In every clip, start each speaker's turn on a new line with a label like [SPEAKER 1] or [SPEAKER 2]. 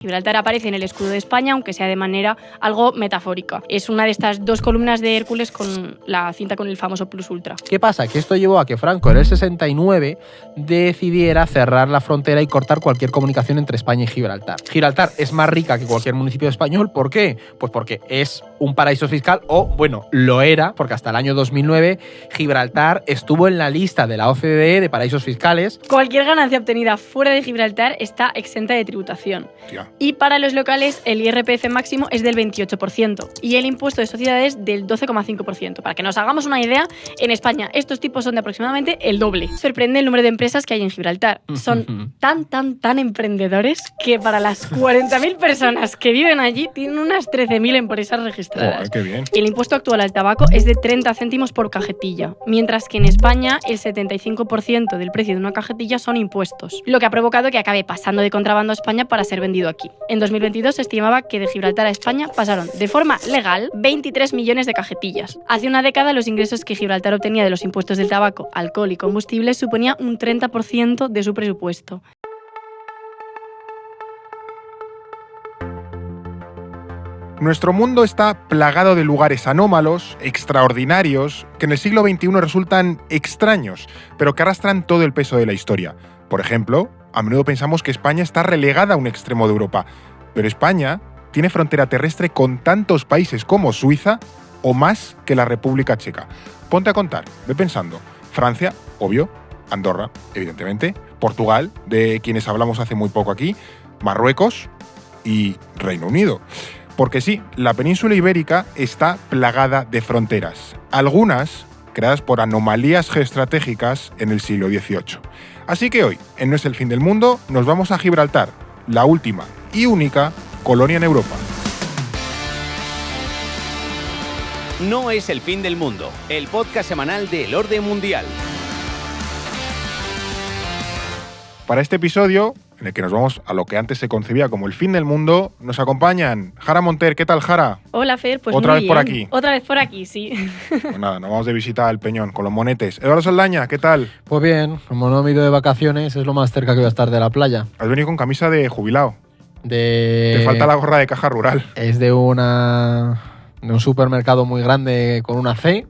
[SPEAKER 1] Gibraltar aparece en el escudo de España, aunque sea de manera algo metafórica. Es una de estas dos columnas de Hércules con la cinta con el famoso plus ultra.
[SPEAKER 2] ¿Qué pasa? Que esto llevó a que Franco en el 69 decidiera cerrar la frontera y cortar cualquier comunicación entre España y Gibraltar. Gibraltar es más rica que cualquier municipio español. ¿Por qué? Pues porque es un paraíso fiscal, o bueno, lo era, porque hasta el año 2009 Gibraltar estuvo en la lista de la OCDE de paraísos fiscales.
[SPEAKER 1] Cualquier ganancia obtenida fuera de Gibraltar está exenta de tributación.
[SPEAKER 3] Tía.
[SPEAKER 1] Y para los locales el IRPF máximo es del 28% y el impuesto de sociedades del 12,5%. Para que nos hagamos una idea, en España estos tipos son de aproximadamente el doble. Sorprende el número de empresas que hay en Gibraltar. Son tan emprendedores que para las 40.000 personas que viven allí tienen unas 13.000 empresas registradas.
[SPEAKER 3] Joder, qué bien.
[SPEAKER 1] El impuesto actual al tabaco es de 30 céntimos por cajetilla, mientras que en España el 75% del precio de una cajetilla son impuestos, lo que ha provocado que acabe pasando de contrabando a España para ser vendido aquí. En 2022 se estimaba que de Gibraltar a España pasaron de forma legal 23 millones de cajetillas. Hace una década los ingresos que Gibraltar obtenía de los impuestos del tabaco, alcohol y combustibles suponía un 30% de su presupuesto.
[SPEAKER 3] Nuestro mundo está plagado de lugares anómalos, extraordinarios, que en el siglo XXI resultan extraños, pero que arrastran todo el peso de la historia. Por ejemplo, a menudo pensamos que España está relegada a un extremo de Europa, pero España tiene frontera terrestre con tantos países como Suiza o más que la República Checa. Ponte a contar, ve pensando. Francia, obvio, Andorra, evidentemente, Portugal, de quienes hablamos hace muy poco aquí, Marruecos y Reino Unido. Porque sí, la península ibérica está plagada de fronteras, algunas creadas por anomalías geoestratégicas en el siglo XVIII. Así que hoy, en No es el fin del mundo, nos vamos a Gibraltar, la última y única colonia en Europa.
[SPEAKER 4] No es el fin del mundo, el podcast semanal del orden mundial.
[SPEAKER 3] Para este episodio, en el que nos vamos a lo que antes se concebía como el fin del mundo, nos acompañan Jara Monter. ¿Qué tal, Jara?
[SPEAKER 1] Hola, Fer, pues
[SPEAKER 3] ¿Otra
[SPEAKER 1] muy
[SPEAKER 3] vez por
[SPEAKER 1] bien.
[SPEAKER 3] aquí?
[SPEAKER 1] Otra vez por aquí, sí.
[SPEAKER 3] Pues nada, nos vamos de visita al Peñón con los monetes. Eduardo Saldaña, ¿qué tal?
[SPEAKER 2] Pues bien, como no me he ido de vacaciones, es lo más cerca que voy a estar de la playa.
[SPEAKER 3] Has venido con camisa de jubilado.
[SPEAKER 2] Te
[SPEAKER 3] Te falta la gorra de caja rural.
[SPEAKER 2] Es de un supermercado muy grande con una C,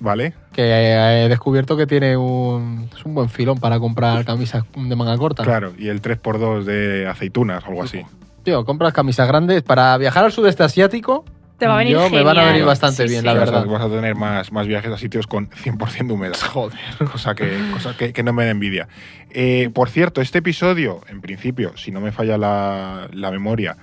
[SPEAKER 3] ¿Vale?
[SPEAKER 2] que he descubierto que tiene es un buen filón para comprar camisas de manga corta.
[SPEAKER 3] Claro, y el 3x2 de aceitunas o algo así.
[SPEAKER 2] Tío, compras camisas grandes para viajar al sudeste asiático.
[SPEAKER 1] Te va a venir
[SPEAKER 2] Me van a
[SPEAKER 1] genial.
[SPEAKER 2] venir bastante
[SPEAKER 1] Sí,
[SPEAKER 2] bien,
[SPEAKER 1] sí.
[SPEAKER 2] la verdad.
[SPEAKER 3] Vas a tener más viajes a sitios con 100% de humedad.
[SPEAKER 2] Joder.
[SPEAKER 3] Cosa que no me da envidia. Por cierto, este episodio, en principio, si no me falla la memoria,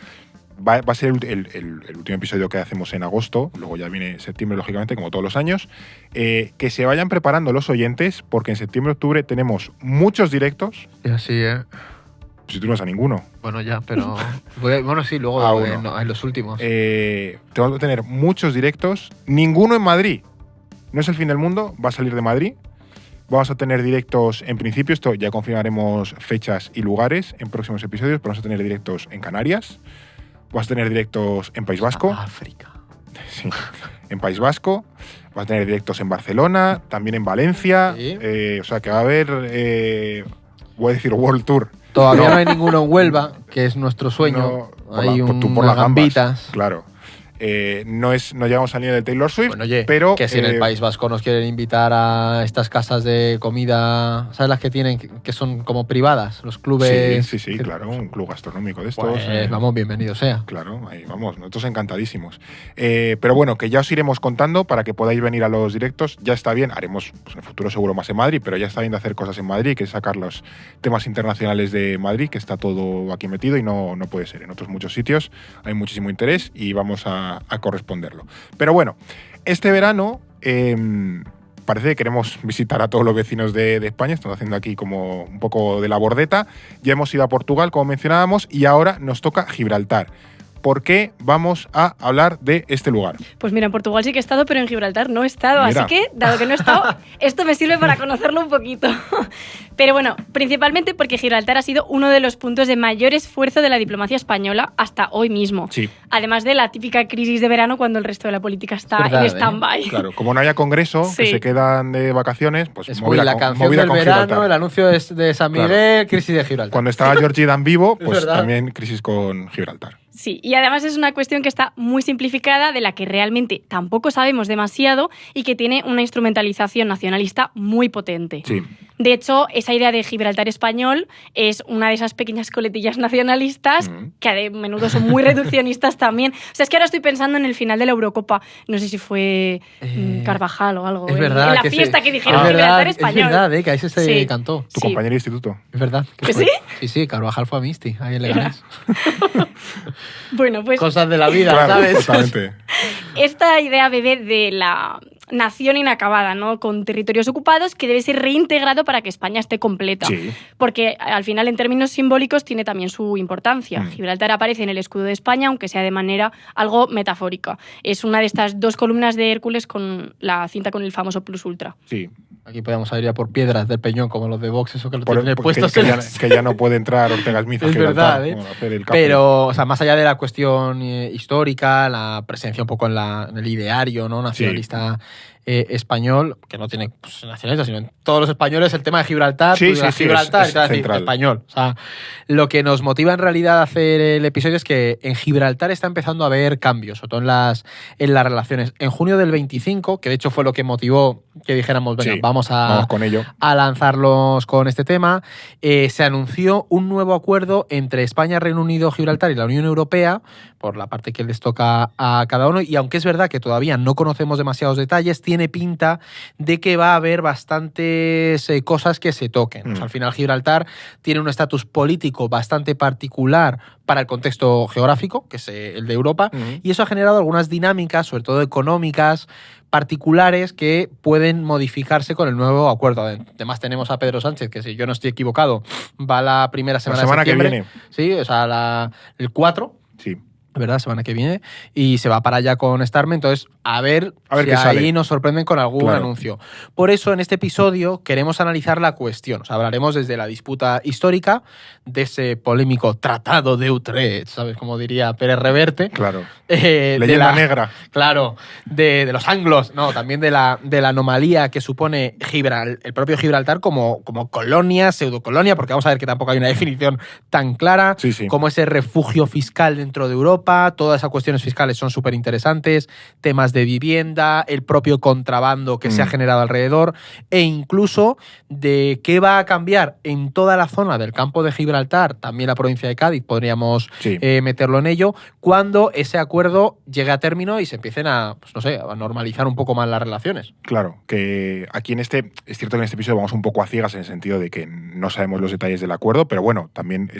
[SPEAKER 3] va a ser el último episodio que hacemos en agosto. Luego ya viene septiembre, lógicamente, como todos los años. Que se vayan preparando los oyentes, porque en septiembre-octubre tenemos muchos directos.
[SPEAKER 2] Y así,
[SPEAKER 3] Si tú no vas a ninguno.
[SPEAKER 2] Bueno, ya, pero... bueno, sí, luego
[SPEAKER 3] Ah, bueno.
[SPEAKER 2] en los últimos.
[SPEAKER 3] Te vamos a tener muchos directos, ninguno en Madrid. No es el fin del mundo, va a salir de Madrid. Vamos a tener directos, en principio, esto ya confirmaremos fechas y lugares en próximos episodios, pero vamos a tener directos en Canarias, vamos a tener directos en País Vasco,
[SPEAKER 2] África.
[SPEAKER 3] sí, en País Vasco, vamos a tener directos en Barcelona, también en Valencia,
[SPEAKER 2] Sí.
[SPEAKER 3] O sea que va a haber, voy a decir World Tour.
[SPEAKER 2] Todavía no hay ninguno en Huelva, que es nuestro sueño.
[SPEAKER 3] No,
[SPEAKER 2] Hay
[SPEAKER 3] tú por
[SPEAKER 2] unas
[SPEAKER 3] las gambas,
[SPEAKER 2] gambitas.
[SPEAKER 3] claro. No llegamos al nivel de Taylor Swift,
[SPEAKER 2] Bueno, oye,
[SPEAKER 3] pero
[SPEAKER 2] que si en el País Vasco nos quieren invitar a estas casas de comida, ¿sabes las que tienen, que son como privadas? Los clubes...
[SPEAKER 3] Sí,
[SPEAKER 2] que-
[SPEAKER 3] claro, un club gastronómico de estos.
[SPEAKER 2] Pues vamos, bienvenido sea.
[SPEAKER 3] Claro, ahí vamos, nosotros encantadísimos. Pero bueno, que ya os iremos contando para que podáis venir a los directos. Ya está bien, haremos pues, en el futuro seguro más en Madrid, pero ya está bien de hacer cosas en Madrid, que es sacar los temas internacionales de Madrid, que está todo aquí metido y no puede ser. En otros muchos sitios hay muchísimo interés y vamos a corresponderlo. Pero bueno, este verano parece que queremos visitar a todos los vecinos de España. Estamos haciendo aquí como un poco de la bordeta. Ya hemos ido a Portugal, como mencionábamos, y ahora nos toca Gibraltar. por qué vamos a hablar de este lugar.
[SPEAKER 1] Pues mira, en Portugal sí que he estado, pero en Gibraltar no he estado.
[SPEAKER 3] Mira.
[SPEAKER 1] Así que, dado que no he estado, esto me sirve para conocerlo un poquito. Pero bueno, principalmente porque Gibraltar ha sido uno de los puntos de mayor esfuerzo de la diplomacia española hasta hoy mismo.
[SPEAKER 3] Sí.
[SPEAKER 1] Además de la típica crisis de verano cuando el resto de la política está
[SPEAKER 2] Verdad,
[SPEAKER 1] en
[SPEAKER 2] ¿eh?
[SPEAKER 1] stand-by.
[SPEAKER 3] Claro, como no haya congreso,
[SPEAKER 1] Sí.
[SPEAKER 3] que se quedan de vacaciones, pues
[SPEAKER 2] Es
[SPEAKER 3] movida
[SPEAKER 2] la
[SPEAKER 3] con-
[SPEAKER 2] canción
[SPEAKER 3] movida
[SPEAKER 2] del
[SPEAKER 3] con
[SPEAKER 2] verano,
[SPEAKER 3] Gibraltar.
[SPEAKER 2] el anuncio de San Miguel,
[SPEAKER 3] Claro.
[SPEAKER 2] crisis de Gibraltar.
[SPEAKER 3] Cuando estaba Georgie Dan vivo,
[SPEAKER 2] Es
[SPEAKER 3] pues
[SPEAKER 2] verdad.
[SPEAKER 3] también crisis con Gibraltar.
[SPEAKER 1] Sí, y además es una cuestión que está muy simplificada, de la que realmente tampoco sabemos demasiado y que tiene una instrumentalización nacionalista muy potente.
[SPEAKER 3] Sí.
[SPEAKER 1] De hecho, esa idea de Gibraltar español es una de esas pequeñas coletillas nacionalistas que a menudo son muy reduccionistas también. O sea, es que ahora estoy pensando en el final de la Eurocopa. No sé si fue Carvajal o algo.
[SPEAKER 2] Es
[SPEAKER 1] en-
[SPEAKER 2] verdad.
[SPEAKER 1] En la
[SPEAKER 2] que
[SPEAKER 1] fiesta
[SPEAKER 2] se-
[SPEAKER 1] que dijeron
[SPEAKER 2] es
[SPEAKER 1] Gibraltar
[SPEAKER 2] verdad,
[SPEAKER 1] español.
[SPEAKER 2] Es verdad, que ahí se
[SPEAKER 1] Sí.
[SPEAKER 2] cantó.
[SPEAKER 3] Tu
[SPEAKER 1] Sí.
[SPEAKER 3] compañero de instituto.
[SPEAKER 2] Es verdad.
[SPEAKER 1] ¿Que
[SPEAKER 2] fue.
[SPEAKER 1] sí?
[SPEAKER 2] Sí, Carvajal fue a Misti, ahí en Leganés.
[SPEAKER 1] Bueno, pues
[SPEAKER 2] Cosas de la vida,
[SPEAKER 3] Claro,
[SPEAKER 2] ¿sabes?
[SPEAKER 3] totalmente.
[SPEAKER 1] esta idea bebe de la nación inacabada, ¿no? Con territorios ocupados, que debe ser reintegrado para que España esté completa.
[SPEAKER 3] Sí.
[SPEAKER 1] Porque al final, en términos simbólicos, tiene también su importancia.
[SPEAKER 3] Mm.
[SPEAKER 1] Gibraltar aparece en el escudo de España, aunque sea de manera algo metafórica. Es una de estas dos columnas de Hércules con la cinta con el famoso plus ultra.
[SPEAKER 3] Sí.
[SPEAKER 2] Aquí podíamos ir a por piedras del Peñón, como los de Vox, eso que lo
[SPEAKER 3] Por-
[SPEAKER 2] tienen
[SPEAKER 3] porque
[SPEAKER 2] puestos
[SPEAKER 3] que
[SPEAKER 2] en
[SPEAKER 3] ya,
[SPEAKER 2] las-
[SPEAKER 3] que ya no puede entrar Ortega Smith a
[SPEAKER 2] Es
[SPEAKER 3] Gibraltar,
[SPEAKER 2] verdad, ¿eh?
[SPEAKER 3] bueno, a hacer el café.
[SPEAKER 2] Pero, o sea, más allá de la cuestión histórica, la presencia un poco en el ideario, ¿no? Nacionalista español, que no tiene pues, nacionalista, sino en todos los españoles, el tema de Gibraltar,
[SPEAKER 3] Sí,
[SPEAKER 2] pues,
[SPEAKER 3] sí, sí,
[SPEAKER 2] Gibraltar,
[SPEAKER 3] es
[SPEAKER 2] y te va a decir
[SPEAKER 3] central.
[SPEAKER 2] español. O sea, lo que nos motiva en realidad a hacer el episodio es que en Gibraltar está empezando a haber cambios, sobre todo en las relaciones. En junio del 25, que de hecho fue lo que motivó que dijéramos, venga,
[SPEAKER 3] Sí,
[SPEAKER 2] vamos
[SPEAKER 3] con ello.
[SPEAKER 2] a lanzarlos con este tema, se anunció un nuevo acuerdo entre España, Reino Unido, Gibraltar y la Unión Europea, por la parte que les toca a cada uno, y aunque es verdad que todavía no conocemos demasiados detalles, tiene pinta de que va a haber bastantes cosas que se toquen. O sea, al final Gibraltar tiene un estatus político bastante particular para el contexto geográfico, que es el de Europa, y eso ha generado algunas dinámicas, sobre todo económicas, particulares que pueden modificarse con el nuevo acuerdo. Además tenemos a Pedro Sánchez, que si yo no estoy equivocado, va la primera semana,
[SPEAKER 3] La semana
[SPEAKER 2] de septiembre.
[SPEAKER 3] que viene.
[SPEAKER 2] Sí, o sea, el 4,
[SPEAKER 3] Sí.
[SPEAKER 2] ¿verdad? Semana que viene, y se va para allá con Starme, entonces a ver si
[SPEAKER 3] qué
[SPEAKER 2] ahí
[SPEAKER 3] sale.
[SPEAKER 2] nos sorprenden con algún
[SPEAKER 3] Claro.
[SPEAKER 2] anuncio. Por eso en este episodio queremos analizar la cuestión, o sea, hablaremos desde la disputa histórica, de ese polémico Tratado de Utrecht, ¿sabes? Como diría Pérez Reverte.
[SPEAKER 3] Claro.
[SPEAKER 2] De
[SPEAKER 3] Leyenda negra.
[SPEAKER 2] Claro, de los anglos, no, también de la anomalía que supone el propio Gibraltar como colonia, pseudocolonia, porque vamos a ver que tampoco hay una definición tan clara,
[SPEAKER 3] Sí, sí.
[SPEAKER 2] como ese refugio fiscal dentro de Europa, todas esas cuestiones fiscales son súper interesantes, temas de vivienda, el propio contrabando que se ha generado alrededor, e incluso de qué va a cambiar en toda la zona del campo de Gibraltar, también la provincia de Cádiz, podríamos
[SPEAKER 3] Sí.
[SPEAKER 2] meterlo en ello, cuando ese acuerdo llegue a término y se empiecen a, pues no sé, a normalizar un poco más las relaciones.
[SPEAKER 3] Claro, que aquí es cierto que en este episodio vamos un poco a ciegas en el sentido de que no sabemos los detalles del acuerdo, pero bueno, también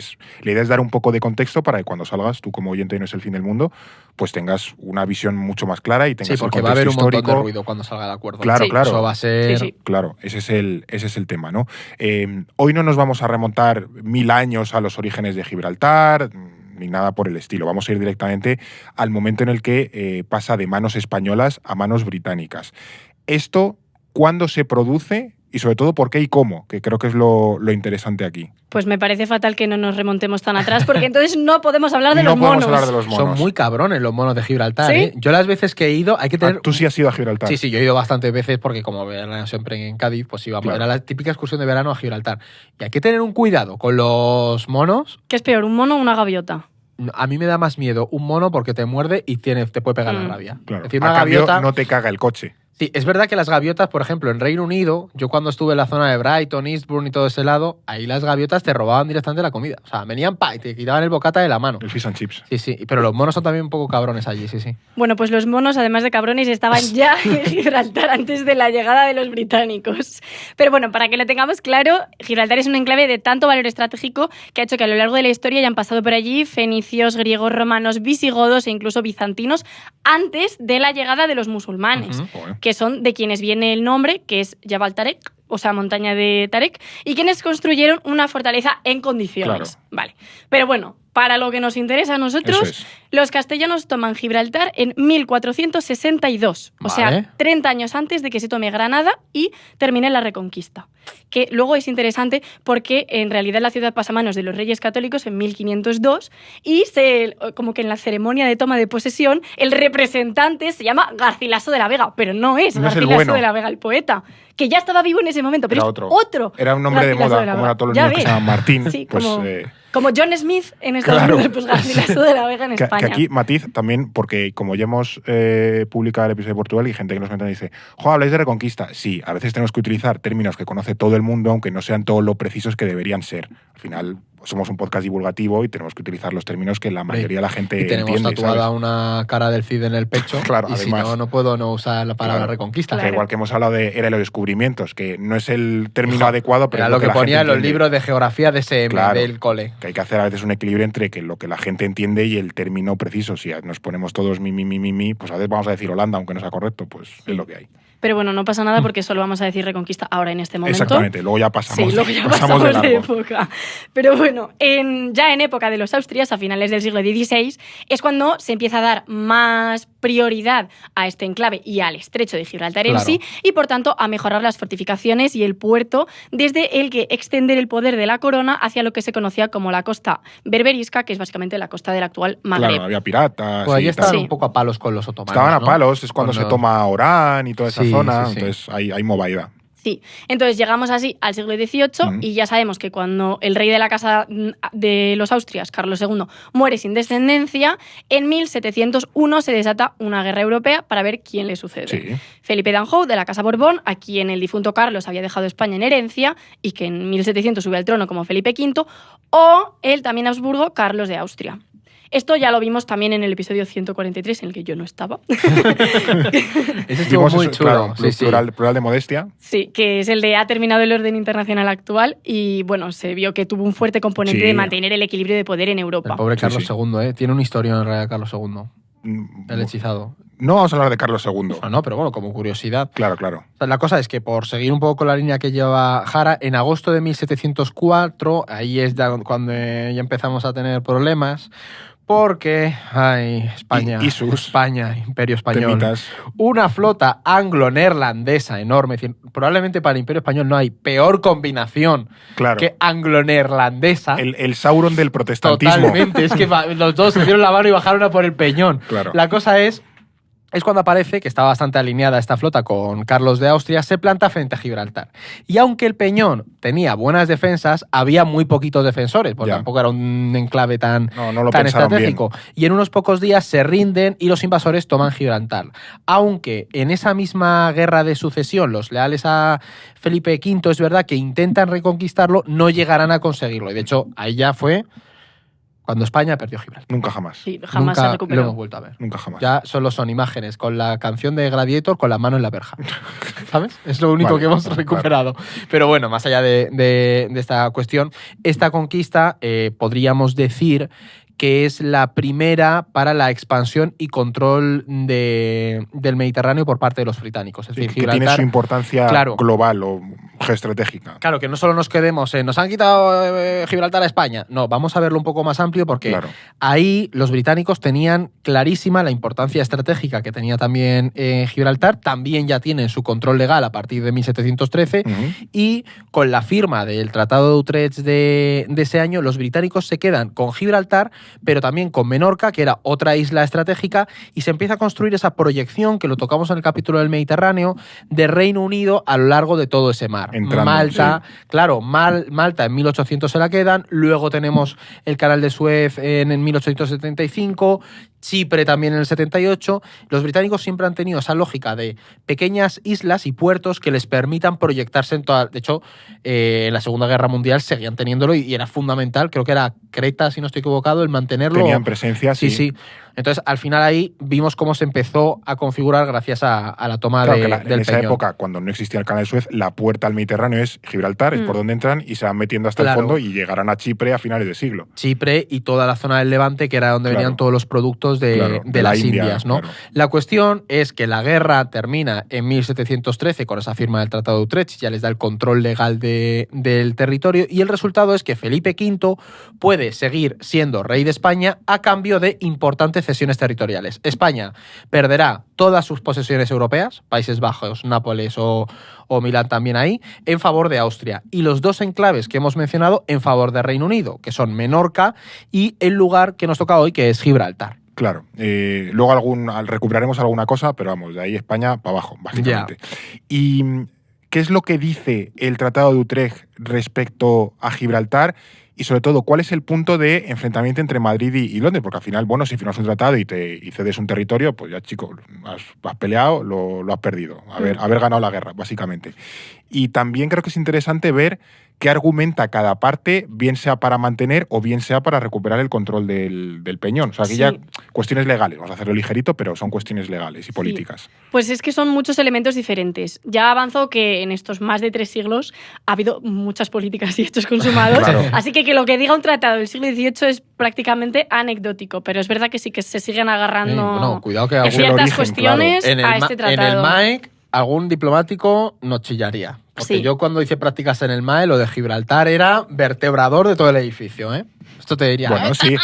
[SPEAKER 3] la idea es dar un poco de contexto para que cuando salgas, tú como oyente y no es el fin del mundo, pues tengas una visión mucho más clara y tengas
[SPEAKER 2] Sí, porque
[SPEAKER 3] el
[SPEAKER 2] va a haber un
[SPEAKER 3] contexto
[SPEAKER 2] montón de
[SPEAKER 3] histórico.
[SPEAKER 2] ruido cuando salga el acuerdo.
[SPEAKER 3] Claro,
[SPEAKER 1] Sí.
[SPEAKER 3] claro.
[SPEAKER 2] Eso va a ser...
[SPEAKER 1] Sí, sí.
[SPEAKER 3] Claro, ese es el tema, ¿no? Hoy no nos vamos a remontar 1000 años a los orígenes de Gibraltar, ni nada por el estilo. Vamos a ir directamente al momento en el que pasa de manos españolas a manos británicas. Esto, ¿cuándo se produce? Y sobre todo, ¿por qué y cómo? Que creo que es lo interesante aquí.
[SPEAKER 1] Pues me parece fatal que no nos remontemos tan atrás, porque entonces no podemos hablar de
[SPEAKER 3] No
[SPEAKER 1] los
[SPEAKER 3] podemos
[SPEAKER 1] monos.
[SPEAKER 3] hablar de los monos.
[SPEAKER 2] Son muy cabrones los monos de Gibraltar,
[SPEAKER 1] ¿Sí?
[SPEAKER 2] ¿eh? Yo las veces que he ido, hay que tener...
[SPEAKER 3] Ah, tú sí has ido a Gibraltar.
[SPEAKER 2] Sí, yo he ido bastantes veces porque como verano siempre en Cádiz, pues íbamos.
[SPEAKER 3] Claro.
[SPEAKER 2] Era la típica excursión de verano a Gibraltar. Y hay que tener un cuidado con los monos.
[SPEAKER 1] ¿Qué es peor, un mono o una gaviota?
[SPEAKER 2] A mí me da más miedo un mono porque te muerde y te puede pegar la rabia.
[SPEAKER 3] Claro.
[SPEAKER 2] Es decir,
[SPEAKER 3] A
[SPEAKER 2] una
[SPEAKER 3] cambio,
[SPEAKER 2] gaviota...
[SPEAKER 3] no te caga el coche.
[SPEAKER 2] Sí, es verdad que las gaviotas, por ejemplo, en Reino Unido, yo cuando estuve en la zona de Brighton, Eastbourne y todo ese lado, ahí las gaviotas te robaban directamente la comida. O sea, venían y te quitaban el bocata de la mano.
[SPEAKER 3] El fish and chips.
[SPEAKER 2] Sí, pero los monos son también un poco cabrones allí, sí.
[SPEAKER 1] Bueno, pues los monos, además de cabrones, estaban ya en Gibraltar antes de la llegada de los británicos. Pero bueno, para que lo tengamos claro, Gibraltar es un enclave de tanto valor estratégico que ha hecho que a lo largo de la historia hayan pasado por allí fenicios, griegos, romanos, visigodos e incluso bizantinos antes de la llegada de los musulmanes,
[SPEAKER 3] Joder.
[SPEAKER 1] que son de quienes viene el nombre, que es Jabal Tarek, o sea, montaña de Tarek, y quienes construyeron una fortaleza en condiciones.
[SPEAKER 3] Claro.
[SPEAKER 1] Vale. Pero bueno, para lo que nos interesa a nosotros,
[SPEAKER 3] Eso es.
[SPEAKER 1] los castellanos toman Gibraltar en 1462. O sea,
[SPEAKER 2] Vale.
[SPEAKER 1] 30 años antes de que se tome Granada y termine la Reconquista. Que luego es interesante porque en realidad la ciudad pasa a manos de los Reyes Católicos en 1502 y como que en la ceremonia de toma de posesión el representante se llama Garcilaso de la Vega, pero no es
[SPEAKER 3] No es el
[SPEAKER 1] Garcilaso
[SPEAKER 3] bueno.
[SPEAKER 1] de la Vega, el poeta, que ya estaba vivo en ese momento, pero
[SPEAKER 3] Era
[SPEAKER 1] es
[SPEAKER 3] otro.
[SPEAKER 1] otro.
[SPEAKER 3] Era un nombre de
[SPEAKER 1] Garcilaso
[SPEAKER 3] moda,
[SPEAKER 1] la
[SPEAKER 3] como
[SPEAKER 1] Vega.
[SPEAKER 3] era todos los
[SPEAKER 1] Ya
[SPEAKER 3] niños que
[SPEAKER 1] ves.
[SPEAKER 3] se llaman Martín.
[SPEAKER 1] Sí,
[SPEAKER 3] pues,
[SPEAKER 1] como John Smith en Estados
[SPEAKER 3] Claro.
[SPEAKER 1] Unidos, pues Garcilaso de la Vega en
[SPEAKER 3] que
[SPEAKER 1] España.
[SPEAKER 3] aquí, matiz, también, porque como ya hemos publicado el episodio de Portugal y gente que nos comenta y dice, jo, habláis de Reconquista. Sí, a veces tenemos que utilizar términos que conoce todo el mundo, aunque no sean todo lo precisos que deberían ser. Al final, somos un podcast divulgativo y tenemos que utilizar los términos que la mayoría de la gente
[SPEAKER 2] Y tenemos
[SPEAKER 3] entiende,
[SPEAKER 2] tatuada
[SPEAKER 3] ¿sabes?
[SPEAKER 2] una cara del Cid en el pecho.
[SPEAKER 3] Claro,
[SPEAKER 2] y
[SPEAKER 3] además.
[SPEAKER 2] si no puedo no usar la palabra
[SPEAKER 3] Claro.
[SPEAKER 2] Reconquista.
[SPEAKER 3] Que
[SPEAKER 1] Claro.
[SPEAKER 3] igual que hemos hablado de era los descubrimientos, que no es el término
[SPEAKER 2] Hijo,
[SPEAKER 3] adecuado, pero
[SPEAKER 2] Era
[SPEAKER 3] es
[SPEAKER 2] lo que
[SPEAKER 3] la
[SPEAKER 2] ponía
[SPEAKER 3] gente
[SPEAKER 2] en los
[SPEAKER 3] entiende.
[SPEAKER 2] libros de geografía de SM
[SPEAKER 3] Claro.
[SPEAKER 2] del cole.
[SPEAKER 3] Que hay que hacer a veces un equilibrio entre que lo que la gente entiende y el término preciso. Si nos ponemos todos mi, pues a veces vamos a decir Holanda, aunque no sea correcto, pues es lo que hay.
[SPEAKER 1] Pero bueno, no pasa nada porque solo vamos a decir Reconquista ahora en este momento.
[SPEAKER 3] Exactamente, luego ya pasamos,
[SPEAKER 1] Sí, luego ya
[SPEAKER 3] pasamos de
[SPEAKER 1] pasamos de
[SPEAKER 3] largo.
[SPEAKER 1] época. Pero bueno, ya en época de los Austrias, a finales del siglo XVI, es cuando se empieza a dar más prioridad a este enclave y al estrecho de Gibraltar en
[SPEAKER 2] Claro.
[SPEAKER 1] sí, y por tanto a mejorar las fortificaciones y el puerto, desde el que extender el poder de la corona hacia lo que se conocía como la costa berberisca, que es básicamente la costa del actual Magreb.
[SPEAKER 3] Claro, había piratas.
[SPEAKER 2] Pues
[SPEAKER 3] y
[SPEAKER 2] allí
[SPEAKER 3] tal.
[SPEAKER 2] estaban
[SPEAKER 1] Sí.
[SPEAKER 2] un poco a palos con los otomanos.
[SPEAKER 3] Estaban a
[SPEAKER 2] ¿no?
[SPEAKER 3] palos, es cuando se toma Orán y toda esa
[SPEAKER 2] Sí,
[SPEAKER 3] zona,
[SPEAKER 2] sí, sí.
[SPEAKER 3] entonces hay movida.
[SPEAKER 1] Sí, entonces llegamos así al siglo XVIII y ya sabemos que cuando el rey de la casa de los Austrias, Carlos II, muere sin descendencia, en 1701 se desata una guerra europea para ver quién le sucede.
[SPEAKER 3] Sí.
[SPEAKER 1] Felipe d'Anjou, de la Casa Borbón, a quien el difunto Carlos había dejado España en herencia y que en 1700 sube al trono como Felipe V, o el también Habsburgo, Carlos de Austria. Esto ya lo vimos también en el episodio 143, en el que yo no estaba.
[SPEAKER 2] Ese estuvo
[SPEAKER 3] Vimos
[SPEAKER 2] muy
[SPEAKER 3] eso,
[SPEAKER 2] chulo.
[SPEAKER 3] claro,
[SPEAKER 2] Sí, sí.
[SPEAKER 3] plural de modestia.
[SPEAKER 1] Sí, que es el de ha terminado el orden internacional actual y, bueno, se vio que tuvo un fuerte componente
[SPEAKER 3] Sí.
[SPEAKER 1] de mantener el equilibrio de poder en Europa.
[SPEAKER 2] El pobre
[SPEAKER 3] Sí,
[SPEAKER 2] Carlos
[SPEAKER 3] sí.
[SPEAKER 2] II, ¿eh? Tiene una historia en realidad Carlos II, el hechizado.
[SPEAKER 3] No vamos a hablar de Carlos II.
[SPEAKER 2] No, pero bueno, como curiosidad.
[SPEAKER 3] Claro, claro.
[SPEAKER 2] O sea, la cosa es que, por seguir un poco con la línea que lleva Jara, en agosto de 1704, ahí es ya cuando ya empezamos a tener problemas, porque, ay, España,
[SPEAKER 3] Y sus
[SPEAKER 2] España, Imperio Español,
[SPEAKER 3] Temitas.
[SPEAKER 2] una flota anglo-neerlandesa enorme. Es decir, probablemente para el Imperio Español no hay peor combinación
[SPEAKER 3] Claro.
[SPEAKER 2] que anglo-neerlandesa.
[SPEAKER 3] El Sauron del protestantismo.
[SPEAKER 2] Totalmente, es que los dos se dieron la mano y bajaron a por el peñón.
[SPEAKER 3] Claro.
[SPEAKER 2] La cosa es cuando aparece que está bastante alineada esta flota con Carlos de Austria, se planta frente a Gibraltar. Y aunque el Peñón tenía buenas defensas, había muy poquitos defensores, porque
[SPEAKER 3] Ya.
[SPEAKER 2] tampoco era un enclave tan,
[SPEAKER 3] No lo
[SPEAKER 2] tan
[SPEAKER 3] pensaron
[SPEAKER 2] estratégico. Y en unos pocos días se rinden y los invasores toman Gibraltar. Aunque en esa misma guerra de sucesión, los leales a Felipe V, es verdad que intentan reconquistarlo, no llegarán a conseguirlo. Y de hecho, ahí ya fue cuando España perdió Gibraltar.
[SPEAKER 3] Nunca jamás.
[SPEAKER 1] Sí, jamás
[SPEAKER 2] Nunca
[SPEAKER 1] se
[SPEAKER 2] lo
[SPEAKER 1] recuperó.
[SPEAKER 2] hemos vuelto a ver.
[SPEAKER 3] Nunca jamás.
[SPEAKER 2] Ya solo son imágenes con la canción de Gladiator con la mano en la verja. ¿Sabes? Es lo único
[SPEAKER 3] Vale,
[SPEAKER 2] que hemos
[SPEAKER 3] vale.
[SPEAKER 2] recuperado. Pero bueno, más allá de esta cuestión, esta conquista podríamos decir que es la primera para la expansión y control del Mediterráneo por parte de los británicos. Es
[SPEAKER 3] Sí,
[SPEAKER 2] decir,
[SPEAKER 3] que tiene
[SPEAKER 2] Gibraltar,
[SPEAKER 3] su importancia
[SPEAKER 2] claro.
[SPEAKER 3] global o geoestratégica.
[SPEAKER 2] Claro, que no solo nos quedemos en nos han quitado Gibraltar a España. No, vamos a verlo un poco más amplio porque
[SPEAKER 3] Claro.
[SPEAKER 2] ahí los británicos tenían clarísima la importancia estratégica que tenía también Gibraltar. También ya tienen su control legal a partir de 1713
[SPEAKER 3] Ujú.
[SPEAKER 2] y con la firma del Tratado de Utrecht de ese año, los británicos se quedan con Gibraltar, pero también con Menorca, que era otra isla estratégica, y se empieza a construir esa proyección, que lo tocamos en el capítulo del Mediterráneo, de Reino Unido a lo largo de todo ese mar.
[SPEAKER 3] Entrando,
[SPEAKER 2] Malta, claro, Malta en 1800 se la quedan, luego tenemos el Canal de Suez en 1875, Chipre también en el 78. Los británicos siempre han tenido esa lógica de pequeñas islas y puertos que les permitan proyectarse en toda... De hecho, en la Segunda Guerra Mundial seguían teniéndolo y era fundamental, creo que era Creta, si no estoy equivocado, el mantenerlo.
[SPEAKER 3] Tenían presencia,
[SPEAKER 2] Sí, sí. Entonces, al final ahí vimos cómo se empezó a configurar gracias a la toma
[SPEAKER 3] Claro, que
[SPEAKER 2] del
[SPEAKER 3] en esa
[SPEAKER 2] Peñón.
[SPEAKER 3] época, cuando no existía el Canal de Suez, la puerta al Mediterráneo es Gibraltar, es por donde entran y se van metiendo hasta
[SPEAKER 2] Claro.
[SPEAKER 3] el fondo y llegarán a Chipre a finales de siglo.
[SPEAKER 2] Chipre y toda la zona del Levante, que era donde
[SPEAKER 3] Claro.
[SPEAKER 2] venían todos los productos puertos de,
[SPEAKER 3] Claro,
[SPEAKER 2] de las
[SPEAKER 3] India,
[SPEAKER 2] Indias, ¿no?
[SPEAKER 3] claro.
[SPEAKER 2] La cuestión es que la guerra termina en 1713 con esa firma del Tratado de Utrecht, ya les da el control legal del territorio, y el resultado es que Felipe V puede seguir siendo rey de España a cambio de importantes cesiones territoriales. España perderá todas sus posesiones europeas, Países Bajos, Nápoles o Milán también ahí, en favor de Austria. Y los dos enclaves que hemos mencionado en favor de Reino Unido, que son Menorca y el lugar que nos toca hoy, que es Gibraltar.
[SPEAKER 3] Claro. Luego recuperaremos alguna cosa, pero vamos, de ahí España para abajo, básicamente. ¿Y qué es lo que dice el Tratado de Utrecht respecto a Gibraltar? Y sobre todo, ¿cuál es el punto de enfrentamiento entre Madrid y Londres? Porque al final, bueno, si firmas un tratado y cedes un territorio, pues ya, chico, has peleado, lo has perdido. Haber ganado la guerra, básicamente. Y también creo que es interesante ver qué argumenta cada parte, bien sea para mantener o bien sea para recuperar el control del peñón. O sea, aquí ya cuestiones legales, vamos a hacerlo ligerito, pero son cuestiones legales y políticas.
[SPEAKER 1] Pues es que son muchos elementos diferentes. Ya avanzó que en estos más de 3 siglos ha habido muchas políticas y hechos consumados,
[SPEAKER 3] Claro.
[SPEAKER 1] así que lo que diga un tratado del siglo XVIII es prácticamente anecdótico, pero es verdad que sí que se siguen agarrando
[SPEAKER 2] Bueno, cuidado que
[SPEAKER 3] Es el
[SPEAKER 1] ciertas
[SPEAKER 3] origen,
[SPEAKER 1] cuestiones
[SPEAKER 2] en
[SPEAKER 1] a este
[SPEAKER 2] en
[SPEAKER 1] tratado.
[SPEAKER 2] el MAEC algún diplomático nos chillaría. Porque
[SPEAKER 1] Sí.
[SPEAKER 2] yo cuando hice prácticas en el MAE, lo de Gibraltar era vertebrador de todo el edificio, ¿eh? Esto te diría.
[SPEAKER 3] Bueno, sí.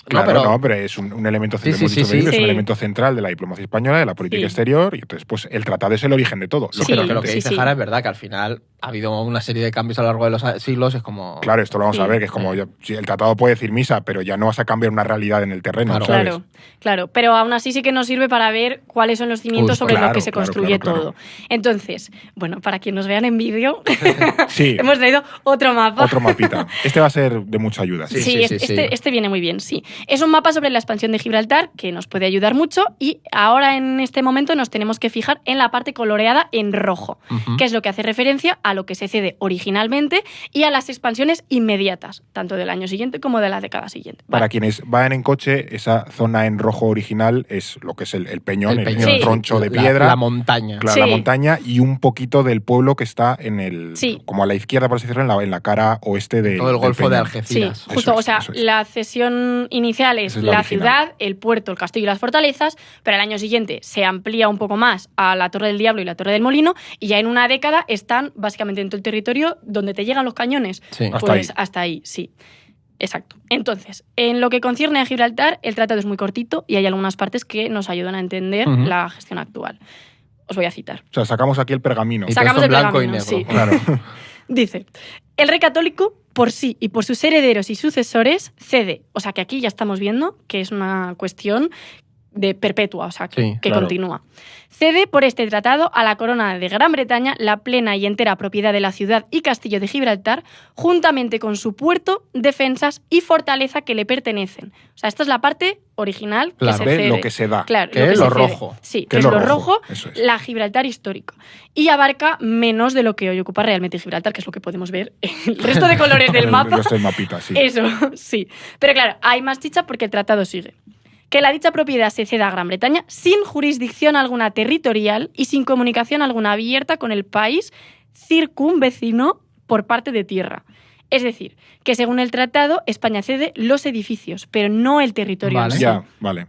[SPEAKER 3] Claro, pero es un elemento,
[SPEAKER 2] Sí,
[SPEAKER 3] hemos
[SPEAKER 2] sí,
[SPEAKER 3] dicho
[SPEAKER 2] sí,
[SPEAKER 3] que es
[SPEAKER 1] sí.
[SPEAKER 3] un elemento central de la diplomacia española, de la política
[SPEAKER 1] Sí.
[SPEAKER 3] exterior, y entonces pues el tratado es el origen de todo.
[SPEAKER 2] Sí,
[SPEAKER 1] Sí,
[SPEAKER 2] pero que lo que
[SPEAKER 1] sí,
[SPEAKER 2] dice
[SPEAKER 1] sí.
[SPEAKER 2] Jara es verdad, que al final ha habido una serie de cambios a lo largo de los siglos, es como...
[SPEAKER 3] Claro, esto lo vamos
[SPEAKER 1] Sí.
[SPEAKER 3] a ver, que es como, si el tratado puede decir misa, pero ya no vas a cambiar una realidad en el terreno,
[SPEAKER 2] Claro.
[SPEAKER 3] ¿sabes?
[SPEAKER 1] Claro, pero aún así sí que nos sirve para ver cuáles son los cimientos
[SPEAKER 2] Justo.
[SPEAKER 1] sobre lo
[SPEAKER 3] Claro,
[SPEAKER 1] que se
[SPEAKER 3] claro,
[SPEAKER 1] construye
[SPEAKER 3] claro.
[SPEAKER 1] todo. Entonces, bueno, para quien nos vean en vídeo,
[SPEAKER 3] Sí,
[SPEAKER 1] hemos traído otro mapa.
[SPEAKER 3] otro mapita. Este va a ser de mucha ayuda.
[SPEAKER 2] Sí,
[SPEAKER 1] Sí,
[SPEAKER 2] sí, sí, sí.
[SPEAKER 1] este viene muy bien, sí. Es un mapa sobre la expansión de Gibraltar que nos puede ayudar mucho y ahora en este momento nos tenemos que fijar en la parte coloreada en rojo,
[SPEAKER 2] Ujú.
[SPEAKER 1] que es lo que hace referencia a lo que se cede originalmente y a las expansiones inmediatas, tanto del año siguiente como de la década siguiente.
[SPEAKER 3] Para
[SPEAKER 1] Vale.
[SPEAKER 3] quienes vayan en coche, esa zona en rojo original es lo que es el peñón, el
[SPEAKER 1] Sí.
[SPEAKER 3] troncho de
[SPEAKER 2] La-
[SPEAKER 3] piedra.
[SPEAKER 2] La montaña.
[SPEAKER 3] Claro,
[SPEAKER 1] Sí.
[SPEAKER 3] la montaña y un poquito del pueblo que está en el,
[SPEAKER 1] Sí.
[SPEAKER 3] como a la izquierda, por así decirlo, en la cara oeste
[SPEAKER 2] Todo el
[SPEAKER 3] del
[SPEAKER 2] Golfo de
[SPEAKER 3] peñón.
[SPEAKER 1] Sí,
[SPEAKER 2] Algeciras.
[SPEAKER 1] justo,
[SPEAKER 3] Eso es,
[SPEAKER 1] o sea,
[SPEAKER 3] eso es.
[SPEAKER 1] la cesión inicial es
[SPEAKER 3] Esa es la
[SPEAKER 1] la
[SPEAKER 3] original.
[SPEAKER 1] ciudad, el puerto, el castillo y las fortalezas, pero al año siguiente se amplía un poco más a la Torre del Diablo y la Torre del Molino, y ya en una década están básicamente en todo el territorio donde te llegan los cañones.
[SPEAKER 2] Sí.
[SPEAKER 3] Hasta
[SPEAKER 1] Pues
[SPEAKER 3] ahí.
[SPEAKER 1] hasta ahí, sí. Exacto. Entonces, en lo que concierne a Gibraltar, el tratado es muy cortito y hay algunas partes que nos ayudan a entender
[SPEAKER 2] Ujú.
[SPEAKER 1] la gestión actual. Os voy a citar.
[SPEAKER 3] O sea, sacamos aquí el pergamino.
[SPEAKER 2] Y
[SPEAKER 1] Sacamos
[SPEAKER 2] todo esto
[SPEAKER 1] el
[SPEAKER 2] en blanco y
[SPEAKER 1] pergamino,
[SPEAKER 2] negro.
[SPEAKER 1] sí.
[SPEAKER 2] Claro.
[SPEAKER 1] Dice, el rey católico, por sí y por sus herederos y sucesores, cede. O sea que aquí ya estamos viendo que es una cuestión de perpetua, o sea,
[SPEAKER 2] Sí,
[SPEAKER 1] que
[SPEAKER 3] claro.
[SPEAKER 1] continúa. Cede por este tratado a la corona de Gran Bretaña la plena y entera propiedad de la ciudad y castillo de Gibraltar, juntamente con su puerto, defensas y fortaleza que le pertenecen. O sea, esta es la parte original
[SPEAKER 2] Claro,
[SPEAKER 1] que se
[SPEAKER 3] de
[SPEAKER 1] cede.
[SPEAKER 3] lo que se da.
[SPEAKER 1] Claro,
[SPEAKER 2] Que es
[SPEAKER 1] se
[SPEAKER 2] lo
[SPEAKER 1] cede.
[SPEAKER 2] rojo.
[SPEAKER 1] Sí,
[SPEAKER 3] Que
[SPEAKER 1] que es lo rojo,
[SPEAKER 3] eso es.
[SPEAKER 1] la Gibraltar histórico. Y abarca menos de lo que hoy ocupa realmente Gibraltar, que es lo que podemos ver en el resto de colores del mapa.
[SPEAKER 3] Esto es mapita, sí.
[SPEAKER 1] Eso, sí. Pero claro, hay más chicha porque el tratado sigue. Que la dicha propiedad se ceda a Gran Bretaña sin jurisdicción alguna territorial y sin comunicación alguna abierta con el país circunvecino por parte de tierra. Es decir, que según el tratado, España cede los edificios, pero no el territorio en
[SPEAKER 2] Vale.
[SPEAKER 1] sí.
[SPEAKER 3] Ya, vale.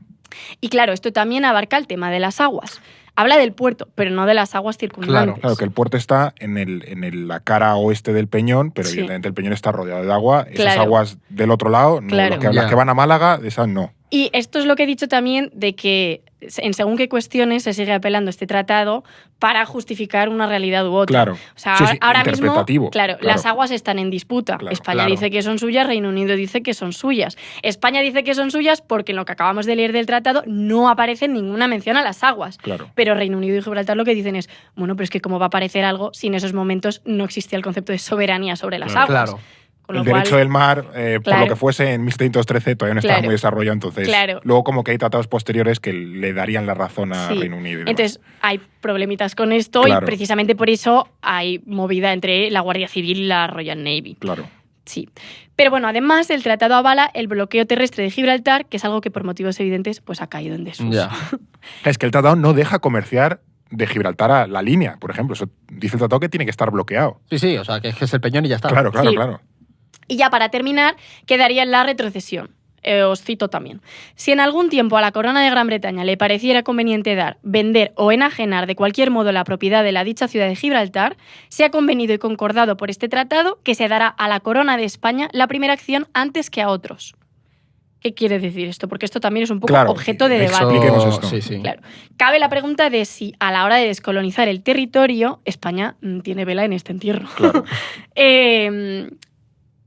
[SPEAKER 1] Y claro, esto también abarca el tema de las aguas. Habla del puerto, pero no de las aguas circundantes.
[SPEAKER 3] Claro, que el puerto está en la cara oeste del peñón, pero
[SPEAKER 1] Sí.
[SPEAKER 3] evidentemente el peñón está rodeado de agua. Esas
[SPEAKER 1] Claro.
[SPEAKER 3] aguas del otro lado, no,
[SPEAKER 1] Claro.
[SPEAKER 3] las
[SPEAKER 2] Ya.
[SPEAKER 3] que van a Málaga, esas no.
[SPEAKER 1] Y esto es lo que he dicho también de que en según qué cuestiones se sigue apelando este tratado para justificar una realidad u otra.
[SPEAKER 3] Claro.
[SPEAKER 1] O sea,
[SPEAKER 3] Sí, sí,
[SPEAKER 1] ahora mismo,
[SPEAKER 3] interpretativo,
[SPEAKER 1] claro,
[SPEAKER 3] claro.
[SPEAKER 1] las aguas están en disputa.
[SPEAKER 3] Claro,
[SPEAKER 1] España
[SPEAKER 2] claro.
[SPEAKER 1] dice que son suyas, Reino Unido dice que son suyas. España dice que son suyas porque en lo que acabamos de leer del tratado no aparece ninguna mención a las aguas.
[SPEAKER 3] Claro.
[SPEAKER 1] Pero Reino Unido y Gibraltar lo que dicen es, bueno, pero es que cómo va a aparecer algo si en esos momentos no existía el concepto de soberanía sobre las
[SPEAKER 3] Claro.
[SPEAKER 1] aguas.
[SPEAKER 2] Claro.
[SPEAKER 1] Con lo
[SPEAKER 3] El derecho
[SPEAKER 1] cual,
[SPEAKER 3] del mar, por
[SPEAKER 1] Claro.
[SPEAKER 3] lo que fuese en 1713, todavía no estaba
[SPEAKER 1] Claro.
[SPEAKER 3] muy desarrollado, entonces
[SPEAKER 1] Claro.
[SPEAKER 3] luego como que hay tratados posteriores que le darían la razón a
[SPEAKER 1] Sí.
[SPEAKER 3] Reino Unido. y demás.
[SPEAKER 1] Entonces, hay problemitas con esto
[SPEAKER 3] Claro.
[SPEAKER 1] y precisamente por eso hay movida entre la Guardia Civil y la Royal Navy.
[SPEAKER 3] Claro.
[SPEAKER 1] Sí. Pero bueno, además, el tratado avala el bloqueo terrestre de Gibraltar, que es algo que por motivos evidentes pues ha caído en desuso.
[SPEAKER 2] Ya.
[SPEAKER 3] Es que el tratado no deja comerciar de Gibraltar a la línea, por ejemplo. Eso dice el tratado que tiene que estar bloqueado.
[SPEAKER 2] Sí, sí, o sea, que es el peñón y ya está.
[SPEAKER 3] Claro, claro,
[SPEAKER 1] Sí.
[SPEAKER 3] claro.
[SPEAKER 1] Y ya para terminar, quedaría la retrocesión. Os cito también. Si en algún tiempo a la Corona de Gran Bretaña le pareciera conveniente dar, vender o enajenar de cualquier modo la propiedad de la dicha ciudad de Gibraltar, se ha convenido y concordado por este tratado que se dará a la Corona de España la primera acción antes que a otros. ¿Qué quiere decir esto? Porque esto también es un poco objeto de debate.
[SPEAKER 3] Expliquemos esto.
[SPEAKER 2] Sí.
[SPEAKER 1] Claro. Cabe la pregunta de si a la hora de descolonizar el territorio, España tiene vela en este entierro.
[SPEAKER 3] Claro.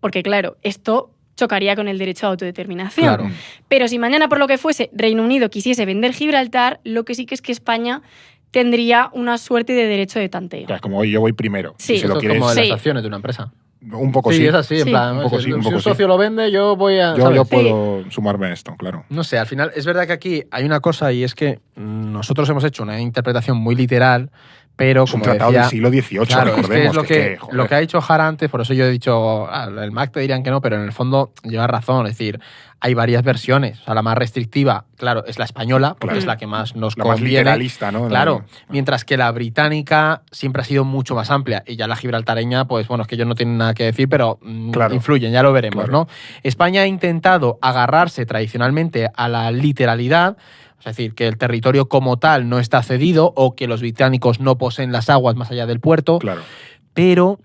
[SPEAKER 1] Porque, claro, esto chocaría con el derecho a autodeterminación.
[SPEAKER 2] Claro.
[SPEAKER 1] Pero si mañana, por lo que fuese, Reino Unido quisiese vender Gibraltar, lo que sí que es que España tendría una suerte de derecho de tanteo.
[SPEAKER 3] O sea, es como, oye, yo voy primero.
[SPEAKER 1] Sí.
[SPEAKER 3] Si lo
[SPEAKER 2] Esto es
[SPEAKER 3] quieres,
[SPEAKER 2] como de las
[SPEAKER 1] Sí.
[SPEAKER 2] acciones de una empresa.
[SPEAKER 3] un poco
[SPEAKER 2] Sí,
[SPEAKER 3] sí.
[SPEAKER 2] es así, en
[SPEAKER 1] Sí.
[SPEAKER 2] plan,
[SPEAKER 3] Un poco
[SPEAKER 2] si,
[SPEAKER 3] sí, un
[SPEAKER 2] si
[SPEAKER 3] poco
[SPEAKER 2] un
[SPEAKER 3] sí.
[SPEAKER 2] socio lo vende, yo voy a...
[SPEAKER 3] Yo
[SPEAKER 2] ¿sabes?
[SPEAKER 3] puedo sumarme a esto, claro.
[SPEAKER 2] No sé, al final es verdad que aquí hay una cosa y es que nosotros hemos hecho una interpretación muy literal, pero
[SPEAKER 3] Es un
[SPEAKER 2] como
[SPEAKER 3] tratado
[SPEAKER 2] decía,
[SPEAKER 3] del siglo XVIII,
[SPEAKER 2] claro, es
[SPEAKER 3] recordemos.
[SPEAKER 2] que es lo que,
[SPEAKER 3] joder.
[SPEAKER 2] lo que ha dicho Jara antes, por eso yo he dicho, el MAC te dirían que no, pero en el fondo lleva razón, es decir, hay varias versiones, o sea, la más restrictiva, claro, es la española, porque
[SPEAKER 3] Claro.
[SPEAKER 2] es la que más nos
[SPEAKER 3] La más
[SPEAKER 2] conviene.
[SPEAKER 3] literalista, ¿no?
[SPEAKER 2] Claro, mientras que la británica siempre ha sido mucho más amplia y ya la gibraltareña, pues bueno, es que ellos no tienen nada que decir, pero
[SPEAKER 3] Claro.
[SPEAKER 2] influyen, ya lo veremos,
[SPEAKER 3] Claro.
[SPEAKER 2] ¿no? España ha intentado agarrarse tradicionalmente a la literalidad, es decir, que el territorio como tal no está cedido o que los británicos no poseen las aguas más allá del puerto,
[SPEAKER 3] Claro.
[SPEAKER 2] pero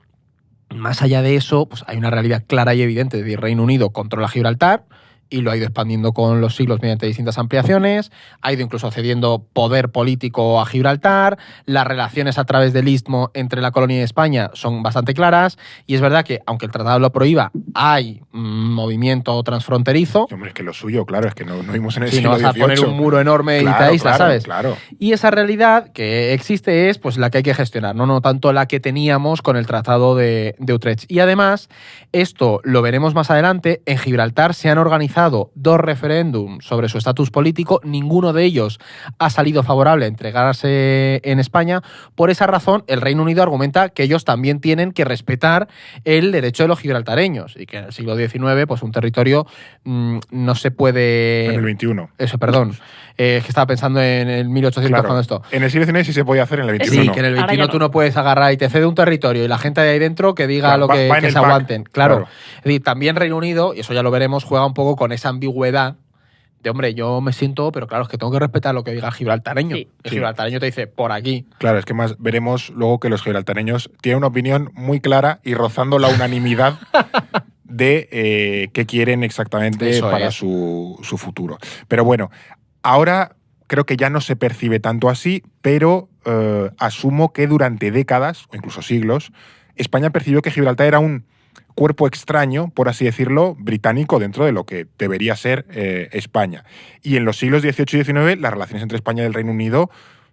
[SPEAKER 2] más allá de eso, pues hay una realidad clara y evidente de que Reino Unido controla Gibraltar y lo ha ido expandiendo con los siglos mediante distintas ampliaciones, ha ido incluso cediendo poder político a Gibraltar, las relaciones a través del istmo entre la colonia y España son bastante claras y es verdad que, aunque el tratado lo prohíba, hay movimiento transfronterizo.
[SPEAKER 3] Sí, hombre, es que lo suyo, claro, es que no vimos en el
[SPEAKER 2] Si no
[SPEAKER 3] siglo
[SPEAKER 2] vas a poner
[SPEAKER 3] XVIII.
[SPEAKER 2] un muro enorme y te
[SPEAKER 3] Claro,
[SPEAKER 2] aíslas,
[SPEAKER 3] claro,
[SPEAKER 2] ¿sabes?
[SPEAKER 3] Claro.
[SPEAKER 2] Y esa realidad que existe es pues la que hay que gestionar, no tanto la que teníamos con el Tratado de Utrecht. Y además, esto lo veremos más adelante, en Gibraltar se han organizado 2 referéndums sobre su estatus político, ninguno de ellos ha salido favorable a entregarse en España. Por esa razón, el Reino Unido argumenta que ellos también tienen que respetar el derecho de los gibraltareños y que en el siglo XIX pues un territorio no se puede...
[SPEAKER 3] En el XXI.
[SPEAKER 2] Eso, perdón. Es que estaba pensando en el 1800
[SPEAKER 3] Claro.
[SPEAKER 2] cuando esto.
[SPEAKER 3] En el siglo XIX sí se podía hacer, en el XXI
[SPEAKER 2] Sí,
[SPEAKER 3] no.
[SPEAKER 2] que en el
[SPEAKER 1] Ahora
[SPEAKER 2] 21
[SPEAKER 1] ya
[SPEAKER 2] tú
[SPEAKER 1] no.
[SPEAKER 2] no puedes agarrar y te cede un territorio y la gente de ahí dentro que diga
[SPEAKER 3] Claro,
[SPEAKER 2] lo que,
[SPEAKER 3] va en
[SPEAKER 2] que
[SPEAKER 3] el
[SPEAKER 2] se
[SPEAKER 3] pack.
[SPEAKER 2] aguanten. Claro.
[SPEAKER 3] Claro.
[SPEAKER 2] Es decir, también Reino Unido, y eso ya lo veremos, juega un poco con esa ambigüedad de, hombre, yo me siento, pero claro, es que tengo que respetar lo que diga el gibraltareño.
[SPEAKER 1] Sí.
[SPEAKER 2] El
[SPEAKER 3] Sí.
[SPEAKER 2] gibraltareño te dice, por aquí.
[SPEAKER 3] Claro, es que más veremos luego que los gibraltareños tienen una opinión muy clara y rozando la unanimidad de qué quieren exactamente
[SPEAKER 2] Eso
[SPEAKER 3] para
[SPEAKER 2] es.
[SPEAKER 3] su futuro. Pero bueno, ahora creo que ya no se percibe tanto así, pero asumo que durante décadas, o incluso siglos, España percibió que Gibraltar era un cuerpo extraño, por así decirlo, británico dentro de lo que debería ser España. Y en los siglos XVIII y XIX las relaciones entre España y el Reino Unido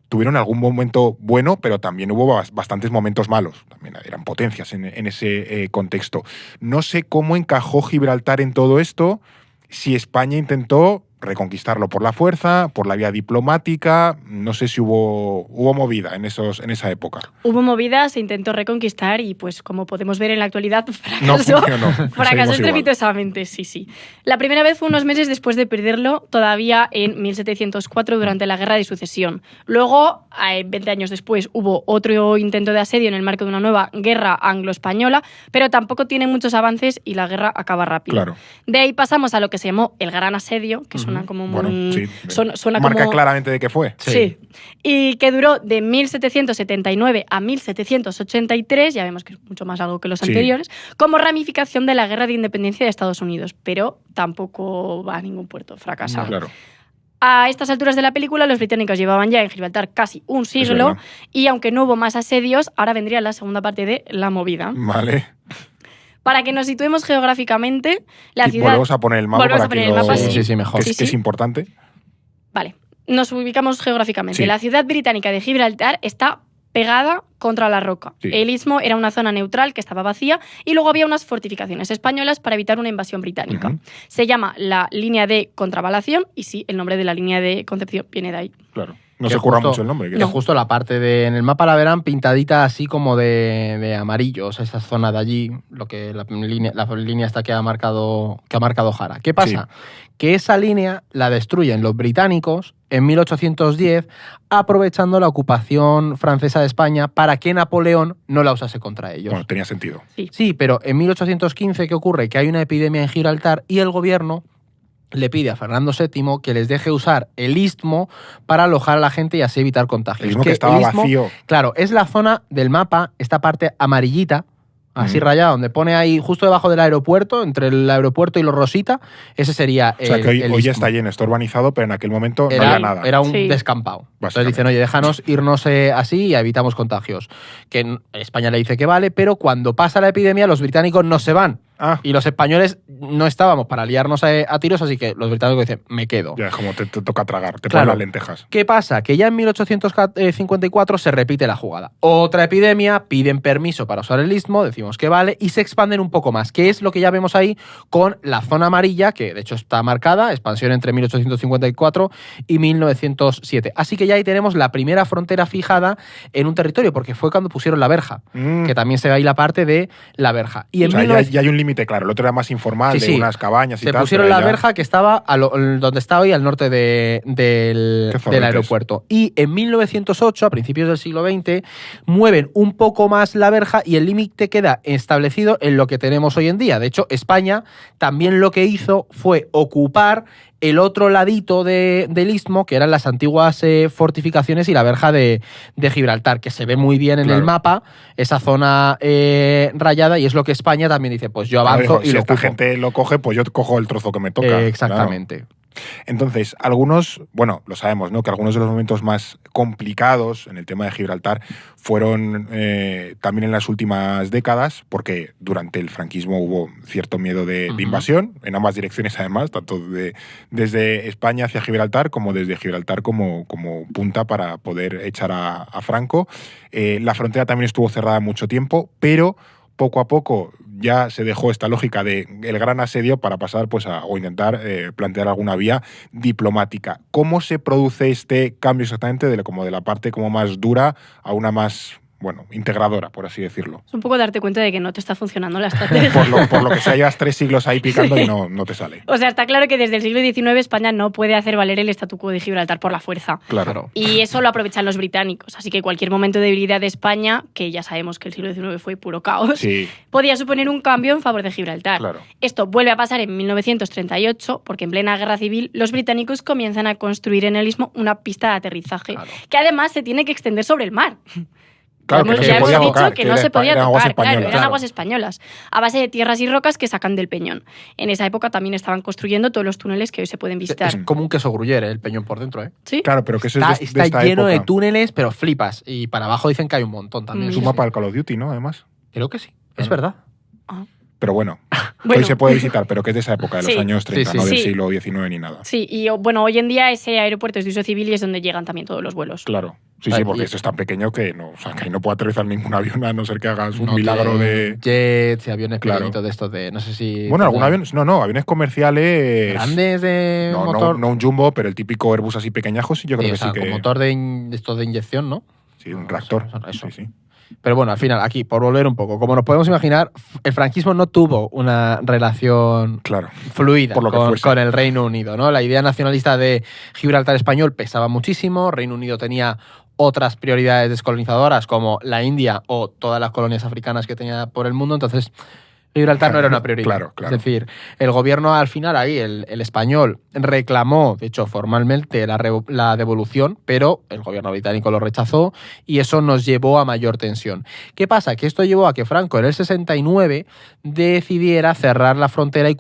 [SPEAKER 3] tuvieron algún momento bueno, pero también hubo bastantes momentos malos. También eran potencias en ese contexto. No sé cómo encajó Gibraltar en todo esto, si España intentó reconquistarlo por la fuerza, por la vía diplomática. No sé si hubo movida en esa época.
[SPEAKER 1] Hubo movidas, se intentó reconquistar y, pues, como podemos ver en la actualidad,
[SPEAKER 3] No
[SPEAKER 1] fracasó,
[SPEAKER 3] funcionó.
[SPEAKER 1] fracasó
[SPEAKER 3] Seguimos igual.
[SPEAKER 1] estrepitosamente, sí. La primera vez fue unos meses después de perderlo, todavía en 1704, durante la Guerra de Sucesión. Luego, 20 años después, hubo otro intento de asedio en el marco de una nueva guerra anglo-española, pero tampoco tiene muchos avances y la guerra acaba rápido.
[SPEAKER 3] Claro.
[SPEAKER 1] De ahí pasamos a lo que se llamó el Gran Asedio, que suena como muy...
[SPEAKER 3] Bueno, sí.
[SPEAKER 1] suena
[SPEAKER 3] Marca
[SPEAKER 1] como...
[SPEAKER 3] claramente de qué fue.
[SPEAKER 1] Sí. Y que duró de 1779 a 1783, ya vemos que es mucho más largo que los
[SPEAKER 3] Sí.
[SPEAKER 1] anteriores, como ramificación de la Guerra de Independencia de Estados Unidos, pero tampoco va a ningún puerto, fracasado.
[SPEAKER 3] Claro.
[SPEAKER 1] A estas alturas de la película, los británicos llevaban ya en Gibraltar casi un siglo,
[SPEAKER 3] verdad.
[SPEAKER 1] y aunque no hubo más asedios, ahora vendría la segunda parte de la movida.
[SPEAKER 3] Vale.
[SPEAKER 1] Para que nos situemos geográficamente, la
[SPEAKER 3] Y
[SPEAKER 1] ciudad...
[SPEAKER 3] volvemos a poner el mapa
[SPEAKER 1] Volvemos
[SPEAKER 3] para
[SPEAKER 1] a poner
[SPEAKER 3] que
[SPEAKER 1] el
[SPEAKER 3] lo-
[SPEAKER 1] mapa,
[SPEAKER 2] sí, mejor.
[SPEAKER 3] Que,
[SPEAKER 1] Sí,
[SPEAKER 3] es
[SPEAKER 1] sí.
[SPEAKER 3] importante.
[SPEAKER 1] Vale, nos ubicamos geográficamente.
[SPEAKER 3] Sí.
[SPEAKER 1] La ciudad británica de Gibraltar está pegada contra la roca.
[SPEAKER 3] Sí.
[SPEAKER 1] El istmo era una zona neutral que estaba vacía y luego había unas fortificaciones españolas para evitar una invasión británica.
[SPEAKER 3] Ujú.
[SPEAKER 1] Se llama la línea de contravalación y sí, el nombre de la línea de Concepción viene de ahí.
[SPEAKER 3] Claro. No
[SPEAKER 2] Que
[SPEAKER 3] se curra
[SPEAKER 2] justo-
[SPEAKER 3] mucho el nombre.
[SPEAKER 2] Que justo la parte de... En el mapa la verán pintadita así como de amarillo, o sea, esa zona de allí, lo que la línea esta que ha marcado Jara. ¿Qué pasa? Que esa línea la destruyen los británicos en 1810, aprovechando la ocupación francesa de España para que Napoleón no la usase contra ellos.
[SPEAKER 3] Bueno, tenía sentido.
[SPEAKER 2] Sí, pero en 1815, ¿qué ocurre? Que hay una epidemia en Gibraltar y el gobierno le pide a Fernando VII que les deje usar el istmo para alojar a la gente y así evitar contagios.
[SPEAKER 3] El istmo que estaba vacío.
[SPEAKER 2] Claro, es la zona del mapa, esta parte amarillita, así rayada, donde pone ahí justo debajo del aeropuerto, entre el aeropuerto y los Rosita, ese sería
[SPEAKER 3] O sea, que hoy ya está lleno, está urbanizado, pero en aquel momento no había nada.
[SPEAKER 2] Era un descampado. Entonces dicen, oye, déjanos irnos así y evitamos contagios. Que España le dice que vale, pero cuando pasa la epidemia los británicos no se van. Y los españoles no estábamos para liarnos a tiros, así que los británicos dicen, me quedo.
[SPEAKER 3] Ya es como te toca tragar, te ponen las lentejas.
[SPEAKER 2] ¿Qué pasa? Que ya en 1854 se repite la jugada. Otra epidemia, piden permiso para usar el istmo, decimos que vale, y se expanden un poco más, que es lo que ya vemos ahí con la zona amarilla, que de hecho está marcada, expansión entre 1854 y 1907. Así que ya ahí tenemos la primera frontera fijada en un territorio, porque fue cuando pusieron la verja, que también se ve ahí la parte de la verja. Y en
[SPEAKER 3] ya hay un límite claro, el otro era más informal, de unas cabañas y tal.
[SPEAKER 2] Se pusieron la verja que estaba donde está hoy, al norte del aeropuerto. Y en 1908, a principios del siglo XX, mueven un poco más la verja y el límite queda establecido en lo que tenemos hoy en día. De hecho, España también lo que hizo fue ocupar el otro ladito del istmo, que eran las antiguas fortificaciones y la verja de Gibraltar, que se ve muy bien en el mapa, esa zona rayada, y es lo que España también dice, pues yo avanzo y
[SPEAKER 3] si
[SPEAKER 2] lo
[SPEAKER 3] esta
[SPEAKER 2] ocupo.
[SPEAKER 3] gente lo coge, pues yo cojo el trozo que me toca.
[SPEAKER 2] Exactamente.
[SPEAKER 3] Claro. Entonces, algunos, bueno, lo sabemos, ¿no? Que algunos de los momentos más complicados en el tema de Gibraltar fueron también en las últimas décadas, porque durante el franquismo hubo cierto miedo de invasión, en ambas direcciones además, tanto desde España hacia Gibraltar como desde Gibraltar como punta para poder echar a Franco. La frontera también estuvo cerrada mucho tiempo, pero poco a poco ya se dejó esta lógica de el gran asedio para pasar pues o intentar plantear alguna vía diplomática. ¿Cómo se produce este cambio exactamente de la parte como más dura a una más integradora, por así decirlo?
[SPEAKER 1] Es un poco darte cuenta de que no te está funcionando la estrategia.
[SPEAKER 3] por lo que sea, llevas 3 siglos ahí picando y no te sale.
[SPEAKER 1] O sea, está claro que desde el siglo XIX España no puede hacer valer el statu quo de Gibraltar por la fuerza.
[SPEAKER 3] Claro.
[SPEAKER 1] Y eso lo aprovechan los británicos. Así que cualquier momento de debilidad de España, que ya sabemos que el siglo XIX fue puro caos, podía suponer un cambio en favor de Gibraltar.
[SPEAKER 3] Claro.
[SPEAKER 1] Esto vuelve a pasar en 1938, porque en plena guerra civil los británicos comienzan a construir en el istmo una pista de aterrizaje, que además se tiene que extender sobre el mar.
[SPEAKER 3] Claro,
[SPEAKER 1] ya hemos dicho
[SPEAKER 3] tocar,
[SPEAKER 1] que no se podía tocar, eran
[SPEAKER 2] claro.
[SPEAKER 1] aguas españolas, a base de tierras y rocas que sacan del Peñón. En esa época también estaban construyendo todos los túneles que hoy se pueden visitar.
[SPEAKER 2] Es como un queso gruyere, el Peñón por dentro, ¿eh?
[SPEAKER 1] Sí.
[SPEAKER 3] Claro, pero que eso
[SPEAKER 2] está lleno de túneles, pero flipas. Y para abajo dicen que hay un montón también.
[SPEAKER 3] Es un mapa del Call of Duty, ¿no? Además.
[SPEAKER 2] Creo que sí, es verdad.
[SPEAKER 3] Pero bueno, hoy se puede visitar, pero que es de esa época, de los años 30, no del siglo XIX ni nada.
[SPEAKER 1] Sí, y hoy en día ese aeropuerto es de uso civil y es donde llegan también todos los vuelos.
[SPEAKER 3] Claro. Sí, porque eso es tan pequeño que no puede aterrizar ningún avión a no ser que hagas un milagro de
[SPEAKER 2] jets y aviones pequeñitos de estos de no sé si
[SPEAKER 3] algún avión, aviones comerciales
[SPEAKER 2] grandes de motor,
[SPEAKER 3] no un jumbo, pero el típico Airbus así pequeñajo, sí, yo creo que sí que
[SPEAKER 2] con motor de estos de inyección, ¿no?
[SPEAKER 3] Sí, un reactor.
[SPEAKER 2] Eso. Sí. Pero bueno, al final, aquí, por volver un poco, como nos podemos imaginar, el franquismo no tuvo una relación fluida con el Reino Unido, ¿no? La idea nacionalista de Gibraltar español pesaba muchísimo, Reino Unido tenía otras prioridades descolonizadoras como la India o todas las colonias africanas que tenía por el mundo, entonces Gibraltar no era una prioridad.
[SPEAKER 3] Claro.
[SPEAKER 2] Es decir, el gobierno al final ahí, el español, reclamó, de hecho formalmente, la devolución, pero el gobierno británico lo rechazó y eso nos llevó a mayor tensión. ¿Qué pasa? Que esto llevó a que Franco en el 69 decidiera cerrar la frontera y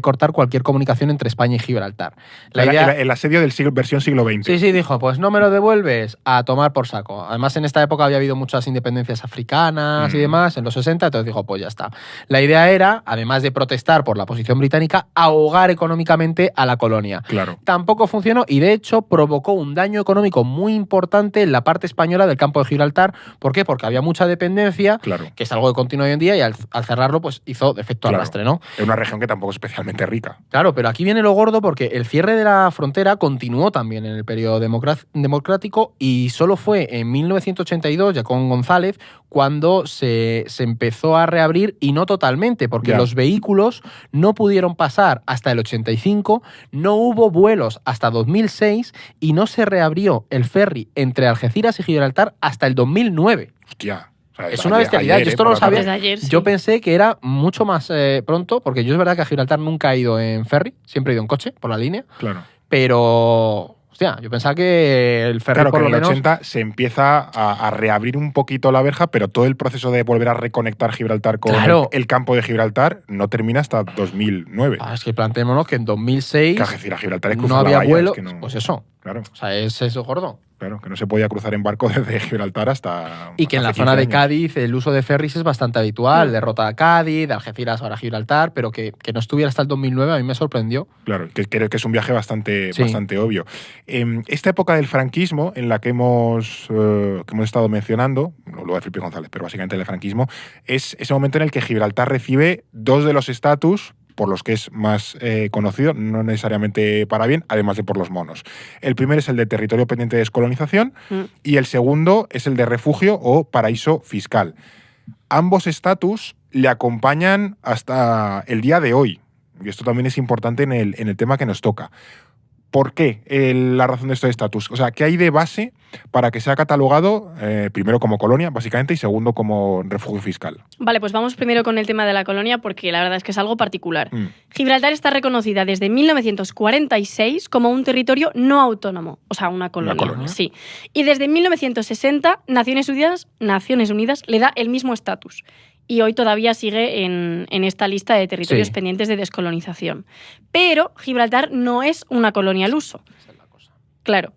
[SPEAKER 2] cortar cualquier comunicación entre España y Gibraltar.
[SPEAKER 3] El asedio del versión siglo XX.
[SPEAKER 2] Sí, dijo, pues no me lo devuelves, a tomar por saco. Además, en esta época había habido muchas independencias africanas y demás, en los 60, entonces dijo, pues ya está. La idea era, además de protestar por la posición británica, ahogar económicamente a la colonia.
[SPEAKER 3] Claro.
[SPEAKER 2] Tampoco funcionó y, de hecho, provocó un daño económico muy importante en la parte española del campo de Gibraltar. ¿Por qué? Porque había mucha dependencia, que es algo que continúa hoy en día, y al cerrarlo, pues hizo de efecto arrastre, ¿no?
[SPEAKER 3] Es una región que tampoco es especialmente rica.
[SPEAKER 2] Claro, pero aquí viene lo gordo porque el cierre de la frontera continuó también en el periodo democrático y solo fue en 1982, ya con González, cuando se empezó a reabrir, y no totalmente, porque los vehículos no pudieron pasar hasta el 85, no hubo vuelos hasta 2006 y no se reabrió el ferry entre Algeciras y Gibraltar hasta el 2009.
[SPEAKER 3] Hostia. sea,
[SPEAKER 2] Es una bestialidad, yo esto no lo sabía.
[SPEAKER 1] Desde ayer, sí.
[SPEAKER 2] Yo pensé que era mucho más pronto, porque yo es verdad que a Gibraltar nunca he ido en ferry, siempre he ido en coche por la línea,
[SPEAKER 3] Claro.
[SPEAKER 2] pero... Hostia, yo pensaba que el ferry
[SPEAKER 3] Claro,
[SPEAKER 2] por
[SPEAKER 3] que
[SPEAKER 2] lo
[SPEAKER 3] en el
[SPEAKER 2] menos...
[SPEAKER 3] 80 se empieza a reabrir un poquito la verja, pero todo el proceso de volver a reconectar Gibraltar con
[SPEAKER 2] Claro.
[SPEAKER 3] el campo de Gibraltar no termina hasta 2009.
[SPEAKER 2] Es que planteémonos que en 2006
[SPEAKER 3] Que Algeciras, Gibraltar es
[SPEAKER 2] no
[SPEAKER 3] cruzar la
[SPEAKER 2] había
[SPEAKER 3] bahía,
[SPEAKER 2] vuelo.
[SPEAKER 3] es que no-
[SPEAKER 2] Pues eso.
[SPEAKER 3] Claro,
[SPEAKER 2] O sea, es eso gordo.
[SPEAKER 3] claro, que no se podía cruzar en barco desde Gibraltar hasta.
[SPEAKER 2] Y que en la
[SPEAKER 3] hace
[SPEAKER 2] zona
[SPEAKER 3] 15
[SPEAKER 2] de
[SPEAKER 3] años.
[SPEAKER 2] Cádiz el uso de ferries es bastante habitual. De Rota a Cádiz, de Algeciras ahora a Gibraltar, pero que no estuviera hasta el 2009 a mí me sorprendió.
[SPEAKER 3] Claro, que creo que es un viaje bastante,
[SPEAKER 2] Sí.
[SPEAKER 3] bastante obvio. Esta época del franquismo, en la que hemos estado mencionando, no lo de Felipe González, pero básicamente el franquismo, es ese momento en el que Gibraltar recibe dos de los estatus por los que es más conocido, no necesariamente para bien, además de por los monos. El primero es el de territorio pendiente de descolonización y el segundo es el de refugio o paraíso fiscal. Ambos estatus le acompañan hasta el día de hoy. Y esto también es importante en el tema que nos toca. ¿Por qué la razón de estos estatus? O sea, ¿qué hay de base para que sea catalogado primero como colonia, básicamente, y segundo como refugio fiscal?
[SPEAKER 1] Vale, pues vamos primero con el tema de la colonia porque la verdad es que es algo particular.
[SPEAKER 3] Mm.
[SPEAKER 1] Gibraltar está reconocida desde 1946 como un territorio no autónomo, o sea, una colonia.
[SPEAKER 3] colonia.
[SPEAKER 1] Sí. Y desde 1960 Naciones Unidas le da el mismo estatus. Y hoy todavía sigue en esta lista de territorios
[SPEAKER 2] Sí.
[SPEAKER 1] pendientes de descolonización. Pero Gibraltar no es una colonia al uso. Claro.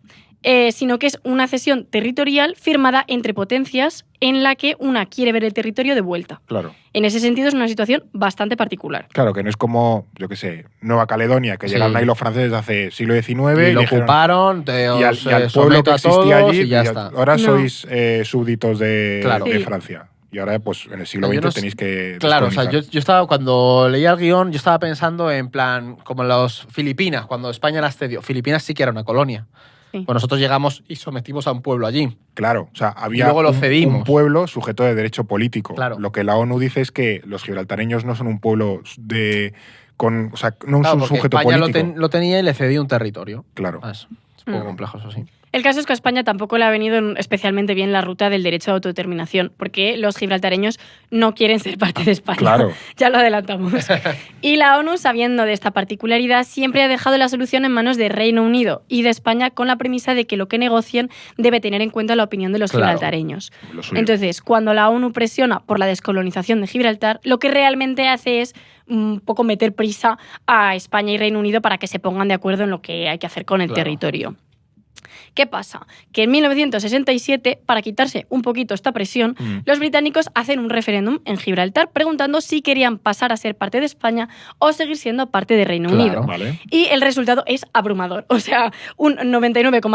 [SPEAKER 1] Sino que es una cesión territorial firmada entre potencias en la que una quiere ver el territorio de vuelta.
[SPEAKER 3] Claro.
[SPEAKER 1] En ese sentido es una situación bastante particular.
[SPEAKER 3] Claro, que no es como, yo qué sé, Nueva Caledonia, que
[SPEAKER 2] Sí.
[SPEAKER 3] llegaron ahí los franceses hace siglo XIX
[SPEAKER 2] Y lo
[SPEAKER 3] dijeron,
[SPEAKER 2] ocuparon,
[SPEAKER 3] y al pueblo que
[SPEAKER 2] a
[SPEAKER 3] existía
[SPEAKER 2] todos
[SPEAKER 3] allí,
[SPEAKER 2] y ya
[SPEAKER 3] y
[SPEAKER 2] está.
[SPEAKER 3] ahora
[SPEAKER 1] No.
[SPEAKER 3] sois súbditos de,
[SPEAKER 2] Claro.
[SPEAKER 3] de
[SPEAKER 1] Sí.
[SPEAKER 3] Francia. Y ahora, pues, en el siglo
[SPEAKER 2] Yo
[SPEAKER 3] XX
[SPEAKER 2] no sé-
[SPEAKER 3] tenéis que
[SPEAKER 2] Claro, o sea,
[SPEAKER 3] descolonizar.
[SPEAKER 2] yo estaba, cuando leía el guión, yo estaba pensando en plan, como los Filipinas, cuando España las cedió. Filipinas sí que era una colonia.
[SPEAKER 1] Sí.
[SPEAKER 2] Pues nosotros llegamos y sometimos a un pueblo allí.
[SPEAKER 3] Claro, o sea, había
[SPEAKER 2] luego lo
[SPEAKER 3] un
[SPEAKER 2] cedimos.
[SPEAKER 3] pueblo sujeto de derecho político.
[SPEAKER 2] Claro.
[SPEAKER 3] Lo que la ONU dice es que los gibraltareños no son un pueblo o sea, no
[SPEAKER 2] Claro,
[SPEAKER 3] son un
[SPEAKER 2] porque
[SPEAKER 3] sujeto
[SPEAKER 2] España
[SPEAKER 3] político.
[SPEAKER 2] lo tenía y le cedía un territorio.
[SPEAKER 3] Claro.
[SPEAKER 2] Es un poco complejo, eso sí.
[SPEAKER 1] El caso es que a España tampoco le ha venido especialmente bien la ruta del derecho a autodeterminación, porque los gibraltareños no quieren ser parte de España.
[SPEAKER 3] Claro.
[SPEAKER 1] Ya lo adelantamos. Y la ONU, sabiendo de esta particularidad, siempre ha dejado la solución en manos de Reino Unido y de España con la premisa de que lo que negocien debe tener en cuenta la opinión de los
[SPEAKER 2] Claro.
[SPEAKER 1] gibraltareños.
[SPEAKER 3] Lo suyo.
[SPEAKER 1] Entonces, cuando la ONU presiona por la descolonización de Gibraltar, lo que realmente hace es un poco meter prisa a España y Reino Unido para que se pongan de acuerdo en lo que hay que hacer con el
[SPEAKER 2] Claro.
[SPEAKER 1] territorio. ¿Qué pasa? Que en 1967, para quitarse un poquito esta presión, los británicos hacen un referéndum en Gibraltar preguntando si querían pasar a ser parte de España o seguir siendo parte de Reino
[SPEAKER 2] Claro.
[SPEAKER 1] Unido.
[SPEAKER 3] Vale.
[SPEAKER 1] Y el resultado es abrumador. O sea, un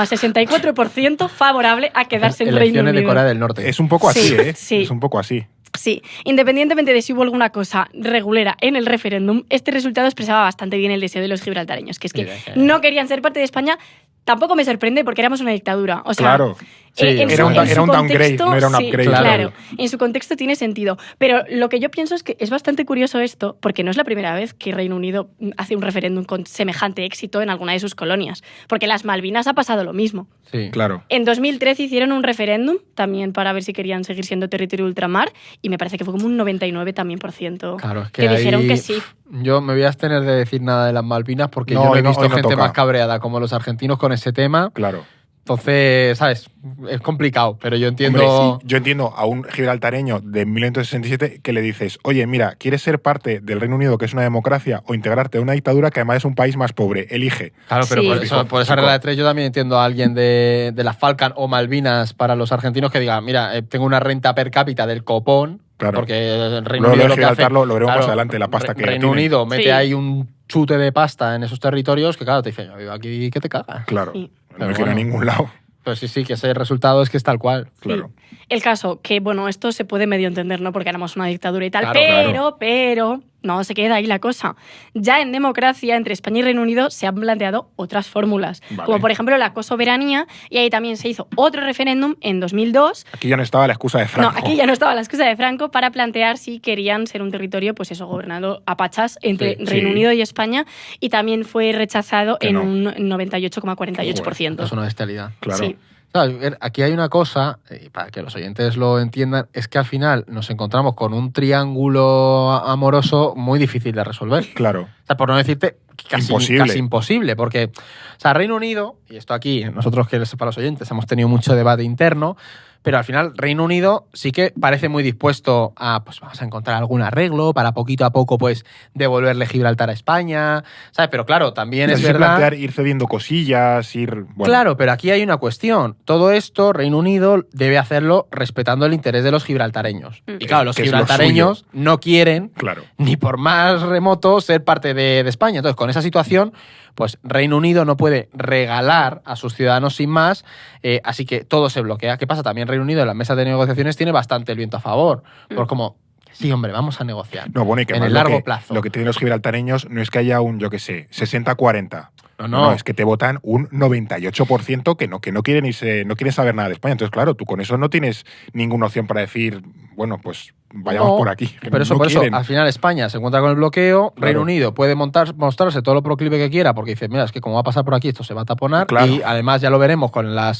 [SPEAKER 1] 99,64% favorable a quedarse en Reino
[SPEAKER 2] Elecciones
[SPEAKER 1] Unido.
[SPEAKER 2] de Corea del Norte.
[SPEAKER 3] Es un poco así,
[SPEAKER 1] Sí,
[SPEAKER 3] ¿eh?
[SPEAKER 1] sí.
[SPEAKER 3] Es un poco así.
[SPEAKER 1] Sí, independientemente de si hubo alguna cosa regulera en el referéndum, este resultado expresaba bastante bien el deseo de los gibraltareños, que es que
[SPEAKER 2] Sí, de que-
[SPEAKER 1] no querían ser parte de España. Tampoco me sorprende porque éramos una dictadura. O sea,
[SPEAKER 3] Claro.
[SPEAKER 2] Sí,
[SPEAKER 1] en
[SPEAKER 2] era
[SPEAKER 1] su-
[SPEAKER 2] un-
[SPEAKER 1] en su
[SPEAKER 3] era un downgrade,
[SPEAKER 1] contexto,
[SPEAKER 3] no era un
[SPEAKER 1] sí,
[SPEAKER 3] upgrade.
[SPEAKER 1] Claro, en su contexto tiene sentido. Pero lo que yo pienso es que es bastante curioso esto, porque no es la primera vez que Reino Unido hace un referéndum con semejante éxito en alguna de sus colonias. Porque las Malvinas ha pasado lo mismo.
[SPEAKER 2] Sí.
[SPEAKER 3] Claro.
[SPEAKER 1] En 2013 hicieron un referéndum también para ver si querían seguir siendo territorio ultramar y me parece que fue como un 99 también por ciento
[SPEAKER 2] Claro, es que
[SPEAKER 1] que dijeron
[SPEAKER 2] ahí,
[SPEAKER 1] que sí.
[SPEAKER 2] Yo me voy a abstener de decir nada de las Malvinas porque
[SPEAKER 3] No,
[SPEAKER 2] yo no he
[SPEAKER 3] hoy no-
[SPEAKER 2] visto
[SPEAKER 3] hoy no
[SPEAKER 2] gente
[SPEAKER 3] toca.
[SPEAKER 2] más cabreada como los argentinos con ese tema.
[SPEAKER 3] Claro.
[SPEAKER 2] Entonces, ¿sabes? Es complicado, pero yo entiendo...
[SPEAKER 3] Hombre, sí, yo entiendo a un gibraltareño de 1967 que le dices, oye, mira, ¿quieres ser parte del Reino Unido, que es una democracia, o integrarte a una dictadura que además es un país más pobre? Elige.
[SPEAKER 2] Claro, pero
[SPEAKER 1] Sí.
[SPEAKER 2] por esa regla de tres yo también entiendo a alguien de las Falkland o Malvinas para los argentinos que diga, mira, tengo una renta per cápita del copón,
[SPEAKER 3] Claro.
[SPEAKER 2] porque el Reino
[SPEAKER 3] Lo de
[SPEAKER 2] Unido lo que
[SPEAKER 3] Gibraltar
[SPEAKER 2] hace...
[SPEAKER 3] lo veremos más adelante, la pasta que
[SPEAKER 2] Reino
[SPEAKER 3] tiene.
[SPEAKER 2] Unido mete
[SPEAKER 1] Sí.
[SPEAKER 2] ahí un chute de pasta en esos territorios que claro, te dicen, yo vivo aquí, que te cagas.
[SPEAKER 3] Claro.
[SPEAKER 1] Sí.
[SPEAKER 3] No
[SPEAKER 2] Pero
[SPEAKER 3] me quiero a
[SPEAKER 2] bueno.
[SPEAKER 3] ningún lado.
[SPEAKER 2] Pues sí, que ese resultado es que es tal cual.
[SPEAKER 3] Claro.
[SPEAKER 1] El caso, que bueno, esto se puede medio entender, ¿no? Porque éramos una dictadura y tal,
[SPEAKER 2] Claro,
[SPEAKER 1] pero no se queda ahí la cosa. Ya en democracia, entre España y Reino Unido, se han planteado otras fórmulas,
[SPEAKER 3] Vale.
[SPEAKER 1] como por ejemplo la cosoberanía, y ahí también se hizo otro referéndum en 2002.
[SPEAKER 3] Aquí ya no estaba la excusa de Franco.
[SPEAKER 1] No, aquí ya no estaba la excusa de Franco para plantear si querían ser un territorio, pues eso, gobernado a pachas entre
[SPEAKER 2] Sí,
[SPEAKER 1] Reino
[SPEAKER 3] sí.
[SPEAKER 1] Unido y España, y también fue rechazado
[SPEAKER 3] Que
[SPEAKER 1] en
[SPEAKER 3] no.
[SPEAKER 1] un 98,48%.
[SPEAKER 2] Es una bestialidad.
[SPEAKER 3] Claro.
[SPEAKER 1] Sí.
[SPEAKER 2] Aquí hay una cosa, para que los oyentes lo entiendan, es que al final nos encontramos con un triángulo amoroso muy difícil de resolver.
[SPEAKER 3] Claro.
[SPEAKER 2] O sea, por no decirte casi imposible, porque Reino Unido, y esto aquí, nosotros que para los oyentes hemos tenido mucho debate interno, pero al final Reino Unido sí que parece muy dispuesto a, pues vamos a encontrar algún arreglo para poquito a poco, pues devolverle Gibraltar a España, ¿sabes? Pero claro, también es verdad...
[SPEAKER 3] plantear ir cediendo cosillas, Bueno.
[SPEAKER 2] Claro, pero aquí hay una cuestión. Todo esto, Reino Unido debe hacerlo respetando el interés de los gibraltareños. Y claro, los gibraltareños no quieren, ni por más remoto, ser parte de España. Entonces, con esa situación, pues Reino Unido no puede regalar a sus ciudadanos sin más, así que todo se bloquea. ¿Qué pasa? También Reino Unido en las mesas de negociaciones tiene bastante el viento a favor. Por como, sí, hombre, vamos a negociar.
[SPEAKER 3] No, bueno, y que
[SPEAKER 2] en el largo plazo.
[SPEAKER 3] Lo que tienen los gibraltareños no es que haya un, 60-40.
[SPEAKER 2] No,
[SPEAKER 3] es que te votan un 98% que no quieren irse, no quieren saber nada de España. Entonces, claro, tú con eso no tienes ninguna opción para decir, bueno, pues vayamos por aquí.
[SPEAKER 2] Pero por eso, al final España se encuentra con el bloqueo, Reino Unido puede mostrarse todo lo proclive que quiera, porque dice, mira, es que como va a pasar por aquí, esto se va a taponar, y además ya lo veremos con la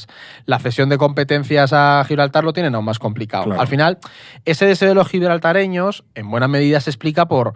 [SPEAKER 2] cesión de competencias a Gibraltar, lo tienen aún más complicado. Al final, ese deseo de los gibraltareños, en buena medida se explica por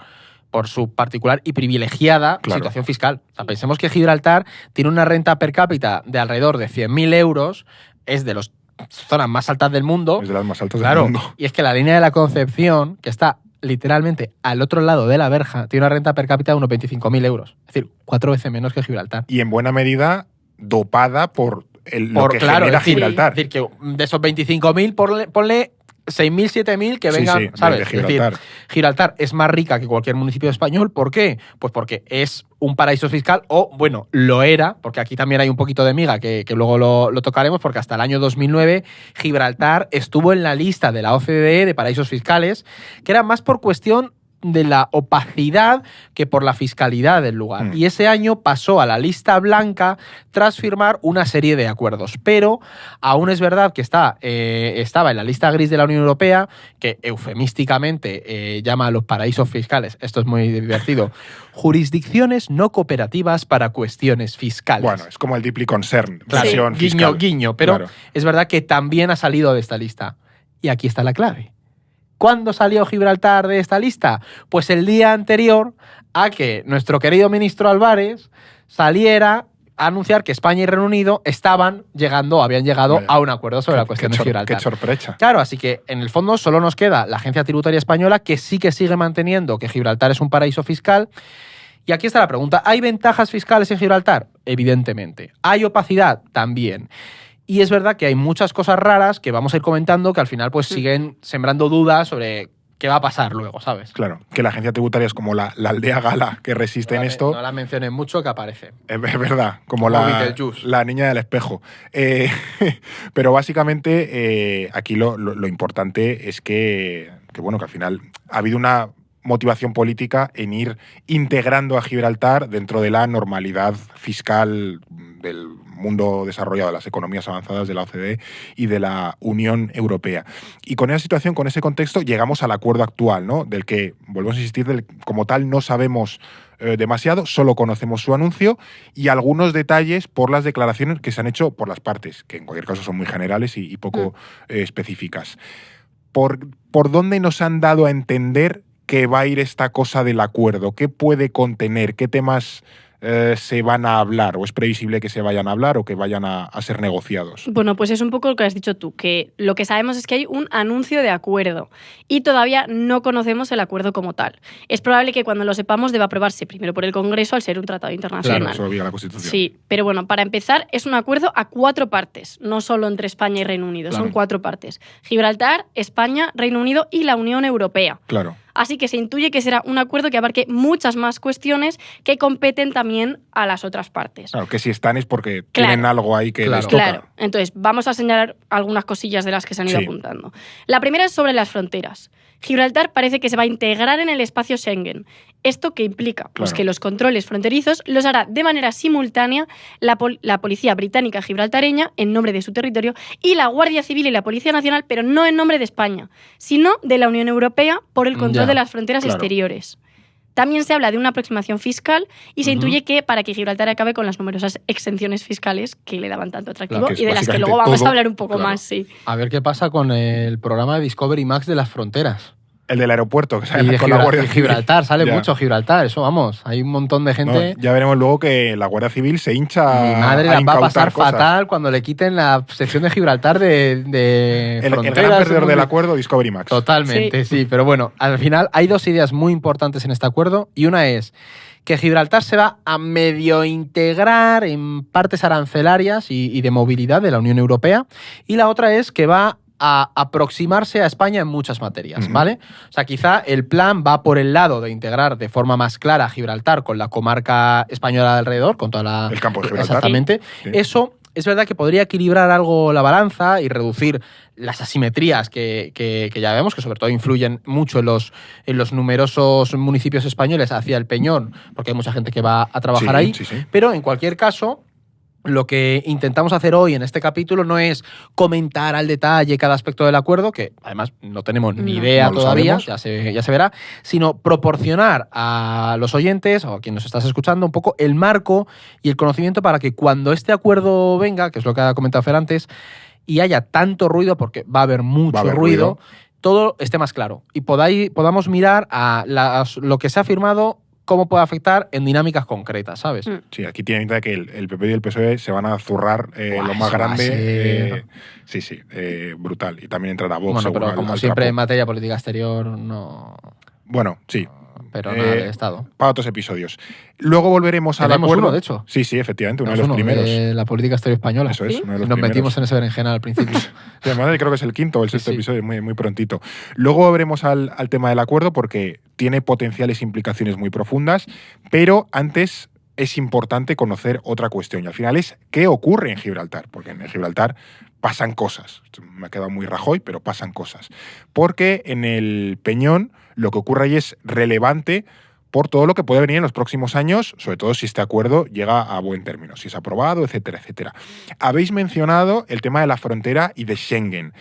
[SPEAKER 2] su particular y privilegiada situación fiscal. O sea, pensemos que Gibraltar tiene una renta per cápita de alrededor de 100.000 euros, es de las zonas más altas del mundo.
[SPEAKER 3] Es de las más altas del mundo.
[SPEAKER 2] Y es que la línea de la Concepción, que está literalmente al otro lado de la verja, tiene una renta per cápita de unos 25.000 euros. Es decir, 4 veces menos que Gibraltar.
[SPEAKER 3] Y en buena medida dopada por lo que genera Gibraltar.
[SPEAKER 2] Es decir, que de esos 25.000, ponle 6.000, 7.000 que vengan, ¿sabes?
[SPEAKER 3] De Gibraltar.
[SPEAKER 2] Es decir, Gibraltar es más rica que cualquier municipio español. ¿Por qué? Pues porque es un paraíso fiscal, o bueno, lo era, porque aquí también hay un poquito de miga que luego lo tocaremos, porque hasta el año 2009 Gibraltar estuvo en la lista de la OCDE de paraísos fiscales, que era más por cuestión de la opacidad que por la fiscalidad del lugar. Y ese año pasó a la lista blanca tras firmar una serie de acuerdos. Pero aún es verdad que estaba en la lista gris de la Unión Europea, que eufemísticamente llama a los paraísos fiscales, esto es muy divertido, jurisdicciones no cooperativas para cuestiones fiscales.
[SPEAKER 3] Bueno, es como el deeply concerned,
[SPEAKER 2] claro, guiño, guiño, pero es verdad que también ha salido de esta lista. Y aquí está la clave. ¿Cuándo salió Gibraltar de esta lista? Pues el día anterior a que nuestro querido ministro Álvarez saliera a anunciar que España y Reino Unido habían llegado a un acuerdo sobre la cuestión de Gibraltar.
[SPEAKER 3] ¡Qué sorpresa!
[SPEAKER 2] Claro, así que en el fondo solo nos queda la Agencia Tributaria Española, que sí que sigue manteniendo que Gibraltar es un paraíso fiscal. Y aquí está la pregunta. ¿Hay ventajas fiscales en Gibraltar? Evidentemente. ¿Hay opacidad? También. Y es verdad que hay muchas cosas raras que vamos a ir comentando que al final pues siguen sembrando dudas sobre qué va a pasar luego, ¿sabes?
[SPEAKER 3] Claro, que la agencia tributaria es como la aldea gala que resiste en esto.
[SPEAKER 2] No la mencionen mucho, que aparece.
[SPEAKER 3] Es verdad, como la niña del espejo. Pero básicamente aquí lo importante es que al final ha habido una motivación política en ir integrando a Gibraltar dentro de la normalidad fiscal del mundo desarrollado, de las economías avanzadas de la OCDE y de la Unión Europea. Y con esa situación, con ese contexto, llegamos al acuerdo actual, ¿no? Del que, volvemos a insistir, como tal no sabemos demasiado, solo conocemos su anuncio y algunos detalles por las declaraciones que se han hecho por las partes, que en cualquier caso son muy generales y poco específicas. ¿Por dónde nos han dado a entender que va a ir esta cosa del acuerdo? ¿Qué puede contener? ¿Qué temas se van a hablar, o es previsible que se vayan a hablar o que vayan a ser negociados?
[SPEAKER 1] Bueno, pues es un poco lo que has dicho tú, que lo que sabemos es que hay un anuncio de acuerdo y todavía no conocemos el acuerdo como tal. Es probable que cuando lo sepamos deba aprobarse primero por el Congreso al ser un tratado internacional.
[SPEAKER 3] Claro, eso obliga a la Constitución.
[SPEAKER 1] Sí, pero bueno, para empezar es un acuerdo a 4 partes, no solo entre España y Reino Unido, son 4 partes. Gibraltar, España, Reino Unido y la Unión Europea.
[SPEAKER 3] Claro.
[SPEAKER 1] Así que se intuye que será un acuerdo que abarque muchas más cuestiones que competen también a las otras partes.
[SPEAKER 3] Claro, que si están es porque tienen algo ahí que les toca.
[SPEAKER 1] Claro, entonces vamos a señalar algunas cosillas de las que se han ido apuntando. La primera es sobre las fronteras. Gibraltar parece que se va a integrar en el espacio Schengen. ¿Esto qué implica? Pues que los controles fronterizos los hará de manera simultánea la Policía Británica Gibraltareña en nombre de su territorio y la Guardia Civil y la Policía Nacional, pero no en nombre de España, sino de la Unión Europea por el control de las fronteras exteriores. También se habla de una aproximación fiscal y se intuye que para que Gibraltar acabe con las numerosas exenciones fiscales que le daban tanto atractivo
[SPEAKER 3] Claro, que
[SPEAKER 1] y de las que
[SPEAKER 3] básicamente
[SPEAKER 1] luego vamos
[SPEAKER 3] todo,
[SPEAKER 1] a hablar un poco
[SPEAKER 3] claro.
[SPEAKER 1] más, sí.
[SPEAKER 2] A ver qué pasa con el programa de Discovery Max de las fronteras.
[SPEAKER 3] El del aeropuerto, que
[SPEAKER 2] Y
[SPEAKER 3] sale
[SPEAKER 2] de
[SPEAKER 3] con la Guardia Civil.
[SPEAKER 2] Gibraltar, sale
[SPEAKER 3] Ya.
[SPEAKER 2] mucho Gibraltar, eso vamos. Hay un montón de gente.
[SPEAKER 3] No, ya veremos luego que la Guardia Civil se hincha
[SPEAKER 2] Mi madre
[SPEAKER 3] a
[SPEAKER 2] la va a
[SPEAKER 3] incautar
[SPEAKER 2] pasar
[SPEAKER 3] cosas.
[SPEAKER 2] fatal cuando le quiten la sección de Gibraltar de
[SPEAKER 3] El
[SPEAKER 2] fronteras.
[SPEAKER 3] gran perdedor
[SPEAKER 2] muy-
[SPEAKER 3] del acuerdo, Discovery Max.
[SPEAKER 2] Totalmente, sí. Pero bueno, al final hay dos ideas muy importantes en este acuerdo y una es que Gibraltar se va a medio integrar en partes arancelarias y de movilidad de la Unión Europea y la otra es que va a aproximarse a España en muchas materias,
[SPEAKER 3] Ujú.
[SPEAKER 2] ¿vale? O sea, quizá el plan va por el lado de integrar de forma más clara a Gibraltar con la comarca española de alrededor, con toda la...
[SPEAKER 3] El campo de Gibraltar.
[SPEAKER 2] Exactamente.
[SPEAKER 3] Sí.
[SPEAKER 2] Eso es verdad que podría equilibrar algo la balanza y reducir las asimetrías que ya vemos, que sobre todo influyen mucho en los numerosos municipios españoles hacia el Peñón, porque hay mucha gente que va a trabajar ahí.
[SPEAKER 3] Sí, sí.
[SPEAKER 2] Pero en cualquier caso, lo que intentamos hacer hoy en este capítulo no es comentar al detalle cada aspecto del acuerdo, que además no tenemos ni
[SPEAKER 1] No.
[SPEAKER 2] idea
[SPEAKER 3] No lo
[SPEAKER 2] todavía,
[SPEAKER 3] sabemos.
[SPEAKER 2] ya se verá, sino proporcionar a los oyentes o a quien nos estás escuchando un poco el marco y el conocimiento para que cuando este acuerdo venga, que es lo que ha comentado Fer antes, y haya tanto ruido, porque va a haber mucho
[SPEAKER 3] Va a haber
[SPEAKER 2] ruido,
[SPEAKER 3] ruido.
[SPEAKER 2] todo esté más claro y podamos mirar a lo que se ha firmado, cómo puede afectar en dinámicas concretas, ¿sabes?
[SPEAKER 1] Mm.
[SPEAKER 3] Sí, aquí tiene pinta de que el PP y el PSOE se van a zurrar
[SPEAKER 2] Buah,
[SPEAKER 3] lo más
[SPEAKER 2] eso va a
[SPEAKER 3] grande.
[SPEAKER 2] ser-
[SPEAKER 3] Sí, brutal. Y también entrará Vox.
[SPEAKER 2] Bueno,
[SPEAKER 3] seguro,
[SPEAKER 2] pero
[SPEAKER 3] al-
[SPEAKER 2] como
[SPEAKER 3] al
[SPEAKER 2] siempre en
[SPEAKER 3] trapo.
[SPEAKER 2] materia política exterior, no.
[SPEAKER 3] Bueno, sí.
[SPEAKER 2] Pero nada
[SPEAKER 3] Eh,
[SPEAKER 2] de Estado.
[SPEAKER 3] Para otros episodios. Luego volveremos al
[SPEAKER 2] Tenemos
[SPEAKER 3] acuerdo.
[SPEAKER 2] uno, de hecho.
[SPEAKER 3] Sí, efectivamente, uno de
[SPEAKER 2] Tenemos
[SPEAKER 3] los primeros.
[SPEAKER 2] de la política exterior española.
[SPEAKER 3] Eso es,
[SPEAKER 1] ¿Sí?
[SPEAKER 3] uno de los
[SPEAKER 2] Nos
[SPEAKER 3] primeros.
[SPEAKER 2] metimos en ese berenjena al principio.
[SPEAKER 3] Sí, además creo que es el quinto o el
[SPEAKER 2] Sí,
[SPEAKER 3] sexto
[SPEAKER 2] sí.
[SPEAKER 3] episodio, muy, muy prontito. Luego veremos al tema del acuerdo porque tiene potenciales implicaciones muy profundas, pero antes es importante conocer otra cuestión y al final es qué ocurre en Gibraltar, porque en Gibraltar pasan cosas. Me ha quedado muy Rajoy, pero pasan cosas. Porque en el Peñón lo que ocurre ahí es relevante por todo lo que puede venir en los próximos años, sobre todo si este acuerdo llega a buen término, si es aprobado, etcétera, etcétera. Habéis mencionado el tema de la frontera y de Schengen.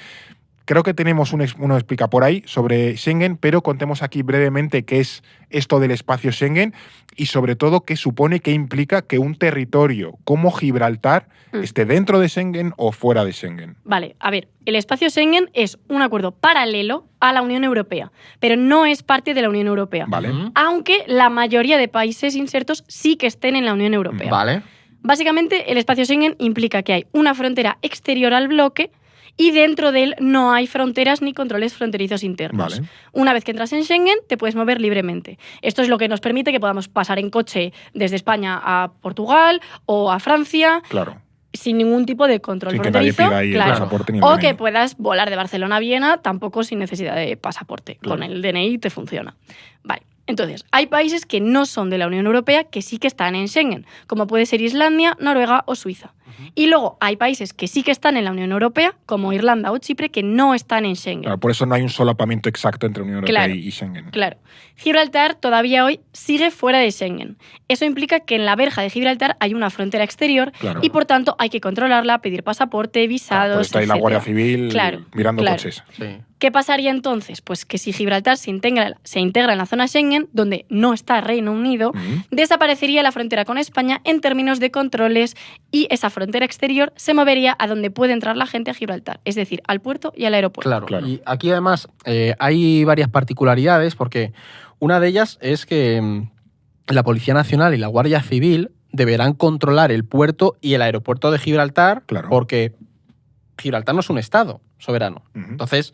[SPEAKER 3] Creo que tenemos uno explica por ahí sobre Schengen, pero contemos aquí brevemente qué es esto del espacio Schengen y sobre todo qué supone, qué implica que un territorio como Gibraltar esté dentro de Schengen o fuera de Schengen.
[SPEAKER 1] Vale, a ver, el espacio Schengen es un acuerdo paralelo a la Unión Europea, pero no es parte de la Unión Europea.
[SPEAKER 3] Vale.
[SPEAKER 1] Aunque la mayoría de países insertos sí que estén en la Unión Europea.
[SPEAKER 2] Vale.
[SPEAKER 1] Básicamente, el espacio Schengen implica que hay una frontera exterior al bloque y dentro de él no hay fronteras ni controles fronterizos internos.
[SPEAKER 3] Vale.
[SPEAKER 1] Una vez que entras en Schengen, te puedes mover libremente. Esto es lo que nos permite que podamos pasar en coche desde España a Portugal o a Francia
[SPEAKER 3] Claro.
[SPEAKER 1] sin ningún tipo de control
[SPEAKER 3] Sin que nadie
[SPEAKER 1] fronterizo.
[SPEAKER 3] pida ahí el
[SPEAKER 1] claro.
[SPEAKER 3] pasaporte ni el
[SPEAKER 1] O
[SPEAKER 3] DNI.
[SPEAKER 1] que puedas volar de Barcelona a Viena, tampoco sin necesidad de pasaporte.
[SPEAKER 3] Claro.
[SPEAKER 1] Con el DNI te funciona. Vale. Entonces, hay países que no son de la Unión Europea que sí que están en Schengen, como puede ser Islandia, Noruega o Suiza. Y luego hay países que sí que están en la Unión Europea, como Irlanda o Chipre, que no están en Schengen.
[SPEAKER 3] Claro, por eso no hay un solapamiento exacto entre Unión Europea
[SPEAKER 1] Claro.
[SPEAKER 3] y Schengen.
[SPEAKER 1] Claro. Gibraltar todavía hoy sigue fuera de Schengen. Eso implica que en la verja de Gibraltar hay una frontera exterior
[SPEAKER 3] Claro.
[SPEAKER 1] y por tanto hay que controlarla, pedir pasaporte,
[SPEAKER 3] Claro,
[SPEAKER 1] visados,
[SPEAKER 3] pues está ahí la
[SPEAKER 1] etcétera.
[SPEAKER 3] Guardia Civil
[SPEAKER 1] Claro,
[SPEAKER 3] mirando
[SPEAKER 1] claro.
[SPEAKER 3] coches.
[SPEAKER 2] Sí.
[SPEAKER 1] ¿Qué pasaría entonces? Pues que si Gibraltar se integra en la zona Schengen, donde no está Reino Unido,
[SPEAKER 3] Ujú.
[SPEAKER 1] desaparecería la frontera con España en términos de controles y esa frontera exterior se movería a donde puede entrar la gente a Gibraltar, es decir, al puerto y al aeropuerto.
[SPEAKER 2] Claro.
[SPEAKER 3] Claro.
[SPEAKER 2] Y aquí además hay varias particularidades porque una de ellas es que la Policía Nacional y la Guardia Civil deberán controlar el puerto y el aeropuerto de Gibraltar
[SPEAKER 3] Claro.
[SPEAKER 2] porque Gibraltar no es un estado soberano.
[SPEAKER 3] Ujú.
[SPEAKER 2] Entonces,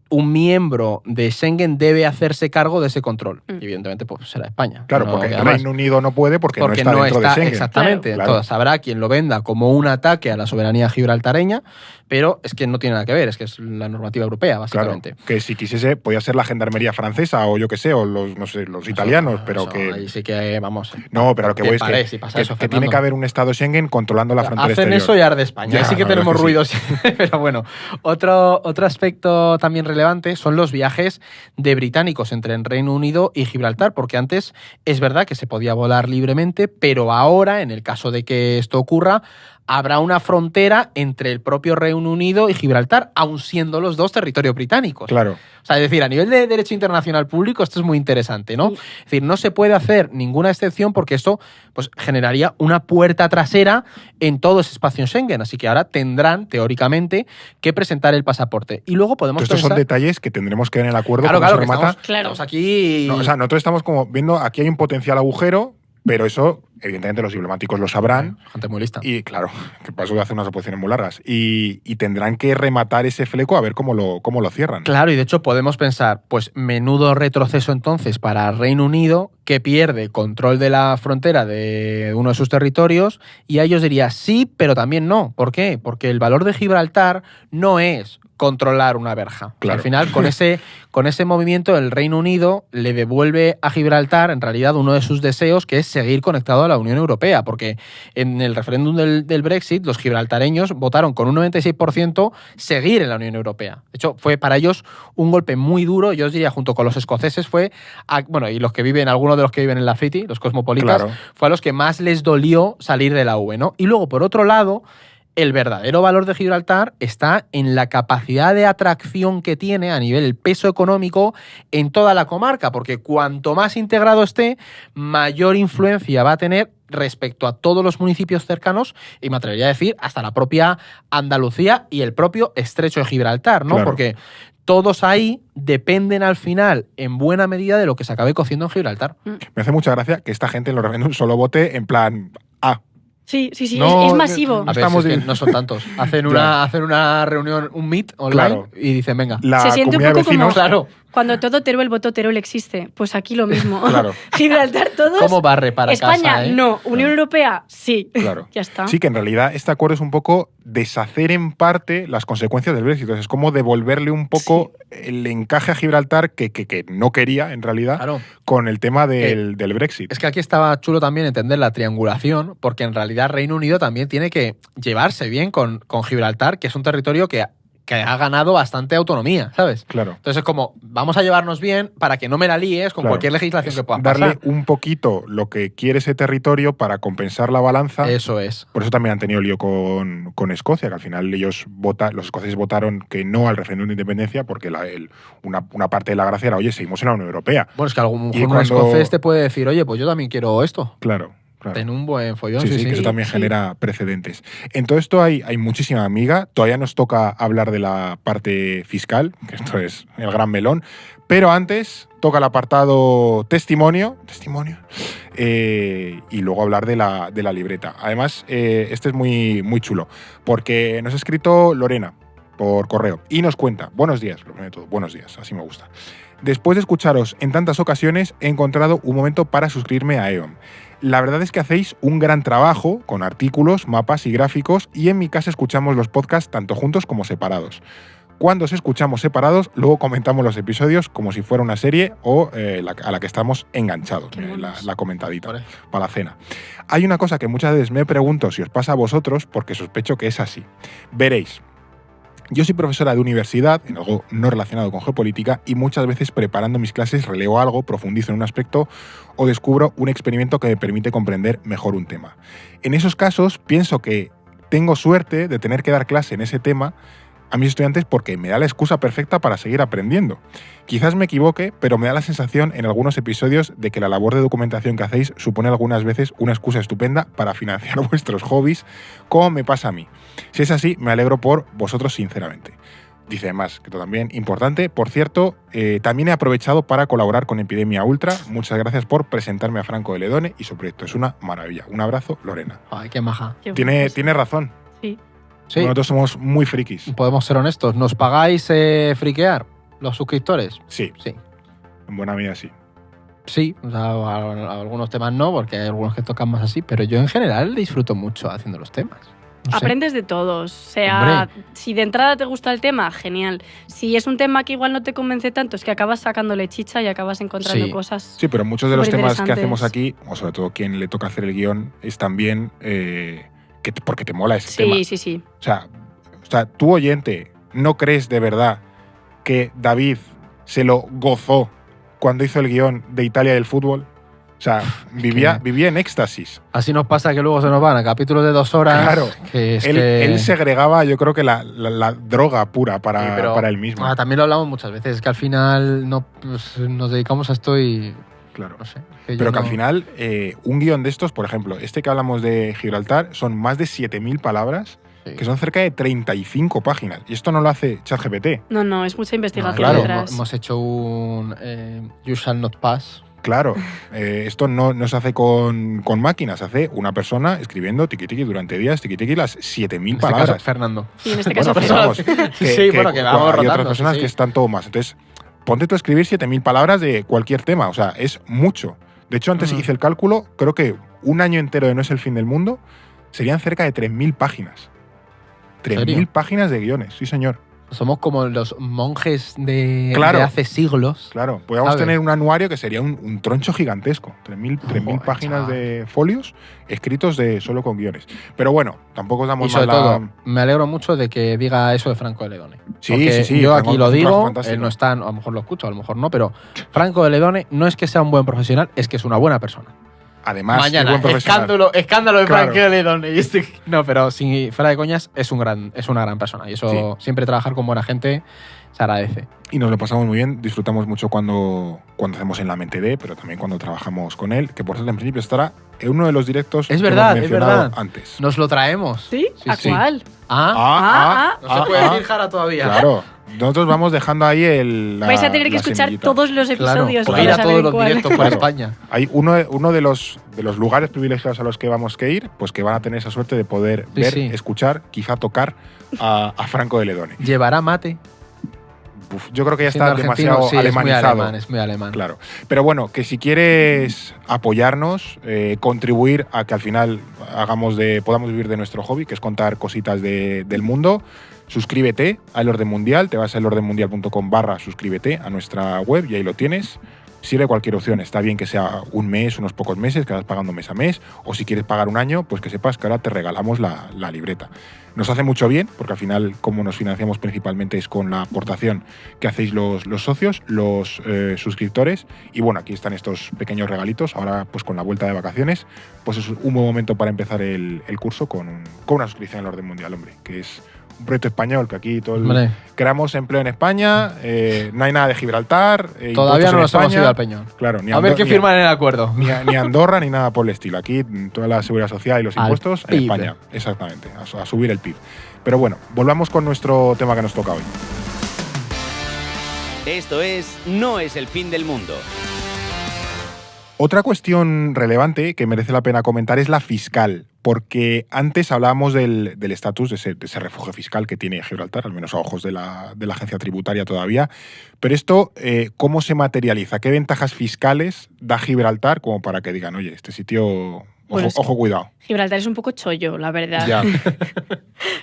[SPEAKER 2] un miembro de Schengen debe hacerse cargo de ese control.
[SPEAKER 1] Mm.
[SPEAKER 2] Y evidentemente, pues será España.
[SPEAKER 3] Claro,
[SPEAKER 2] No,
[SPEAKER 3] porque
[SPEAKER 2] que
[SPEAKER 3] el
[SPEAKER 2] además-
[SPEAKER 3] Reino Unido no puede porque no está dentro de Schengen.
[SPEAKER 2] exactamente.
[SPEAKER 3] Claro.
[SPEAKER 2] Entonces, habrá quien lo venda como un ataque a la soberanía gibraltareña, pero es que no tiene nada que ver, es que es la normativa europea,
[SPEAKER 3] Claro,
[SPEAKER 2] básicamente.
[SPEAKER 3] que si quisiese podía ser la gendarmería francesa o yo qué sé, o los, no sé, los italianos, pero
[SPEAKER 2] Eso,
[SPEAKER 3] que...
[SPEAKER 2] ahí sí que, vamos.
[SPEAKER 3] No, pero lo que
[SPEAKER 2] ¿qué
[SPEAKER 3] voy es
[SPEAKER 2] paré
[SPEAKER 3] que,
[SPEAKER 2] si pasa
[SPEAKER 3] que-
[SPEAKER 2] eso,
[SPEAKER 3] que tiene
[SPEAKER 2] Fernando?
[SPEAKER 3] que haber un estado Schengen controlando la frontera
[SPEAKER 2] Hacen
[SPEAKER 3] exterior.
[SPEAKER 2] eso y arde España.
[SPEAKER 3] Ya,
[SPEAKER 2] Ahí sí que
[SPEAKER 3] la
[SPEAKER 2] tenemos
[SPEAKER 3] verdad es que
[SPEAKER 2] ruidos. Pero bueno, otro aspecto también relevante son los viajes de británicos entre el Reino Unido y Gibraltar, porque antes es verdad que se podía volar libremente, pero ahora, en el caso de que esto ocurra, habrá una frontera entre el propio Reino Unido y Gibraltar, aun siendo los dos territorios británicos.
[SPEAKER 3] Claro.
[SPEAKER 2] O sea, es decir, a nivel de derecho internacional público esto es muy interesante, ¿no?
[SPEAKER 1] Sí.
[SPEAKER 2] Es decir, no se puede hacer ninguna excepción porque esto pues, generaría una puerta trasera en todo ese espacio en Schengen. Así que ahora tendrán, teóricamente, que presentar el pasaporte. Y luego podemos
[SPEAKER 3] Estos son
[SPEAKER 2] pensar...
[SPEAKER 3] detalles que tendremos que ver en el acuerdo
[SPEAKER 2] Claro,
[SPEAKER 3] cuando
[SPEAKER 2] claro,
[SPEAKER 3] se
[SPEAKER 2] que
[SPEAKER 3] remata.
[SPEAKER 2] estamos aquí...
[SPEAKER 3] No, o sea, nosotros estamos como viendo, aquí hay un potencial agujero, pero eso, evidentemente, los diplomáticos lo sabrán.
[SPEAKER 2] Gente muy lista.
[SPEAKER 3] Y claro, que para eso hace unas oposiciones muy largas. Y tendrán que rematar ese fleco a ver cómo lo cierran.
[SPEAKER 2] Claro, y de hecho podemos pensar, pues menudo retroceso entonces para Reino Unido, que pierde control de la frontera de uno de sus territorios, y a ellos diría sí, pero también no. ¿Por qué? Porque el valor de Gibraltar no es controlar una verja.
[SPEAKER 3] Claro.
[SPEAKER 2] Al final, con ese movimiento, el Reino Unido le devuelve a Gibraltar, en realidad, uno de sus deseos, que es seguir conectado a la Unión Europea, porque en el referéndum del Brexit, los gibraltareños votaron con un 96% seguir en la Unión Europea. De hecho, fue para ellos un golpe muy duro, yo os diría, junto con los escoceses, y los que viven, algunos de los que viven en la City, los cosmopolitas,
[SPEAKER 3] Claro.
[SPEAKER 2] fue a los que más les dolió salir de la UE, ¿no? Y luego, por otro lado, el verdadero valor de Gibraltar está en la capacidad de atracción que tiene a nivel del peso económico en toda la comarca, porque cuanto más integrado esté, mayor influencia va a tener respecto a todos los municipios cercanos y me atrevería a decir hasta la propia Andalucía y el propio Estrecho de Gibraltar, ¿no?
[SPEAKER 3] Claro.
[SPEAKER 2] Porque todos ahí dependen al final en buena medida de lo que se acabe cociendo en Gibraltar.
[SPEAKER 3] Me hace mucha gracia que esta gente en los referéndums solo vote en plan A.
[SPEAKER 1] Sí,
[SPEAKER 3] No,
[SPEAKER 1] es masivo.
[SPEAKER 2] A ver,
[SPEAKER 3] Estamos
[SPEAKER 2] si es que
[SPEAKER 3] bien.
[SPEAKER 2] no son tantos. Hacen
[SPEAKER 3] Claro.
[SPEAKER 2] una reunión, un meet online
[SPEAKER 3] Claro.
[SPEAKER 2] y dicen, venga.
[SPEAKER 3] La
[SPEAKER 1] Se siente un
[SPEAKER 3] comunidad de
[SPEAKER 1] poco
[SPEAKER 3] vecinos.
[SPEAKER 1] como
[SPEAKER 2] Claro.
[SPEAKER 1] cuando todo Teruel votó Teruel existe. Pues aquí lo mismo.
[SPEAKER 3] Claro.
[SPEAKER 1] Gibraltar todos.
[SPEAKER 2] ¿Cómo barre para
[SPEAKER 1] España,
[SPEAKER 2] casa, eh?
[SPEAKER 1] no. Unión Europea, sí.
[SPEAKER 3] Claro.
[SPEAKER 1] Ya está.
[SPEAKER 3] Sí, que en realidad este acuerdo es un poco deshacer en parte las consecuencias del Brexit. Entonces, es como devolverle un poco el encaje a Gibraltar que no quería, en realidad,
[SPEAKER 2] Claro.
[SPEAKER 3] con el tema del Brexit.
[SPEAKER 2] Es que aquí estaba chulo también entender la triangulación, porque en realidad Reino Unido también tiene que llevarse bien con Gibraltar, que es un territorio que ha ganado bastante autonomía, ¿sabes?
[SPEAKER 3] Claro.
[SPEAKER 2] Entonces es como, vamos a llevarnos bien para que no me la líes con
[SPEAKER 3] Claro.
[SPEAKER 2] cualquier legislación
[SPEAKER 3] Es
[SPEAKER 2] que pueda
[SPEAKER 3] darle
[SPEAKER 2] pasar.
[SPEAKER 3] un poquito lo que quiere ese territorio para compensar la balanza.
[SPEAKER 2] Eso es.
[SPEAKER 3] Por eso también han tenido lío con Escocia, que al final los escoceses votaron que no al referéndum de independencia porque una parte de la gracia era, oye, seguimos en la Unión Europea.
[SPEAKER 2] Bueno, es que algún
[SPEAKER 3] Y
[SPEAKER 2] un
[SPEAKER 3] cuando-
[SPEAKER 2] escocés te puede decir, oye, pues yo también quiero esto.
[SPEAKER 3] Claro.
[SPEAKER 2] En un buen follón,
[SPEAKER 3] Sí, que eso también genera precedentes. En todo esto hay muchísima amiga. Todavía nos toca hablar de la parte fiscal, que esto es el gran melón. Pero antes toca el apartado testimonio. Y luego hablar de la libreta. Además, este es muy, muy chulo, porque nos ha escrito Lorena por correo y nos cuenta, buenos días, lo primero de todo, buenos días, así me gusta. Después de escucharos en tantas ocasiones, he encontrado un momento para suscribirme a E.ON. La verdad es que hacéis un gran trabajo con artículos, mapas y gráficos, y en mi casa escuchamos los podcasts tanto juntos como separados. Cuando os escuchamos separados, luego comentamos los episodios como si fuera una serie o a la que estamos enganchados. La comentadita
[SPEAKER 2] Vale.
[SPEAKER 3] para la cena. Hay una cosa que muchas veces me pregunto si os pasa a vosotros, porque sospecho que es así. Veréis. Yo soy profesora de universidad, en algo no relacionado con geopolítica, y muchas veces preparando mis clases releo algo, profundizo en un aspecto o descubro un experimento que me permite comprender mejor un tema. En esos casos pienso que tengo suerte de tener que dar clase en ese tema a mis estudiantes porque me da la excusa perfecta para seguir aprendiendo. Quizás me equivoque, pero me da la sensación en algunos episodios de que la labor de documentación que hacéis supone algunas veces una excusa estupenda para financiar vuestros hobbies, como me pasa a mí. Si es así, me alegro por vosotros sinceramente. Dice más, que también importante. Por cierto, también he aprovechado para colaborar con Epidemia Ultra. Muchas gracias por presentarme a Franco de Ledone y su proyecto. Es una maravilla. Un abrazo, Lorena.
[SPEAKER 2] Ay, qué maja.
[SPEAKER 1] Qué
[SPEAKER 3] Tiene
[SPEAKER 1] bueno.
[SPEAKER 3] razón.
[SPEAKER 1] Sí.
[SPEAKER 2] Sí,
[SPEAKER 3] Nosotros somos muy frikis.
[SPEAKER 2] podemos ser honestos. ¿Nos pagáis friquear los suscriptores?
[SPEAKER 3] Sí,
[SPEAKER 2] Sí.
[SPEAKER 3] en buena medida sí.
[SPEAKER 2] Sí, o sea, a algunos temas no, porque hay algunos que tocan más así, pero yo en general disfruto mucho haciendo los temas. No sé.
[SPEAKER 1] Aprendes de todos. O sea,
[SPEAKER 2] Hombre.
[SPEAKER 1] si de entrada te gusta el tema, genial. Si es un tema que igual no te convence tanto, es que acabas sacándole chicha y acabas encontrando
[SPEAKER 2] Sí.
[SPEAKER 1] cosas.
[SPEAKER 3] Sí, pero muchos de los temas que
[SPEAKER 1] Superinteresantes.
[SPEAKER 3] hacemos aquí, o sobre todo quien le toca hacer el guión, es también porque te mola ese tema.
[SPEAKER 1] Sí.
[SPEAKER 3] O sea, tú oyente, ¿no crees de verdad que David se lo gozó cuando hizo el guión de Italia del fútbol? O sea, vivía en éxtasis.
[SPEAKER 2] Así nos pasa que luego se nos van a capítulos de 2 horas.
[SPEAKER 3] Claro.
[SPEAKER 2] Que es
[SPEAKER 3] Él segregaba, yo creo que la droga pura para él mismo.
[SPEAKER 2] También lo hablamos muchas veces, que al final no, pues, nos dedicamos a esto y…
[SPEAKER 3] Claro.
[SPEAKER 2] No sé.
[SPEAKER 3] Pero que al final, un guión de estos, por ejemplo, este que hablamos de Gibraltar, son más de 7.000 palabras,
[SPEAKER 2] Sí.
[SPEAKER 3] que son cerca de 35 páginas. Y esto no lo hace ChatGPT.
[SPEAKER 1] No, es mucha investigación
[SPEAKER 3] claro.
[SPEAKER 1] detrás.
[SPEAKER 2] Hemos hecho un You Shall Not Pass.
[SPEAKER 3] Claro, esto no se hace con máquinas, se hace una persona escribiendo tiqui-tiqui durante días, tiqui-tiqui, las 7.000
[SPEAKER 2] En este
[SPEAKER 3] palabras.
[SPEAKER 2] caso, Fernando.
[SPEAKER 1] Sí, en este
[SPEAKER 3] Bueno,
[SPEAKER 1] caso
[SPEAKER 3] pues
[SPEAKER 1] fue-
[SPEAKER 3] vamos,
[SPEAKER 2] Sí, bueno, que vamos
[SPEAKER 3] hay
[SPEAKER 2] rotando,
[SPEAKER 3] otras personas
[SPEAKER 2] sí.
[SPEAKER 3] que están todo más. Entonces, ponte tú a escribir 7.000 palabras de cualquier tema, o sea, es mucho. De hecho, antes hice el cálculo, creo que un año entero de No es el fin del mundo serían cerca de 3.000 páginas.
[SPEAKER 2] serio?
[SPEAKER 3] 3.000 páginas de guiones, sí señor.
[SPEAKER 2] Somos como los monjes de
[SPEAKER 3] Claro.
[SPEAKER 2] hace siglos.
[SPEAKER 3] Claro, podríamos
[SPEAKER 2] ¿Sabes?
[SPEAKER 3] tener un anuario que sería un troncho gigantesco. 3.000
[SPEAKER 2] Joder,
[SPEAKER 3] páginas
[SPEAKER 2] chaval.
[SPEAKER 3] de folios escritos solo con guiones. Pero bueno, tampoco os
[SPEAKER 2] Y
[SPEAKER 3] damos
[SPEAKER 2] sobre
[SPEAKER 3] mal la…
[SPEAKER 2] todo, me alegro mucho de que diga eso de Franco de Ledone.
[SPEAKER 3] Sí,
[SPEAKER 2] Porque
[SPEAKER 3] sí,
[SPEAKER 2] yo
[SPEAKER 3] Franco
[SPEAKER 2] aquí lo
[SPEAKER 3] es un
[SPEAKER 2] digo,
[SPEAKER 3] trabajo fantástico.
[SPEAKER 2] él no está, a lo mejor lo escucho, a lo mejor no, pero Franco de Ledone no es que sea un buen profesional, es que es una buena persona.
[SPEAKER 3] Además,
[SPEAKER 2] Mañana,
[SPEAKER 3] es buen profesional.
[SPEAKER 2] escándalo de
[SPEAKER 3] Claro.
[SPEAKER 2] Franco de Ledone. No, pero sin fuera de coñas, es una gran persona. Y eso, siempre trabajar con buena gente se agradece.
[SPEAKER 3] Y nos lo pasamos muy bien, disfrutamos mucho cuando hacemos En la Mente de, pero también cuando trabajamos con él, que por cierto en principio estará en uno de los directos
[SPEAKER 2] Es
[SPEAKER 3] que
[SPEAKER 2] verdad,
[SPEAKER 3] hemos
[SPEAKER 2] es
[SPEAKER 3] mencionado
[SPEAKER 2] verdad.
[SPEAKER 3] antes.
[SPEAKER 2] Nos lo traemos.
[SPEAKER 1] ¿Sí? ¿A
[SPEAKER 2] sí.
[SPEAKER 1] cuál?
[SPEAKER 2] No se puede decir Jara todavía.
[SPEAKER 3] Claro, nosotros vamos dejando ahí
[SPEAKER 1] Vais a tener que escuchar todos los
[SPEAKER 2] Claro,
[SPEAKER 1] episodios
[SPEAKER 2] por
[SPEAKER 1] para
[SPEAKER 2] ir a
[SPEAKER 1] saber
[SPEAKER 2] todos los
[SPEAKER 1] cuál.
[SPEAKER 2] directos por
[SPEAKER 3] Claro.
[SPEAKER 2] España.
[SPEAKER 3] Hay uno de los lugares privilegiados a los que vamos que ir, pues que van a tener esa suerte de poder
[SPEAKER 2] Sí,
[SPEAKER 3] ver,
[SPEAKER 2] sí.
[SPEAKER 3] escuchar, quizá tocar a Franco de Ledone.
[SPEAKER 2] Llevará mate.
[SPEAKER 3] Uf, yo creo que ya
[SPEAKER 2] Siendo
[SPEAKER 3] está
[SPEAKER 2] argentino,
[SPEAKER 3] demasiado
[SPEAKER 2] sí, es muy
[SPEAKER 3] alemanizado.
[SPEAKER 2] alemán, es muy alemán.
[SPEAKER 3] Claro. Pero bueno, que si quieres apoyarnos, contribuir a que al final podamos vivir de nuestro hobby, que es contar cositas del mundo, suscríbete a El Orden Mundial, te vas a elordenmundial.com/suscríbete a nuestra web y ahí lo tienes. Sirve cualquier opción, está bien que sea un mes, unos pocos meses, que vas pagando mes a mes, o si quieres pagar un año, pues que sepas que ahora te regalamos la libreta. Nos hace mucho bien, porque al final, como nos financiamos principalmente es con la aportación que hacéis los socios, los suscriptores, y bueno, aquí están estos pequeños regalitos, ahora pues con la vuelta de vacaciones, pues es un buen momento para empezar el curso con una suscripción al Orden Mundial, hombre, que es un proyecto español, que aquí
[SPEAKER 2] Hombre,
[SPEAKER 3] creamos empleo en España, no hay nada de Gibraltar.
[SPEAKER 2] todavía
[SPEAKER 3] impuestos
[SPEAKER 2] no
[SPEAKER 3] en
[SPEAKER 2] nos hemos
[SPEAKER 3] España.
[SPEAKER 2] ido al Peñón.
[SPEAKER 3] Claro, ni
[SPEAKER 2] A ver qué
[SPEAKER 3] ni
[SPEAKER 2] firman en el acuerdo.
[SPEAKER 3] ni Andorra ni nada por el estilo. Aquí toda la seguridad social y los
[SPEAKER 2] Al
[SPEAKER 3] impuestos en
[SPEAKER 2] PIB.
[SPEAKER 3] España. Exactamente, a subir el PIB. Pero bueno, volvamos con nuestro tema que nos toca hoy.
[SPEAKER 4] Esto es No es el fin del mundo.
[SPEAKER 3] Otra cuestión relevante que merece la pena comentar es la fiscal, porque antes hablábamos del estatus de ese refugio fiscal que tiene Gibraltar, al menos a ojos de la agencia tributaria todavía. Pero esto, ¿cómo se materializa? ¿Qué ventajas fiscales da Gibraltar como para que digan, oye, este sitio,
[SPEAKER 1] Bueno, es-
[SPEAKER 3] ojo, cuidado?
[SPEAKER 1] Gibraltar es un poco chollo, la verdad.
[SPEAKER 3] Ya.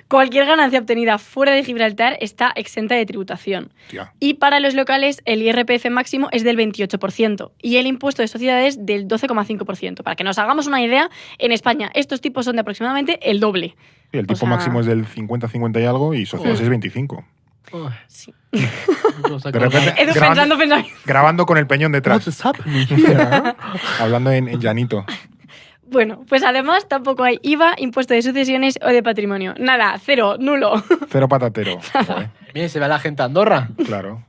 [SPEAKER 1] Cualquier ganancia obtenida fuera de Gibraltar está exenta de tributación.
[SPEAKER 3] Tía.
[SPEAKER 1] Y para los locales, el IRPF máximo es del 28% y el impuesto de sociedades del 12,5%. Para que nos hagamos una idea, en España estos tipos son de aproximadamente el doble.
[SPEAKER 3] Sí, el tipo
[SPEAKER 1] sea-
[SPEAKER 3] máximo es del 50 y algo y sociedades es 25.
[SPEAKER 1] Sí.
[SPEAKER 3] De repente,
[SPEAKER 1] Edu pensando.
[SPEAKER 3] grabando con el peñón detrás,
[SPEAKER 2] What's happening here?
[SPEAKER 3] hablando en llanito.
[SPEAKER 1] Bueno, pues además tampoco hay IVA, impuesto de sucesiones o de patrimonio. Nada, cero, nulo.
[SPEAKER 3] Cero patatero. Joder,
[SPEAKER 2] Bien, se ve la gente a Andorra.
[SPEAKER 3] claro.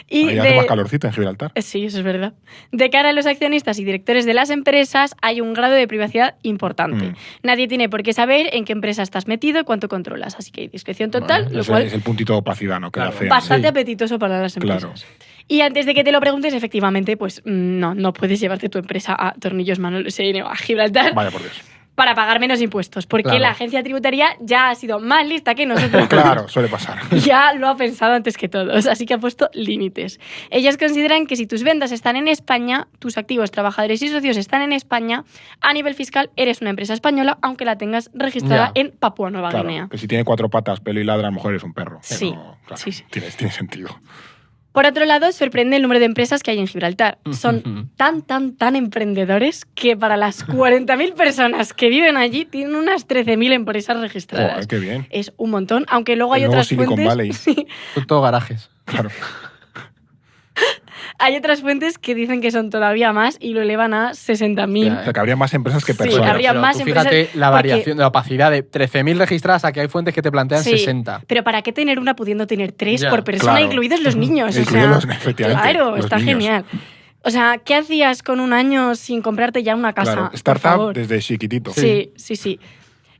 [SPEAKER 1] Y
[SPEAKER 3] Ahí hace más calorcito en Gibraltar.
[SPEAKER 1] Sí, eso es verdad. De cara a los accionistas y directores de las empresas, hay un grado de privacidad importante. Nadie tiene por qué saber en qué empresa estás metido y cuánto controlas. Así que hay discreción total,
[SPEAKER 3] Bueno,
[SPEAKER 1] lo
[SPEAKER 3] ese
[SPEAKER 1] cual
[SPEAKER 3] es el puntito de opacidad, ¿no? Que
[SPEAKER 2] Claro.
[SPEAKER 3] le hace.
[SPEAKER 1] bastante
[SPEAKER 2] Sí.
[SPEAKER 1] apetitoso para las empresas.
[SPEAKER 3] Claro.
[SPEAKER 1] Y antes de que te lo preguntes, efectivamente, pues no puedes llevarte tu empresa a Tornillos Manolo Sereno, a Gibraltar,
[SPEAKER 3] Vaya por Dios.
[SPEAKER 1] para pagar menos impuestos. Porque
[SPEAKER 2] Claro.
[SPEAKER 1] la agencia tributaria ya ha sido más lista que nosotros.
[SPEAKER 3] Claro, suele pasar.
[SPEAKER 1] Ya lo ha pensado antes que todos, así que ha puesto límites. Ellas consideran que si tus ventas están en España, tus activos, trabajadores y socios están en España, a nivel fiscal eres una empresa española, aunque la tengas registrada
[SPEAKER 2] Ya.
[SPEAKER 1] en Papúa Nueva
[SPEAKER 3] Claro,
[SPEAKER 1] Guinea.
[SPEAKER 3] que si tiene 4 patas, pelo y ladra, a lo mejor es un perro.
[SPEAKER 1] Sí,
[SPEAKER 3] Pero, claro,
[SPEAKER 1] sí, sí.
[SPEAKER 3] Tiene sentido.
[SPEAKER 1] Por otro lado, sorprende el número de empresas que hay en Gibraltar. Son tan emprendedores que para las 40.000 personas que viven allí tienen unas 13.000 empresas registradas.
[SPEAKER 3] Joder, qué bien.
[SPEAKER 1] Es un montón, aunque luego hay
[SPEAKER 3] El nuevo
[SPEAKER 1] otras
[SPEAKER 3] Silicon
[SPEAKER 1] fuentes.
[SPEAKER 3] Valley.
[SPEAKER 1] Sí.
[SPEAKER 2] Son todos garajes.
[SPEAKER 3] Claro.
[SPEAKER 1] Hay otras fuentes que dicen que son todavía más y lo elevan a 60.000.
[SPEAKER 3] O sea, que habría más empresas que
[SPEAKER 1] Sí,
[SPEAKER 3] personas.
[SPEAKER 1] habría
[SPEAKER 2] Pero
[SPEAKER 1] más
[SPEAKER 2] tú
[SPEAKER 1] empresas.
[SPEAKER 2] fíjate la
[SPEAKER 1] porque-
[SPEAKER 2] variación de la opacidad de 13.000 registradas a que hay fuentes que te plantean
[SPEAKER 1] Sí,
[SPEAKER 2] 60.
[SPEAKER 1] Pero ¿para qué tener una pudiendo tener 3
[SPEAKER 2] Ya,
[SPEAKER 1] por persona,
[SPEAKER 3] claro.
[SPEAKER 1] incluidos los niños?
[SPEAKER 3] Incluidos efectivamente,
[SPEAKER 1] claro,
[SPEAKER 3] los
[SPEAKER 1] está
[SPEAKER 3] niños.
[SPEAKER 1] genial. O sea, ¿qué hacías con un año sin comprarte ya una casa?
[SPEAKER 3] Claro,
[SPEAKER 1] Por
[SPEAKER 3] startup
[SPEAKER 1] favor.
[SPEAKER 3] desde chiquitito.
[SPEAKER 1] Sí.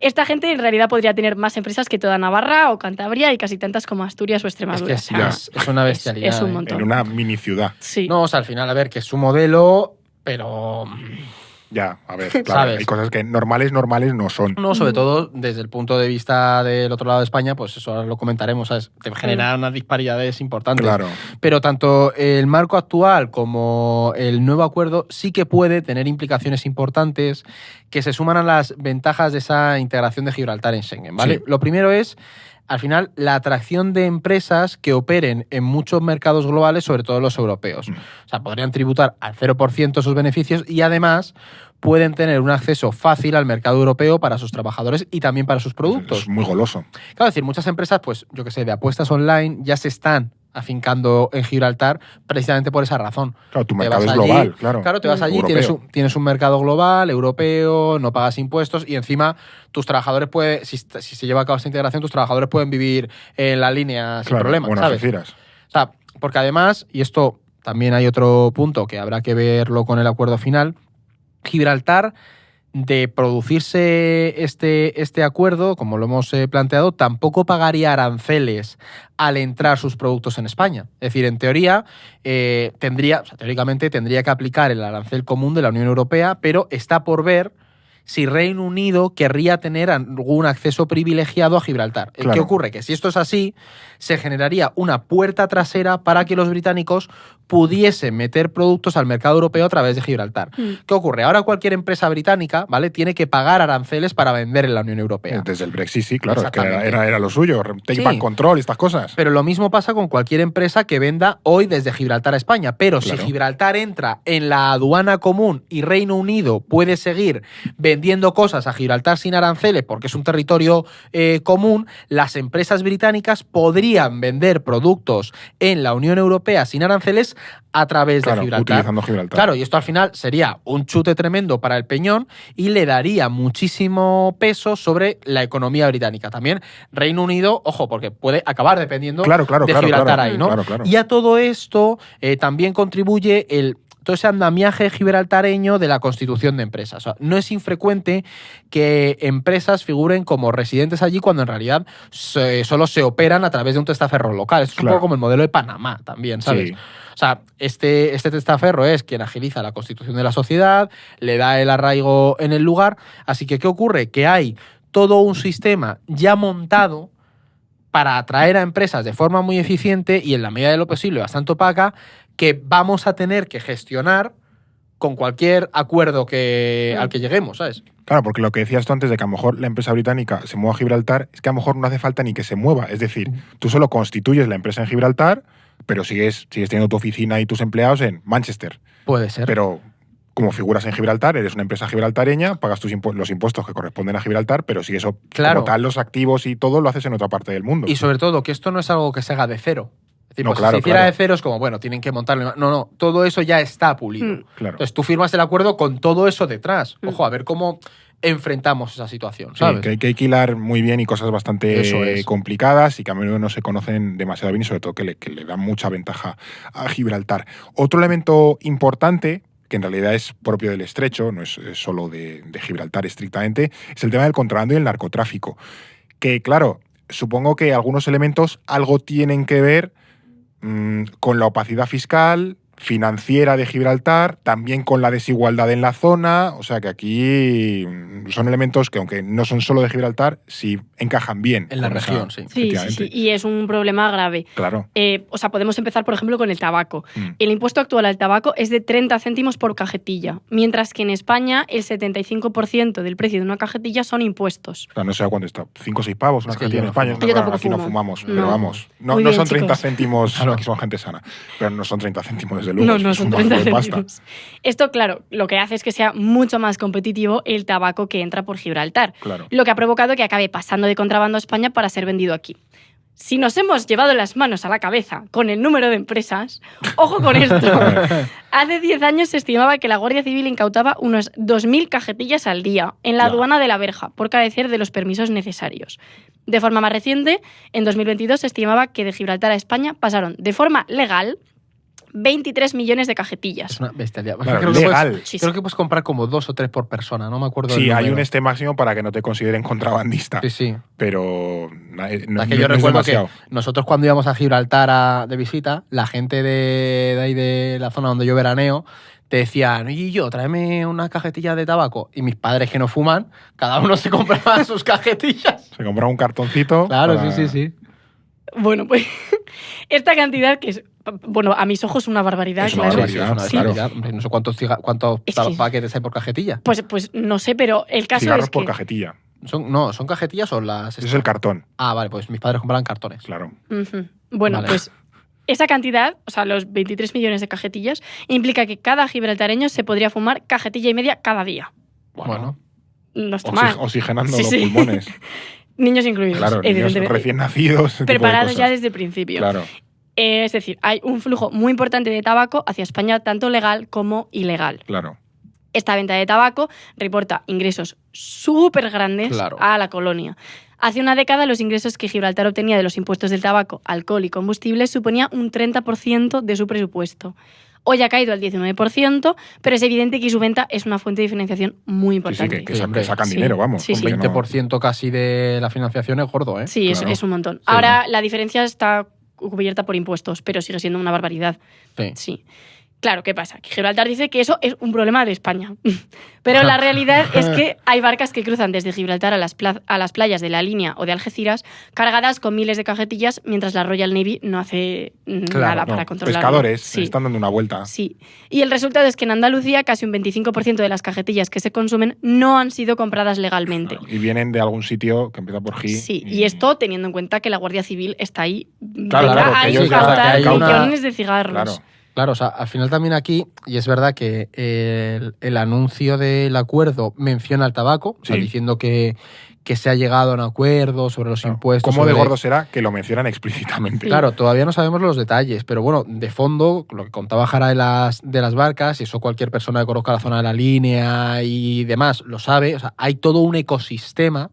[SPEAKER 1] Esta gente en realidad podría tener más empresas que toda Navarra o Cantabria y casi tantas como Asturias o
[SPEAKER 2] Es
[SPEAKER 1] Extremadura.
[SPEAKER 2] que
[SPEAKER 1] O sea,
[SPEAKER 2] es una bestialidad.
[SPEAKER 1] es un
[SPEAKER 2] ¿eh?
[SPEAKER 1] montón.
[SPEAKER 3] En una mini ciudad.
[SPEAKER 1] Sí.
[SPEAKER 2] No, o sea, al final, a ver, que es su modelo, pero
[SPEAKER 3] Ya, a ver, claro,
[SPEAKER 2] ¿Sabes?
[SPEAKER 3] hay cosas que normales no son.
[SPEAKER 2] no, sobre todo desde el punto de vista del otro lado de España, pues eso ahora lo comentaremos, ¿sabes? Te genera unas disparidades importantes.
[SPEAKER 3] Claro.
[SPEAKER 2] Pero tanto el marco actual como el nuevo acuerdo sí que puede tener implicaciones importantes que se suman a las ventajas de esa integración de Gibraltar en Schengen, ¿vale?
[SPEAKER 3] Sí.
[SPEAKER 2] Lo primero es, al final, la atracción de empresas que operen en muchos mercados globales, sobre todo los europeos. O sea, podrían tributar al 0% sus beneficios y además pueden tener un acceso fácil al mercado europeo para sus trabajadores y también para sus productos.
[SPEAKER 3] Es muy goloso.
[SPEAKER 2] Claro, es decir, muchas empresas, pues, yo que sé, de apuestas online ya se están afincando en Gibraltar precisamente por esa razón.
[SPEAKER 3] Claro, tu
[SPEAKER 2] Te
[SPEAKER 3] mercado
[SPEAKER 2] vas
[SPEAKER 3] es
[SPEAKER 2] allí,
[SPEAKER 3] global, claro.
[SPEAKER 2] Claro, te vas allí,
[SPEAKER 3] Europeo.
[SPEAKER 2] tienes un mercado global, europeo, no pagas impuestos y encima tus trabajadores pueden, si se lleva a cabo esta integración, tus trabajadores pueden vivir en la línea sin
[SPEAKER 3] Claro,
[SPEAKER 2] problema,
[SPEAKER 3] buenas
[SPEAKER 2] ¿sabes?
[SPEAKER 3] Algeciras.
[SPEAKER 2] O sea, porque además, y esto también hay otro punto que habrá que verlo con el acuerdo final, Gibraltar, de producirse este acuerdo, como lo hemos planteado, tampoco pagaría aranceles al entrar sus productos en España. Es decir, en teoría, teóricamente tendría que aplicar el arancel común de la Unión Europea, pero está por ver si Reino Unido querría tener algún acceso privilegiado a Gibraltar.
[SPEAKER 3] Claro.
[SPEAKER 2] ¿Qué ocurre? Que si esto es así, se generaría una puerta trasera para que los británicos pudiesen meter productos al mercado europeo a través de Gibraltar. ¿Qué ocurre? Ahora cualquier empresa británica, ¿vale?, tiene que pagar aranceles para vender en la Unión Europea.
[SPEAKER 3] Desde el Brexit, sí, claro. Es que
[SPEAKER 2] Exactamente.
[SPEAKER 3] era lo suyo. Take
[SPEAKER 2] Sí.
[SPEAKER 3] back control y estas cosas.
[SPEAKER 2] Pero lo mismo pasa con cualquier empresa que venda hoy desde Gibraltar a España. Pero
[SPEAKER 3] Claro.
[SPEAKER 2] si Gibraltar entra en la aduana común y Reino Unido puede seguir vendiendo cosas a Gibraltar sin aranceles porque es un territorio común, las empresas británicas podrían vender productos en la Unión Europea sin aranceles a través
[SPEAKER 3] Claro,
[SPEAKER 2] de Gibraltar.
[SPEAKER 3] utilizando Gibraltar.
[SPEAKER 2] Claro, y esto al final sería un chute tremendo para el Peñón y le daría muchísimo peso sobre la economía británica. También Reino Unido, ojo, porque puede acabar dependiendo
[SPEAKER 3] Claro,
[SPEAKER 2] de Gibraltar
[SPEAKER 3] claro.
[SPEAKER 2] ahí, ¿no?
[SPEAKER 3] Claro.
[SPEAKER 2] Y a todo esto también contribuye todo ese andamiaje gibraltareño de la constitución de empresas. O sea, no es infrecuente que empresas figuren como residentes allí cuando en realidad solo se operan a través de un testaferro local. Esto es un
[SPEAKER 3] Claro.
[SPEAKER 2] poco como el modelo de Panamá también, ¿sabes?
[SPEAKER 3] Sí.
[SPEAKER 2] O sea, este testaferro es quien agiliza la constitución de la sociedad, le da el arraigo en el lugar. Así que, ¿qué ocurre? Que hay todo un sistema ya montado para atraer a empresas de forma muy eficiente y en la medida de lo posible bastante opaca, que vamos a tener que gestionar con cualquier acuerdo al que lleguemos, ¿sabes?
[SPEAKER 3] Claro, porque lo que decías tú antes de que a lo mejor la empresa británica se mueva a Gibraltar, es que a lo mejor no hace falta ni que se mueva. Es decir, tú solo constituyes la empresa en Gibraltar, pero sigues teniendo tu oficina y tus empleados en Manchester.
[SPEAKER 2] Puede ser.
[SPEAKER 3] Pero como figuras en Gibraltar, eres una empresa gibraltareña, pagas los impuestos que corresponden a Gibraltar, pero si eso,
[SPEAKER 2] Claro.
[SPEAKER 3] como tal, los activos y todo lo haces en otra parte del mundo.
[SPEAKER 2] Y sobre todo, que esto no es algo que se haga de cero. Es decir,
[SPEAKER 3] No,
[SPEAKER 2] pues,
[SPEAKER 3] claro,
[SPEAKER 2] si se hiciera
[SPEAKER 3] claro.
[SPEAKER 2] de cero es como, bueno, tienen que montarlo. No, todo eso ya está pulido.
[SPEAKER 3] Claro.
[SPEAKER 2] Entonces tú firmas el acuerdo con todo eso detrás. Ojo, a ver cómo enfrentamos esa situación,
[SPEAKER 3] Sí,
[SPEAKER 2] ¿sabes?
[SPEAKER 3] que hay que hilar muy bien y cosas bastante
[SPEAKER 2] Eso es.
[SPEAKER 3] complicadas y que a menudo no se conocen demasiado bien y sobre todo que le dan mucha ventaja a Gibraltar. Otro elemento importante, que en realidad es propio del estrecho, no es solo de Gibraltar estrictamente, es el tema del contrabando y el narcotráfico. Que claro, supongo que algunos elementos algo tienen que ver con la opacidad fiscal, financiera de Gibraltar, también con la desigualdad en la zona, o sea que aquí son elementos que aunque no son solo de Gibraltar, sí encajan bien.
[SPEAKER 2] En la
[SPEAKER 3] con
[SPEAKER 2] región, sí.
[SPEAKER 1] Sí,
[SPEAKER 3] efectivamente.
[SPEAKER 1] y es un problema grave.
[SPEAKER 3] Claro.
[SPEAKER 1] O sea, podemos empezar, por ejemplo, con el tabaco.
[SPEAKER 3] Mm.
[SPEAKER 1] El impuesto actual al tabaco es de 30 céntimos por cajetilla, mientras que en España el 75% del precio de una cajetilla son impuestos.
[SPEAKER 3] O sea, no sé a cuánto está, 5 o 6 pavos, una
[SPEAKER 2] Es que
[SPEAKER 3] cajetilla
[SPEAKER 2] yo
[SPEAKER 3] en
[SPEAKER 2] no
[SPEAKER 3] España.
[SPEAKER 2] fumo.
[SPEAKER 1] Yo
[SPEAKER 3] Claro,
[SPEAKER 1] tampoco
[SPEAKER 3] aquí no
[SPEAKER 1] fumo.
[SPEAKER 3] fumamos,
[SPEAKER 1] No.
[SPEAKER 3] pero vamos. No,
[SPEAKER 1] Muy
[SPEAKER 3] no
[SPEAKER 1] bien,
[SPEAKER 3] son 30
[SPEAKER 1] chicos.
[SPEAKER 3] céntimos,
[SPEAKER 2] Claro.
[SPEAKER 3] aquí somos gente sana, pero no son 30 céntimos desde luego.
[SPEAKER 1] No
[SPEAKER 3] es
[SPEAKER 1] son
[SPEAKER 3] un
[SPEAKER 1] 30
[SPEAKER 3] bajo de pasta.
[SPEAKER 1] céntimos. Esto, claro, lo que hace es que sea mucho más competitivo el tabaco que entra por Gibraltar,
[SPEAKER 3] Claro.
[SPEAKER 1] lo que ha provocado que acabe pasando de contrabando a España para ser vendido aquí. Si nos hemos llevado las manos a la cabeza con el número de empresas, ojo con esto. Hace 10 años se estimaba que la Guardia Civil incautaba unos 2.000 cajetillas al día en la aduana de La Verja por carecer de los permisos necesarios. De forma más reciente, en 2022 se estimaba que de Gibraltar a España pasaron de forma legal 23 millones de cajetillas.
[SPEAKER 2] Es una bestialidad.
[SPEAKER 3] Claro,
[SPEAKER 2] creo
[SPEAKER 3] legal.
[SPEAKER 2] Creo que puedes comprar como 2 o 3 por persona, no me acuerdo
[SPEAKER 3] Sí,
[SPEAKER 2] del
[SPEAKER 3] hay
[SPEAKER 2] número.
[SPEAKER 3] un máximo para que no te consideren contrabandista.
[SPEAKER 2] Sí, sí.
[SPEAKER 3] Pero no,
[SPEAKER 2] Es
[SPEAKER 3] no
[SPEAKER 2] que yo
[SPEAKER 3] es
[SPEAKER 2] recuerdo que
[SPEAKER 3] demasiado.
[SPEAKER 2] nosotros cuando íbamos a Gibraltar de visita, la gente de ahí de la zona donde yo veraneo te decían, oye, yo, tráeme una cajetilla de tabaco. Y mis padres que no fuman, cada uno se compraba sus cajetillas.
[SPEAKER 3] Se compraba un cartoncito.
[SPEAKER 2] Claro,
[SPEAKER 3] para-
[SPEAKER 2] sí.
[SPEAKER 1] Bueno, pues esta cantidad que es, bueno, a mis ojos una barbaridad.
[SPEAKER 3] Es una
[SPEAKER 1] claro.
[SPEAKER 3] barbaridad.
[SPEAKER 2] Sí, es una
[SPEAKER 1] Sí.
[SPEAKER 2] bestialidad. Hombre, no sé cuántos
[SPEAKER 1] Es que-
[SPEAKER 2] paquetes hay por cajetilla.
[SPEAKER 1] Pues no sé, pero el caso
[SPEAKER 3] Cigarros
[SPEAKER 1] es
[SPEAKER 3] por
[SPEAKER 1] que...
[SPEAKER 3] cajetilla.
[SPEAKER 2] ¿Son cajetillas o las...?
[SPEAKER 3] Ese es el cartón,
[SPEAKER 2] Ah, vale, pues mis padres compraban cartones.
[SPEAKER 3] claro.
[SPEAKER 1] Ujú. Bueno,
[SPEAKER 2] Vale.
[SPEAKER 1] pues esa cantidad, o sea, los 23 millones de cajetillas, implica que cada gibraltareño se podría fumar cajetilla y media cada día.
[SPEAKER 2] Bueno.
[SPEAKER 1] No está mal.
[SPEAKER 3] Oxigenando
[SPEAKER 1] Sí,
[SPEAKER 3] los
[SPEAKER 1] sí.
[SPEAKER 3] pulmones.
[SPEAKER 1] Niños incluidos,
[SPEAKER 3] Claro, niños
[SPEAKER 1] evidentemente.
[SPEAKER 3] recién nacidos. ese tipo de
[SPEAKER 1] Preparados
[SPEAKER 3] cosas.
[SPEAKER 1] ya desde el principio.
[SPEAKER 3] Claro,
[SPEAKER 1] Es decir, hay un flujo muy importante de tabaco hacia España, tanto legal como ilegal.
[SPEAKER 3] claro.
[SPEAKER 1] Esta venta de tabaco reporta ingresos súper grandes
[SPEAKER 2] Claro.
[SPEAKER 1] a la colonia. Hace una década, los ingresos que Gibraltar obtenía de los impuestos del tabaco, alcohol y combustible suponía un 30% de su presupuesto. Hoy ha caído al 19%, pero es evidente que su venta es una fuente de financiación muy
[SPEAKER 3] Sí,
[SPEAKER 1] importante.
[SPEAKER 3] que
[SPEAKER 2] Sí, hombre.
[SPEAKER 3] sacan
[SPEAKER 1] Sí.
[SPEAKER 3] dinero, vamos.
[SPEAKER 1] Sí,
[SPEAKER 2] Un
[SPEAKER 1] sí.
[SPEAKER 3] porque no-
[SPEAKER 2] 20% casi de la financiación es gordo, ¿eh?
[SPEAKER 1] Sí,
[SPEAKER 3] Claro.
[SPEAKER 1] es un montón. Ahora la diferencia está cubierta por impuestos, pero sigue siendo una barbaridad.
[SPEAKER 2] Sí.
[SPEAKER 1] Sí. Claro, ¿qué pasa? Que Gibraltar dice que eso es un problema de España. Pero la realidad es que hay barcas que cruzan desde Gibraltar a las playas de La Línea o de Algeciras cargadas con miles de cajetillas, mientras la Royal Navy no hace
[SPEAKER 2] Claro,
[SPEAKER 1] nada
[SPEAKER 3] No,
[SPEAKER 1] para controlarlo.
[SPEAKER 3] pescadores
[SPEAKER 1] Sí.
[SPEAKER 3] están dando una vuelta.
[SPEAKER 1] Sí. Y el resultado es que en Andalucía casi un 25% de las cajetillas que se consumen no han sido compradas legalmente.
[SPEAKER 3] Y vienen de algún sitio que empieza por G.
[SPEAKER 1] Sí, y esto teniendo en cuenta que la Guardia Civil está ahí
[SPEAKER 3] Claro,
[SPEAKER 1] venga
[SPEAKER 3] claro,
[SPEAKER 1] a
[SPEAKER 3] que ellos ya-
[SPEAKER 1] incautar
[SPEAKER 2] que hay una-
[SPEAKER 1] millones de cigarros.
[SPEAKER 3] Claro.
[SPEAKER 2] Claro, o sea, al final también aquí, y es verdad que el anuncio del acuerdo menciona el tabaco, o sea,
[SPEAKER 3] Sí.
[SPEAKER 2] diciendo que se ha llegado a un acuerdo sobre los
[SPEAKER 3] Claro.
[SPEAKER 2] impuestos.
[SPEAKER 3] ¿Cómo de
[SPEAKER 2] sobre-
[SPEAKER 3] gordo será que lo mencionan explícitamente?
[SPEAKER 2] Claro, todavía no sabemos los detalles, pero bueno, de fondo, lo que contaba Jara de las barcas, y eso cualquier persona que conozca la zona de La Línea y demás lo sabe, o sea, hay todo un ecosistema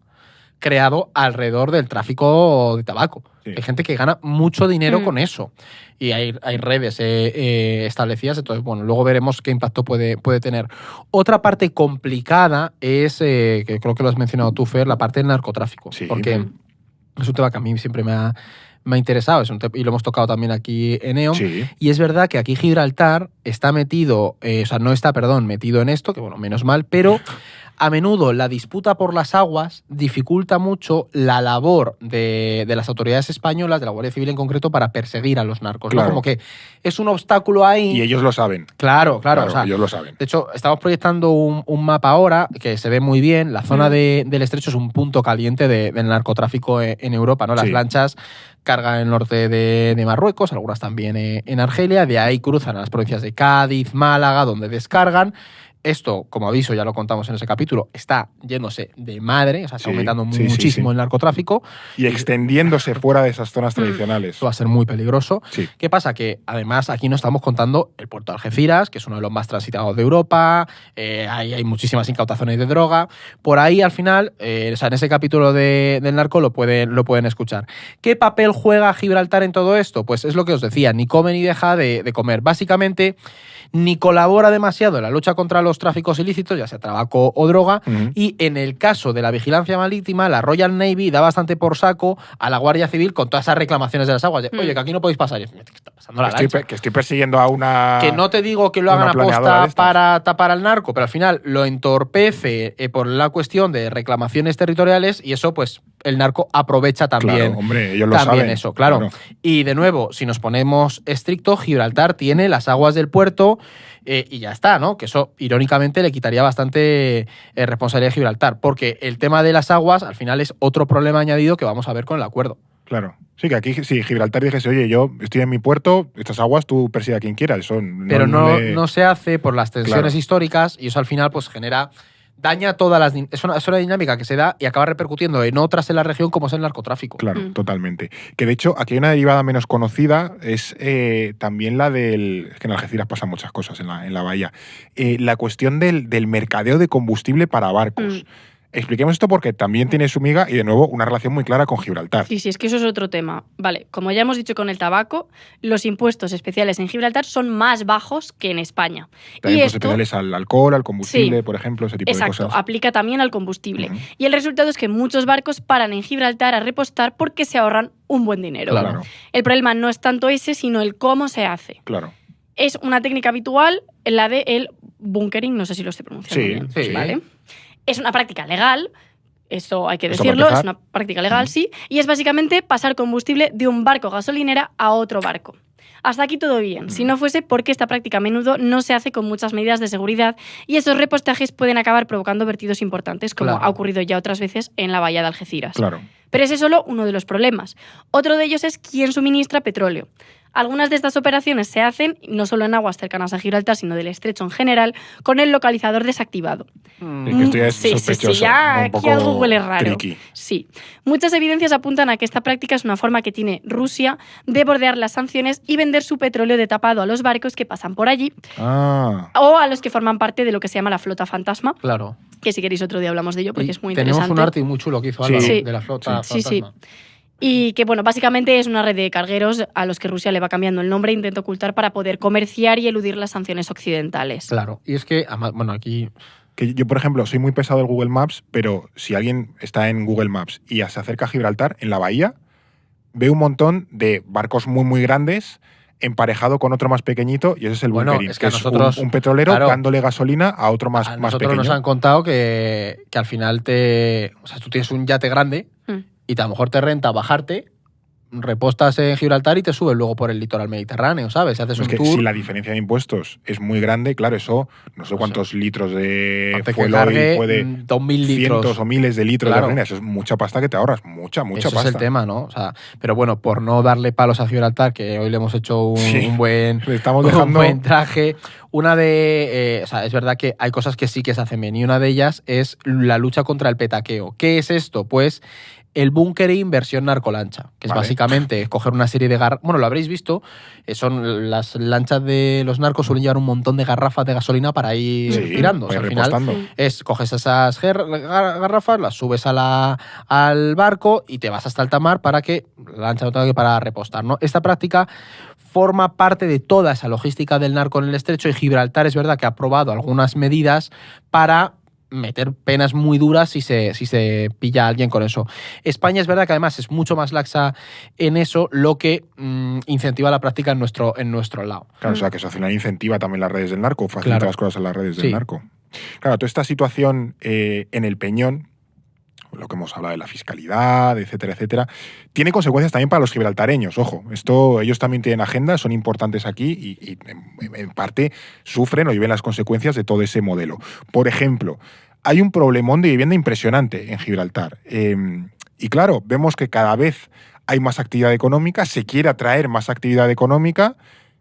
[SPEAKER 2] creado alrededor del tráfico de tabaco.
[SPEAKER 3] Sí.
[SPEAKER 2] Hay gente que gana mucho dinero
[SPEAKER 1] Mm.
[SPEAKER 2] con eso. Y hay redes establecidas, entonces, bueno, luego veremos qué impacto puede tener. Otra parte complicada es, que creo que lo has mencionado tú, Fer, la parte del narcotráfico.
[SPEAKER 3] Sí.
[SPEAKER 2] Porque
[SPEAKER 1] Mm.
[SPEAKER 2] es un tema que a mí siempre me ha interesado, y lo hemos tocado también aquí en EON.
[SPEAKER 3] Sí.
[SPEAKER 2] Y es verdad que aquí Gibraltar está metido, metido en esto, que bueno, menos mal, pero a menudo la disputa por las aguas dificulta mucho la labor de las autoridades españolas, de la Guardia Civil en concreto, para perseguir a los narcos. ¿no?
[SPEAKER 3] Claro.
[SPEAKER 2] Como que es un obstáculo ahí.
[SPEAKER 3] Y ellos lo saben.
[SPEAKER 2] Claro. O sea,
[SPEAKER 3] ellos lo saben.
[SPEAKER 2] de hecho, estamos proyectando un mapa ahora que se ve muy bien. La zona del estrecho es un punto caliente del narcotráfico en Europa, ¿no? Las
[SPEAKER 3] Sí.
[SPEAKER 2] lanchas cargan en el norte de Marruecos, algunas también en Argelia, de ahí cruzan a las provincias de Cádiz, Málaga, donde descargan. Esto, como aviso, ya lo contamos en ese capítulo, está yéndose de madre, o sea, está
[SPEAKER 3] Sí,
[SPEAKER 2] aumentando
[SPEAKER 3] sí, sí,
[SPEAKER 2] muchísimo
[SPEAKER 3] sí.
[SPEAKER 2] el narcotráfico.
[SPEAKER 3] Y extendiéndose fuera de esas zonas tradicionales.
[SPEAKER 2] Esto va a ser muy peligroso.
[SPEAKER 3] Sí.
[SPEAKER 2] ¿Qué pasa? Que además aquí no estamos contando el puerto de Algeciras, que es uno de los más transitados de Europa, hay muchísimas incautaciones de droga. Por ahí al final, o sea, en ese capítulo del narco lo pueden escuchar. ¿Qué papel juega Gibraltar en todo esto? Pues es lo que os decía, ni come ni deja de comer. Básicamente, ni colabora demasiado en la lucha contra los tráficos ilícitos, ya sea tabaco o droga,
[SPEAKER 3] Ujú.
[SPEAKER 2] y en el caso de la vigilancia marítima, la Royal Navy da bastante por saco a la Guardia Civil con todas esas reclamaciones de las aguas. De, oye, que aquí no podéis pasar. Y, ¿qué está pasando la lancha?
[SPEAKER 3] Que estoy persiguiendo a una.
[SPEAKER 2] Que no te digo que lo hagan
[SPEAKER 3] una planeadora
[SPEAKER 2] aposta
[SPEAKER 3] de estas.
[SPEAKER 2] para tapar al narco, pero al final lo entorpece por la cuestión de reclamaciones territoriales y eso, pues, el narco aprovecha también.
[SPEAKER 3] Claro, hombre, ellos lo
[SPEAKER 2] También
[SPEAKER 3] saben.
[SPEAKER 2] eso, claro. Y de nuevo, si nos ponemos estricto, Gibraltar tiene las aguas del puerto y ya está, ¿no? Que eso, irónicamente, le quitaría bastante responsabilidad a Gibraltar, porque el tema de las aguas, al final, es otro problema añadido que vamos a ver con el acuerdo.
[SPEAKER 3] Claro. Sí, que aquí, si Gibraltar dijese, oye, yo estoy en mi puerto, estas aguas tú persigue a quien quieras. Eso
[SPEAKER 2] Pero
[SPEAKER 3] no le-
[SPEAKER 2] no se hace por las tensiones
[SPEAKER 3] Claro.
[SPEAKER 2] históricas y eso al final pues genera daña todas las... Es una dinámica que se da y acaba repercutiendo en otras en la región, como es el narcotráfico.
[SPEAKER 3] Claro, totalmente. Que de hecho, aquí hay una derivada menos conocida, es también la del... Es que en Algeciras pasan muchas cosas en la bahía. La cuestión del mercadeo de combustible para barcos. Expliquemos esto porque también tiene su miga y, de nuevo, una relación muy clara con Gibraltar.
[SPEAKER 1] Sí, es que eso es otro tema. Vale, como ya hemos dicho con el tabaco, los impuestos especiales en Gibraltar son más bajos que en España.
[SPEAKER 3] También
[SPEAKER 1] y
[SPEAKER 3] impuestos especiales al alcohol, al combustible, por ejemplo, ese tipo de cosas.
[SPEAKER 1] Exacto, aplica también al combustible. Y el resultado es que muchos barcos paran en Gibraltar a repostar porque se ahorran un buen dinero.
[SPEAKER 3] Claro.
[SPEAKER 1] El problema no es tanto ese, sino el cómo se hace.
[SPEAKER 3] Claro.
[SPEAKER 1] Es una técnica habitual, la de el bunkering, no sé si lo estoy pronunciando bien.
[SPEAKER 2] Sí.
[SPEAKER 1] ¿Vale? Es una práctica legal, eso hay que decirlo, es una práctica legal, sí, y es básicamente pasar combustible de un barco gasolinera a otro barco. Hasta aquí todo bien, si no fuese porque esta práctica a menudo no se hace con muchas medidas de seguridad y esos repostajes pueden acabar provocando vertidos importantes, como ha ocurrido ya otras veces en la bahía de Algeciras.
[SPEAKER 3] Claro.
[SPEAKER 1] Pero ese es solo uno de los problemas. Otro de ellos es quién suministra petróleo. Algunas de estas operaciones se hacen, no solo en aguas cercanas a Gibraltar, sino del estrecho en general, con el localizador desactivado.
[SPEAKER 3] Es que esto ya es sospechoso.
[SPEAKER 1] Sí, ya aquí algo huele raro.
[SPEAKER 3] Tricky.
[SPEAKER 1] Sí. Muchas evidencias apuntan a que esta práctica es una forma que tiene Rusia de bordear las sanciones y vender su petróleo de tapado a los barcos que pasan por allí o a los que forman parte de lo que se llama la flota fantasma.
[SPEAKER 2] Claro.
[SPEAKER 1] Que si queréis otro día hablamos de ello porque es muy
[SPEAKER 2] Tenemos
[SPEAKER 1] interesante.
[SPEAKER 2] un arte muy chulo que hizo Álvaro de la flota fantasma.
[SPEAKER 1] Sí. Y que, bueno, básicamente es una red de cargueros a los que Rusia le va cambiando el nombre e intenta ocultar para poder comerciar y eludir las sanciones occidentales.
[SPEAKER 2] Claro, y es que, bueno, aquí...
[SPEAKER 3] Que yo, por ejemplo, soy muy pesado del Google Maps, pero si alguien está en Google Maps y se acerca a Gibraltar, en la bahía, ve un montón de barcos muy, muy grandes emparejado con otro más pequeñito, y ese es el bunkering,
[SPEAKER 2] es que
[SPEAKER 3] es un petrolero dándole gasolina a otro más pequeño.
[SPEAKER 2] Nosotros nos han contado que al final o sea, tú tienes un yate grande y a lo mejor te renta bajarte, repostas en Gibraltar y te subes luego por el litoral mediterráneo, ¿sabes? Haces un tour.
[SPEAKER 3] Si la diferencia de impuestos es muy grande, claro, eso no sé cuántos litros de fuel
[SPEAKER 2] oil
[SPEAKER 3] puede...
[SPEAKER 2] 2.000 litros.
[SPEAKER 3] Cientos o miles de litros de gasolina. Eso es mucha pasta que te ahorras. Mucha pasta.
[SPEAKER 2] Eso es el tema, ¿no? O sea, pero bueno, por no darle palos a Gibraltar, que hoy le hemos hecho un buen traje, una de... o sea, es verdad que hay cosas que sí que se hacen bien, y una de ellas es la lucha contra el petaqueo. ¿Qué es esto? Pues el bunkering versión narcolancha, que es básicamente coger una serie de garrafas. Bueno, lo habréis visto, son las lanchas de los narcos suelen llevar un montón de garrafas de gasolina para ir tirando. O sea, al final coges esas garrafas, las subes al barco y te vas hasta alta mar para que la lancha no tenga que parar a repostar, ¿no? Esta práctica forma parte de toda esa logística del narco en el estrecho, y Gibraltar es verdad que ha aprobado algunas medidas para meter penas muy duras si se pilla a alguien con eso. España es verdad que además es mucho más laxa en eso, lo que incentiva la práctica en nuestro lado.
[SPEAKER 3] Claro, o sea, que eso al final incentiva también las redes del narco, facilita las cosas en las redes del narco. Claro, toda esta situación en el Peñón, lo que hemos hablado de la fiscalidad, etcétera, etcétera, tiene consecuencias también para los gibraltareños. Ojo, ellos también tienen agenda, son importantes aquí y en parte sufren o viven las consecuencias de todo ese modelo. Por ejemplo, hay un problemón de vivienda impresionante en Gibraltar. Y claro, vemos que cada vez hay más actividad económica, se quiere atraer más actividad económica,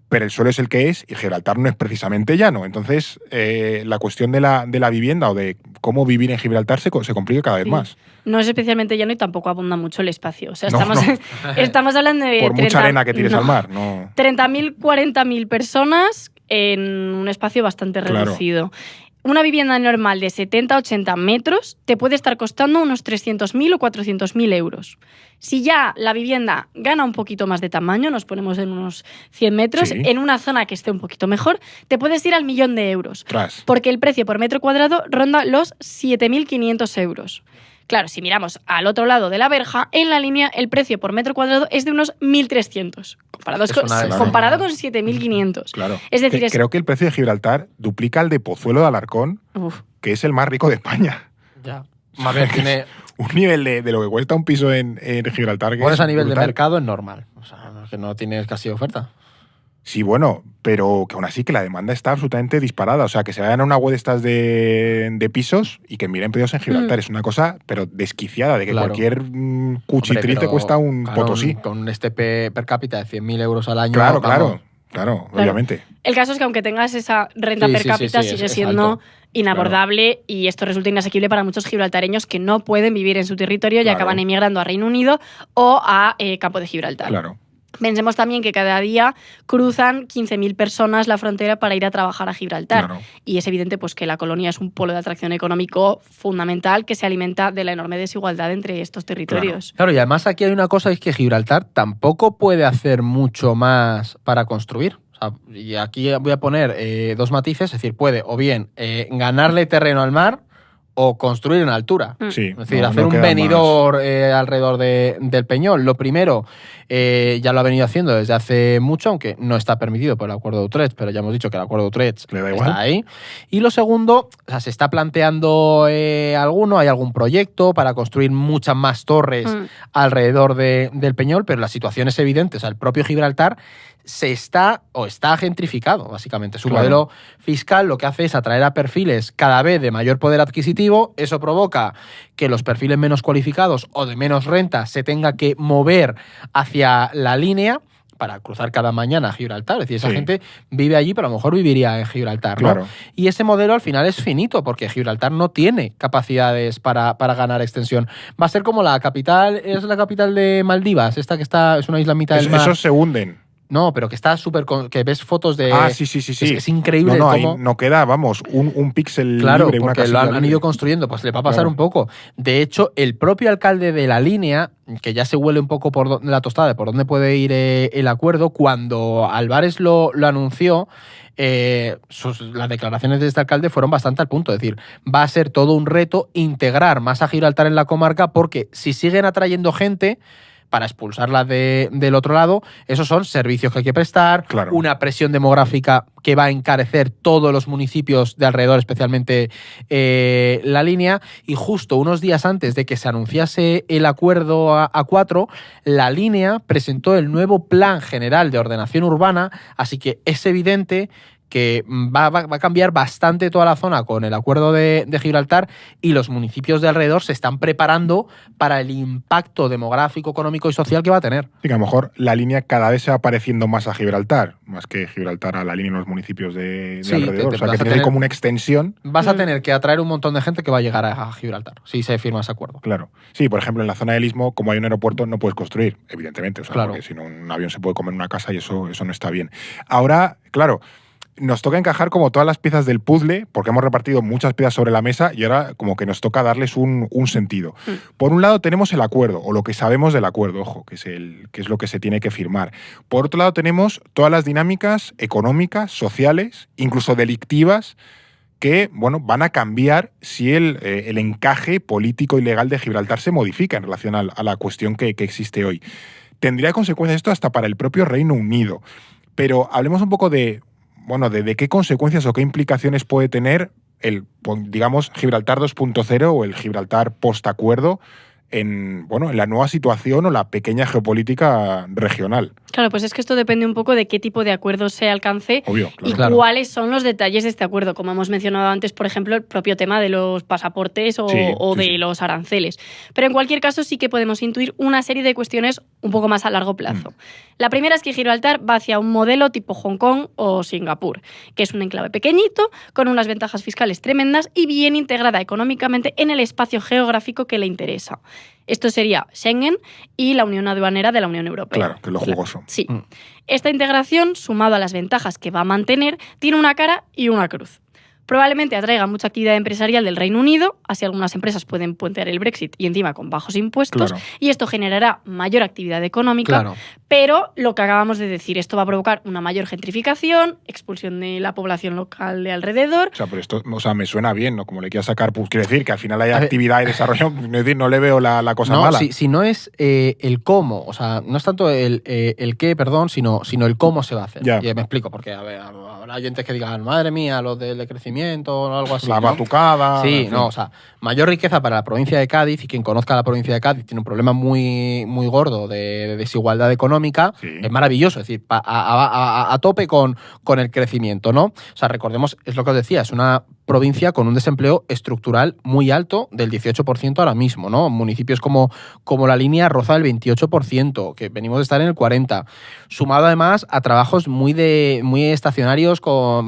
[SPEAKER 3] pero el suelo es el que es y Gibraltar no es precisamente llano. Entonces, la cuestión de la vivienda o de cómo vivir en Gibraltar se complica cada vez más.
[SPEAKER 1] No es especialmente llano y tampoco abunda mucho el espacio. O sea, estamos hablando de...
[SPEAKER 3] Por mucha arena que tires al mar. No.
[SPEAKER 1] 30.000, 40.000 personas en un espacio bastante reducido. Una vivienda normal de 70-80 metros te puede estar costando unos 300.000 o 400.000 euros. Si ya la vivienda gana un poquito más de tamaño, nos ponemos en unos 100 metros, en una zona que esté un poquito mejor, te puedes ir al 1.000.000 de euros. Porque el precio por metro cuadrado ronda los 7.500 euros. Claro, si miramos al otro lado de la verja, en la línea el precio por metro cuadrado es de unos 1.300, comparado con 7.500.
[SPEAKER 3] Claro.
[SPEAKER 1] Es decir,
[SPEAKER 3] creo que el precio de Gibraltar duplica el de Pozuelo de Alarcón, que es el más rico de España.
[SPEAKER 2] Ya. A ver, tiene
[SPEAKER 3] un nivel de lo que cuesta un piso en Gibraltar.
[SPEAKER 2] Bueno, a nivel de mercado es normal. O sea, que no tienes casi oferta.
[SPEAKER 3] Sí, bueno, pero que aún así que la demanda está absolutamente disparada. O sea, que se vayan a una web de estas de pisos y que miren precios en Gibraltar. Es una cosa, pero desquiciada, de que cualquier cuchitril te cuesta un potosí.
[SPEAKER 2] Con este per cápita de 100.000 euros al año.
[SPEAKER 3] Claro. Claro, obviamente.
[SPEAKER 1] El caso es que aunque tengas esa renta
[SPEAKER 2] Sí,
[SPEAKER 1] per
[SPEAKER 2] sí,
[SPEAKER 1] cápita,
[SPEAKER 2] sí,
[SPEAKER 1] sigue
[SPEAKER 2] es
[SPEAKER 1] siendo
[SPEAKER 2] alto.
[SPEAKER 1] inabordable y esto resulta inasequible para muchos gibraltareños que no pueden vivir en su territorio y
[SPEAKER 3] Claro.
[SPEAKER 1] acaban emigrando a Reino Unido o a Campo de Gibraltar.
[SPEAKER 3] Claro.
[SPEAKER 1] Pensemos también que cada día cruzan 15.000 personas la frontera para ir a trabajar a Gibraltar.
[SPEAKER 3] Claro.
[SPEAKER 1] Y es evidente pues, que la colonia es un polo de atracción económico fundamental que se alimenta de la enorme desigualdad entre estos territorios.
[SPEAKER 2] Claro, y además aquí hay una cosa, es que Gibraltar tampoco puede hacer mucho más para construir. O sea, y aquí voy a poner dos matices, es decir, puede o bien ganarle terreno al mar o construir en altura.
[SPEAKER 3] Sí.
[SPEAKER 2] Es decir,
[SPEAKER 3] no-
[SPEAKER 2] hacer
[SPEAKER 3] no
[SPEAKER 2] un
[SPEAKER 3] queda
[SPEAKER 2] venidor alrededor del Peñol. Lo primero, ya lo ha venido haciendo desde hace mucho, aunque no está permitido por el Acuerdo de Utrecht, pero ya hemos dicho que el Acuerdo de Utrecht
[SPEAKER 3] Le da igual.
[SPEAKER 2] está ahí. Y lo segundo, o sea, se está planteando hay algún proyecto para construir muchas más torres alrededor del Peñol, pero la situación es evidente. O sea, el propio Gibraltar está gentrificado, básicamente. Su
[SPEAKER 3] Claro.
[SPEAKER 2] modelo fiscal lo que hace es atraer a perfiles cada vez de mayor poder adquisitivo. Eso provoca que los perfiles menos cualificados o de menos renta se tenga que mover hacia la línea para cruzar cada mañana a Gibraltar. Es decir, esa
[SPEAKER 3] Sí.
[SPEAKER 2] gente vive allí, pero a lo mejor viviría en Gibraltar, ¿no?
[SPEAKER 3] Claro.
[SPEAKER 2] Y ese modelo al final es finito, porque Gibraltar no tiene capacidades para ganar extensión. Va a ser como la capital, es la capital de Maldivas, esta que es una isla en mitad del mar.
[SPEAKER 3] Esos se hunden.
[SPEAKER 2] No, pero que está súper... que ves fotos de...
[SPEAKER 3] Sí.
[SPEAKER 2] Es increíble
[SPEAKER 3] No, ahí
[SPEAKER 2] cómo...
[SPEAKER 3] no queda, vamos, un píxel
[SPEAKER 2] Claro,
[SPEAKER 3] libre, una
[SPEAKER 2] porque lo
[SPEAKER 3] casilla
[SPEAKER 2] han ido
[SPEAKER 3] libre.
[SPEAKER 2] construyendo, pues le va a pasar
[SPEAKER 3] Claro.
[SPEAKER 2] un poco. De hecho, el propio alcalde de la línea, que ya se huele un poco por la tostada de por dónde puede ir el acuerdo, cuando Álvarez lo anunció, las declaraciones de este alcalde fueron bastante al punto. Es decir, va a ser todo un reto integrar más a Gibraltar en la comarca, porque si siguen atrayendo gente para expulsarla del otro lado, esos son servicios que hay que prestar,
[SPEAKER 3] Claro.
[SPEAKER 2] una presión demográfica que va a encarecer todos los municipios de alrededor, especialmente la línea, y justo unos días antes de que se anunciase el acuerdo A4, la línea presentó el nuevo Plan General de Ordenación Urbana, así que es evidente que va a cambiar bastante toda la zona con el acuerdo de Gibraltar, y los municipios de alrededor se están preparando para el impacto demográfico, económico y social que va a tener.
[SPEAKER 3] Sí, que a lo mejor la línea cada vez se va pareciendo más a Gibraltar, más que Gibraltar a la línea en los municipios de
[SPEAKER 2] Sí,
[SPEAKER 3] alrededor.
[SPEAKER 2] te
[SPEAKER 3] O sea,
[SPEAKER 2] vas
[SPEAKER 3] que
[SPEAKER 2] a
[SPEAKER 3] tiene
[SPEAKER 2] tener-
[SPEAKER 3] como una extensión.
[SPEAKER 2] Vas a tener que atraer un montón de gente que va a llegar a Gibraltar, si se firma ese acuerdo.
[SPEAKER 3] Claro. Sí, por ejemplo, en la zona del Istmo, como hay un aeropuerto, no puedes construir, evidentemente. O sea,
[SPEAKER 2] Claro.
[SPEAKER 3] porque si no, un avión se puede comer en una casa y eso no está bien. Ahora, claro, nos toca encajar como todas las piezas del puzzle, porque hemos repartido muchas piezas sobre la mesa y ahora como que nos toca darles un sentido. Por un lado tenemos el acuerdo, o lo que sabemos del acuerdo, ojo, que es lo que se tiene que firmar. Por otro lado tenemos todas las dinámicas económicas, sociales, incluso delictivas, que van a cambiar si el encaje político y legal de Gibraltar se modifica en relación a la cuestión que existe hoy. Tendría consecuencias esto hasta para el propio Reino Unido. Pero hablemos un poco de qué consecuencias o qué implicaciones puede tener digamos, Gibraltar 2.0 o el Gibraltar post-acuerdo en la nueva situación o la pequeña geopolítica regional.
[SPEAKER 1] Claro, pues es que esto depende un poco de qué tipo de acuerdo se alcance
[SPEAKER 3] Obvio,
[SPEAKER 1] y
[SPEAKER 3] claro.
[SPEAKER 1] cuáles son los detalles de este acuerdo. Como hemos mencionado antes, por ejemplo, el propio tema de los pasaportes o de los aranceles. Pero en cualquier caso sí que podemos intuir una serie de cuestiones un poco más a largo plazo. La primera es que Gibraltar va hacia un modelo tipo Hong Kong o Singapur, que es un enclave pequeñito, con unas ventajas fiscales tremendas y bien integrada económicamente en el espacio geográfico que le interesa. Esto sería Schengen y la Unión Aduanera de la Unión Europea.
[SPEAKER 3] Claro, que es lo jugoso.
[SPEAKER 1] Sí. Esta integración, sumado a las ventajas que va a mantener, tiene una cara y una cruz. Probablemente atraiga mucha actividad empresarial del Reino Unido, así algunas empresas pueden puentear el Brexit y encima con bajos impuestos,
[SPEAKER 3] Claro.
[SPEAKER 1] y esto generará mayor actividad económica,
[SPEAKER 2] Claro.
[SPEAKER 1] pero lo que acabamos de decir, esto va a provocar una mayor gentrificación, expulsión de la población local de alrededor.
[SPEAKER 3] O sea, pero esto me suena bien, ¿no? Como le quieras sacar, pues quiere decir que al final hay
[SPEAKER 2] A ver,
[SPEAKER 3] actividad y desarrollo, es decir, no le veo la cosa
[SPEAKER 2] No,
[SPEAKER 3] mala.
[SPEAKER 2] si no es el cómo, o sea, no es tanto el qué, perdón, sino el cómo se va a hacer.
[SPEAKER 3] Ya.
[SPEAKER 2] Y me explico, porque a ver, habrá oyentes que digan, madre mía, lo del crecimiento o algo así.
[SPEAKER 3] La
[SPEAKER 2] ¿no?
[SPEAKER 3] batucada.
[SPEAKER 2] Sí,
[SPEAKER 3] en fin.
[SPEAKER 2] no, o sea, mayor riqueza para la provincia de Cádiz, y quien conozca la provincia de Cádiz tiene un problema muy, muy gordo de desigualdad económica. económica,
[SPEAKER 3] Sí.
[SPEAKER 2] es maravilloso, es decir, a tope con el crecimiento, ¿no? O sea, recordemos, es lo que os decía, es una provincia con un desempleo estructural muy alto, del 18% ahora mismo, ¿no? Municipios como La Línea roza el 28%, que venimos de estar en el 40%, sumado además a trabajos muy estacionarios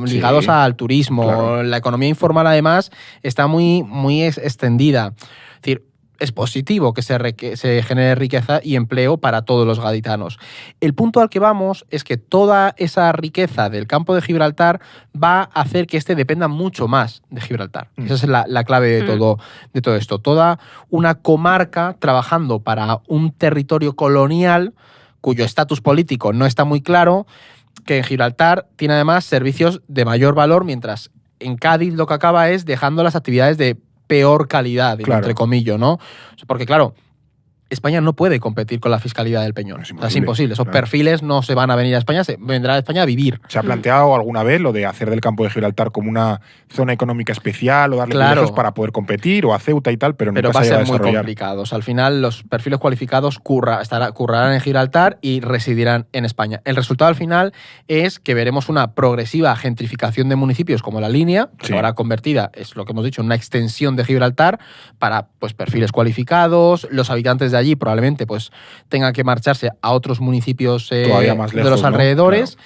[SPEAKER 2] ligados
[SPEAKER 3] Sí,
[SPEAKER 2] al turismo.
[SPEAKER 3] claro.
[SPEAKER 2] La economía informal además está muy extendida. Es decir, es positivo que se genere riqueza y empleo para todos los gaditanos. El punto al que vamos es que toda esa riqueza del campo de Gibraltar va a hacer que este dependa mucho más de Gibraltar. Esa es la clave de todo esto. Toda una comarca trabajando para un territorio colonial cuyo estatus político no está muy claro, que en Gibraltar tiene además servicios de mayor valor, mientras en Cádiz lo que acaba es dejando las actividades de peor calidad,
[SPEAKER 3] Claro.
[SPEAKER 2] entre comillas, ¿no? Porque, claro, España no puede competir con la fiscalidad del Peñón.
[SPEAKER 3] Es
[SPEAKER 2] O sea, es imposible. Esos
[SPEAKER 3] claro.
[SPEAKER 2] perfiles no se van a venir a España, se vendrá a España a vivir.
[SPEAKER 3] ¿Se ha planteado alguna vez lo de hacer del campo de Gibraltar como una zona económica especial o darle
[SPEAKER 2] Claro.
[SPEAKER 3] privilegios para poder competir, o a Ceuta y tal, pero
[SPEAKER 2] Pero
[SPEAKER 3] nunca
[SPEAKER 2] va a
[SPEAKER 3] se ha
[SPEAKER 2] ser
[SPEAKER 3] llegado a
[SPEAKER 2] muy
[SPEAKER 3] desarrollar?
[SPEAKER 2] complicado. O sea, al final los perfiles cualificados currarán en Gibraltar y residirán en España. El resultado al final es que veremos una progresiva gentrificación de municipios como La Línea, que
[SPEAKER 3] Sí.
[SPEAKER 2] ahora convertida, es lo que hemos dicho, en una extensión de Gibraltar para pues, perfiles cualificados. Los habitantes de allí probablemente pues, tengan que marcharse a otros municipios
[SPEAKER 3] Todavía más
[SPEAKER 2] de
[SPEAKER 3] lejos,
[SPEAKER 2] los
[SPEAKER 3] ¿no?
[SPEAKER 2] alrededores.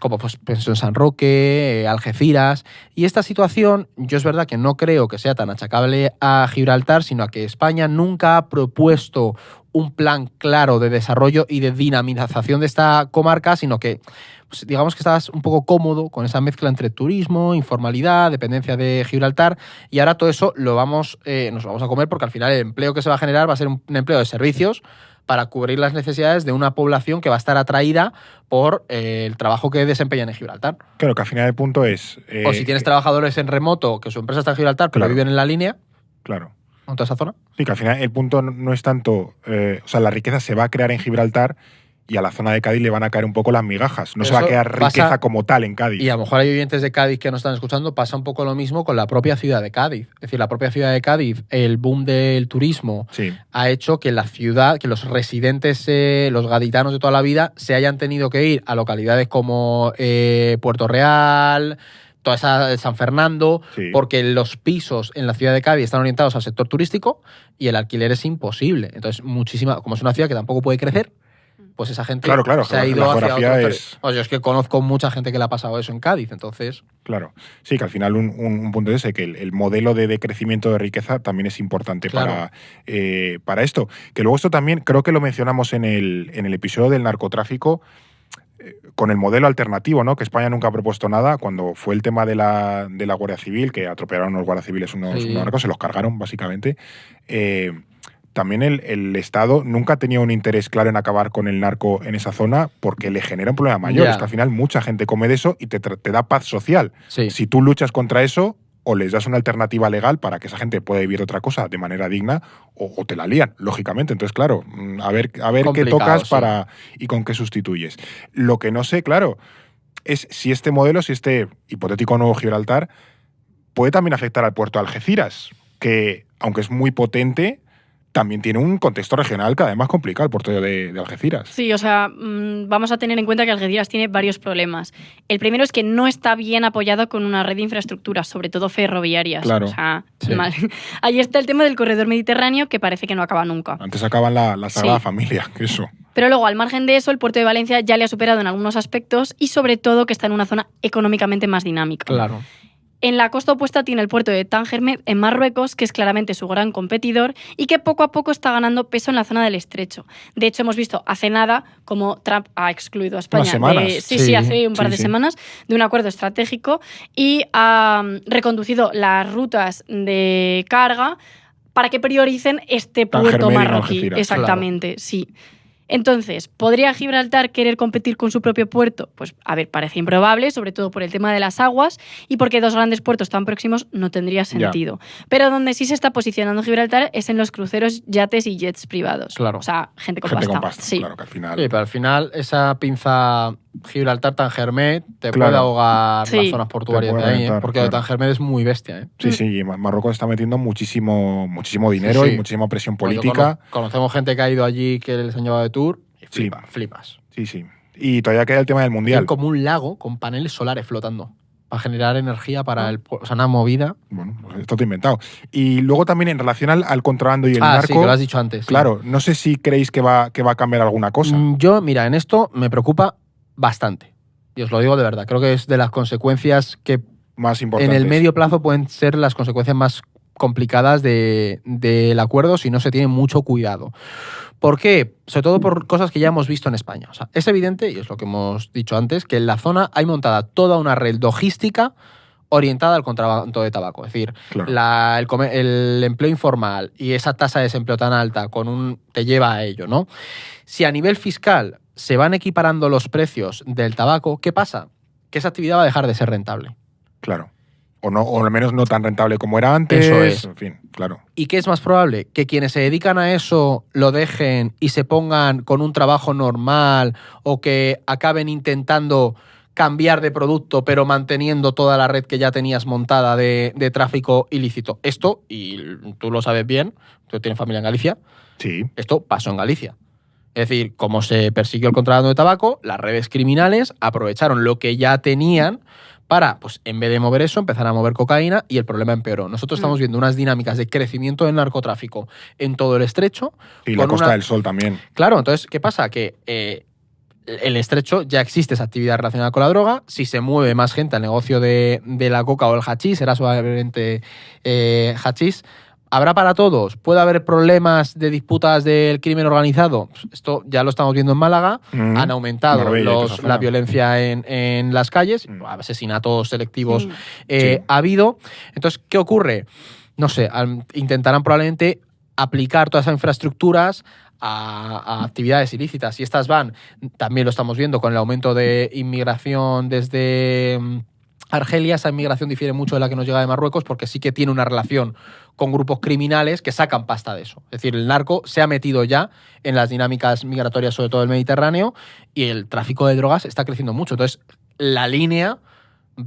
[SPEAKER 2] Como pues en San Roque, Algeciras. Y esta situación, yo es verdad que no creo que sea tan achacable a Gibraltar, sino a que España nunca ha propuesto un plan claro de desarrollo y de dinamización de esta comarca, sino que pues, digamos que estás un poco cómodo con esa mezcla entre turismo, informalidad, dependencia de Gibraltar, y ahora todo eso nos vamos a comer, porque al final el empleo que se va a generar va a ser un empleo de servicios para cubrir las necesidades de una población que va a estar atraída por el trabajo que desempeñan en Gibraltar.
[SPEAKER 3] Claro, que al final el punto es...
[SPEAKER 2] O si tienes trabajadores en remoto, que su empresa está en Gibraltar, pero
[SPEAKER 3] Claro.
[SPEAKER 2] viven en La Línea,
[SPEAKER 3] Claro.
[SPEAKER 2] en toda esa zona.
[SPEAKER 3] Sí, que al final el punto no es tanto... o sea, la riqueza se va a crear en Gibraltar y a la zona de Cádiz le van a caer un poco las migajas. No
[SPEAKER 2] Pero
[SPEAKER 3] se va a
[SPEAKER 2] eso
[SPEAKER 3] crear riqueza
[SPEAKER 2] pasa-
[SPEAKER 3] como tal en Cádiz.
[SPEAKER 2] Y a lo mejor hay oyentes de Cádiz que nos están escuchando, pasa un poco lo mismo con la propia ciudad de Cádiz. Es decir, la propia ciudad de Cádiz, el boom del turismo
[SPEAKER 3] Sí,
[SPEAKER 2] ha hecho que la ciudad, que los residentes, los gaditanos de toda la vida, se hayan tenido que ir a localidades como Puerto Real, toda esa San Fernando,
[SPEAKER 3] sí.
[SPEAKER 2] porque los pisos en la ciudad de Cádiz están orientados al sector turístico y el alquiler es imposible. Entonces, como es una ciudad que tampoco puede crecer, pues esa gente
[SPEAKER 3] Claro,
[SPEAKER 2] se ha
[SPEAKER 3] la
[SPEAKER 2] ido hacia
[SPEAKER 3] geografía
[SPEAKER 2] otros
[SPEAKER 3] es-
[SPEAKER 2] yo es que conozco mucha gente que le ha pasado eso en Cádiz, entonces...
[SPEAKER 3] Claro. Sí, que al final un punto es ese, que el modelo de crecimiento de riqueza también es importante
[SPEAKER 2] Claro.
[SPEAKER 3] para esto. Que luego esto también, creo que lo mencionamos en el episodio del narcotráfico, con el modelo alternativo, ¿no? Que España nunca ha propuesto nada. Cuando fue el tema de la Guardia Civil, que atropellaron unos guardias civiles, unos narcos, se los cargaron, básicamente. También el Estado nunca ha tenido un interés claro en acabar con el narco en esa zona porque le genera un problema mayor.
[SPEAKER 2] Ya.
[SPEAKER 3] Es que al final mucha gente come de eso y te da paz social.
[SPEAKER 2] Sí.
[SPEAKER 3] Si tú luchas contra eso, o les das una alternativa legal para que esa gente pueda vivir otra cosa de manera digna, o te la lían, lógicamente. Entonces, claro, a ver qué
[SPEAKER 2] Complicado,
[SPEAKER 3] tocas
[SPEAKER 2] sí.
[SPEAKER 3] y con qué sustituyes. Lo que no sé, claro, es si este modelo, si este hipotético nuevo Gibraltar, puede también afectar al puerto de Algeciras, que, aunque es muy potente, también tiene un contexto regional cada vez más complicado, el puerto de Algeciras.
[SPEAKER 1] Sí, o sea, vamos a tener en cuenta que Algeciras tiene varios problemas. El primero es que no está bien apoyado con una red de infraestructuras, sobre todo ferroviarias.
[SPEAKER 3] Claro.
[SPEAKER 1] O sea,
[SPEAKER 2] Sí.
[SPEAKER 1] mal. Ahí está el tema del corredor mediterráneo, que parece que no acaba nunca.
[SPEAKER 3] Antes acaban la Sagrada
[SPEAKER 1] Sí.
[SPEAKER 3] Familia, que eso.
[SPEAKER 1] Pero luego, al margen de eso, el puerto de Valencia ya le ha superado en algunos aspectos y sobre todo que está en una zona económicamente más dinámica.
[SPEAKER 2] Claro.
[SPEAKER 1] En la costa opuesta tiene el puerto de Tangermet en Marruecos, que es claramente su gran competidor y que poco a poco está ganando peso en la zona del estrecho. De hecho, hemos visto hace nada cómo Trump ha excluido a España
[SPEAKER 3] Unas semanas.
[SPEAKER 1] sí, hace un par
[SPEAKER 3] Sí,
[SPEAKER 1] de
[SPEAKER 3] sí.
[SPEAKER 1] semanas, de un acuerdo estratégico y ha reconducido las rutas de carga para que prioricen este puerto
[SPEAKER 3] Tangermet y no
[SPEAKER 1] marroquí.
[SPEAKER 3] Algeciras.
[SPEAKER 1] Exactamente, sí. Entonces, ¿podría Gibraltar querer competir con su propio puerto? Pues, a ver, parece improbable, sobre todo por el tema de las aguas y porque dos grandes puertos tan próximos no tendría sentido. Pero donde sí se está posicionando Gibraltar es en los cruceros, yates y jets privados.
[SPEAKER 2] Claro.
[SPEAKER 1] O sea, gente con
[SPEAKER 3] Gente
[SPEAKER 1] pasta.
[SPEAKER 3] con pasta,
[SPEAKER 1] Sí.
[SPEAKER 3] claro, que al final...
[SPEAKER 2] Sí, pero al final esa pinza Gibraltar-Tangermet te
[SPEAKER 3] Claro.
[SPEAKER 2] puede ahogar
[SPEAKER 1] Sí.
[SPEAKER 2] las zonas portuarias
[SPEAKER 3] Te
[SPEAKER 2] de
[SPEAKER 3] puede
[SPEAKER 2] ahí,
[SPEAKER 3] reventar,
[SPEAKER 2] porque
[SPEAKER 3] claro.
[SPEAKER 2] Tangermet es muy bestia.
[SPEAKER 3] Sí, sí, y Marruecos está metiendo muchísimo dinero
[SPEAKER 2] Sí, sí.
[SPEAKER 3] y muchísima presión
[SPEAKER 2] Bueno, yo
[SPEAKER 3] política.
[SPEAKER 2] conocemos gente que ha ido allí que les han llevado de tour y flipas.
[SPEAKER 3] Sí. Y todavía queda el tema del Mundial.
[SPEAKER 2] Tienen como un lago con paneles solares flotando para generar energía para o sea, una movida.
[SPEAKER 3] Bueno, pues esto te he inventado. Y luego también en relación al contrabando y el narco.
[SPEAKER 2] Sí, que lo has dicho antes.
[SPEAKER 3] Claro, no sé si creéis que va a cambiar alguna cosa.
[SPEAKER 2] Yo, mira, en esto me preocupa bastante. Y os lo digo de verdad. Creo que es de las consecuencias que
[SPEAKER 3] Más importantes.
[SPEAKER 2] en el medio plazo pueden ser las consecuencias más complicadas del acuerdo si no se tiene mucho cuidado. ¿Por qué? Sobre todo por cosas que ya hemos visto en España. O sea, es evidente, y es lo que hemos dicho antes, que en la zona hay montada toda una red logística orientada al contrabando de tabaco. Es decir,
[SPEAKER 3] Claro.
[SPEAKER 2] el empleo informal y esa tasa de desempleo tan alta te lleva a ello, ¿no? Si a nivel fiscal se van equiparando los precios del tabaco, ¿qué pasa? Que esa actividad va a dejar de ser rentable.
[SPEAKER 3] Claro. O al menos no tan rentable como era antes.
[SPEAKER 2] Eso es.
[SPEAKER 3] En fin, claro.
[SPEAKER 2] ¿Y qué es más probable? Que quienes se dedican a eso lo dejen y se pongan con un trabajo normal o que acaben intentando cambiar de producto pero manteniendo toda la red que ya tenías montada de tráfico ilícito. Esto, y tú lo sabes bien, tú tienes familia en Galicia,
[SPEAKER 3] Sí.
[SPEAKER 2] esto pasó en Galicia. Es decir, como se persiguió el contrabando de tabaco, las redes criminales aprovecharon lo que ya tenían para, pues en vez de mover eso, empezar a mover cocaína y el problema empeoró. Nosotros estamos viendo unas dinámicas de crecimiento del narcotráfico en todo el estrecho.
[SPEAKER 3] Y la Costa del Sol también.
[SPEAKER 2] Claro, entonces, ¿qué pasa? Que el estrecho ya existe esa actividad relacionada con la droga. Si se mueve más gente al negocio de la coca o el hachís, será suavemente hachís. ¿Habrá para todos? ¿Puede haber problemas de disputas del crimen organizado? Esto ya lo estamos viendo en Málaga. Han aumentado la violencia en las calles. Asesinatos selectivos ha habido. Entonces, ¿qué ocurre? No sé, intentarán probablemente aplicar todas esas infraestructuras a actividades ilícitas. Y estas van, también lo estamos viendo con el aumento de inmigración desde Argelia. Esa inmigración difiere mucho de la que nos llega de Marruecos porque sí que tiene una relación con grupos criminales que sacan pasta de eso. Es decir, el narco se ha metido ya en las dinámicas migratorias, sobre todo del Mediterráneo, y el tráfico de drogas está creciendo mucho. Entonces, la línea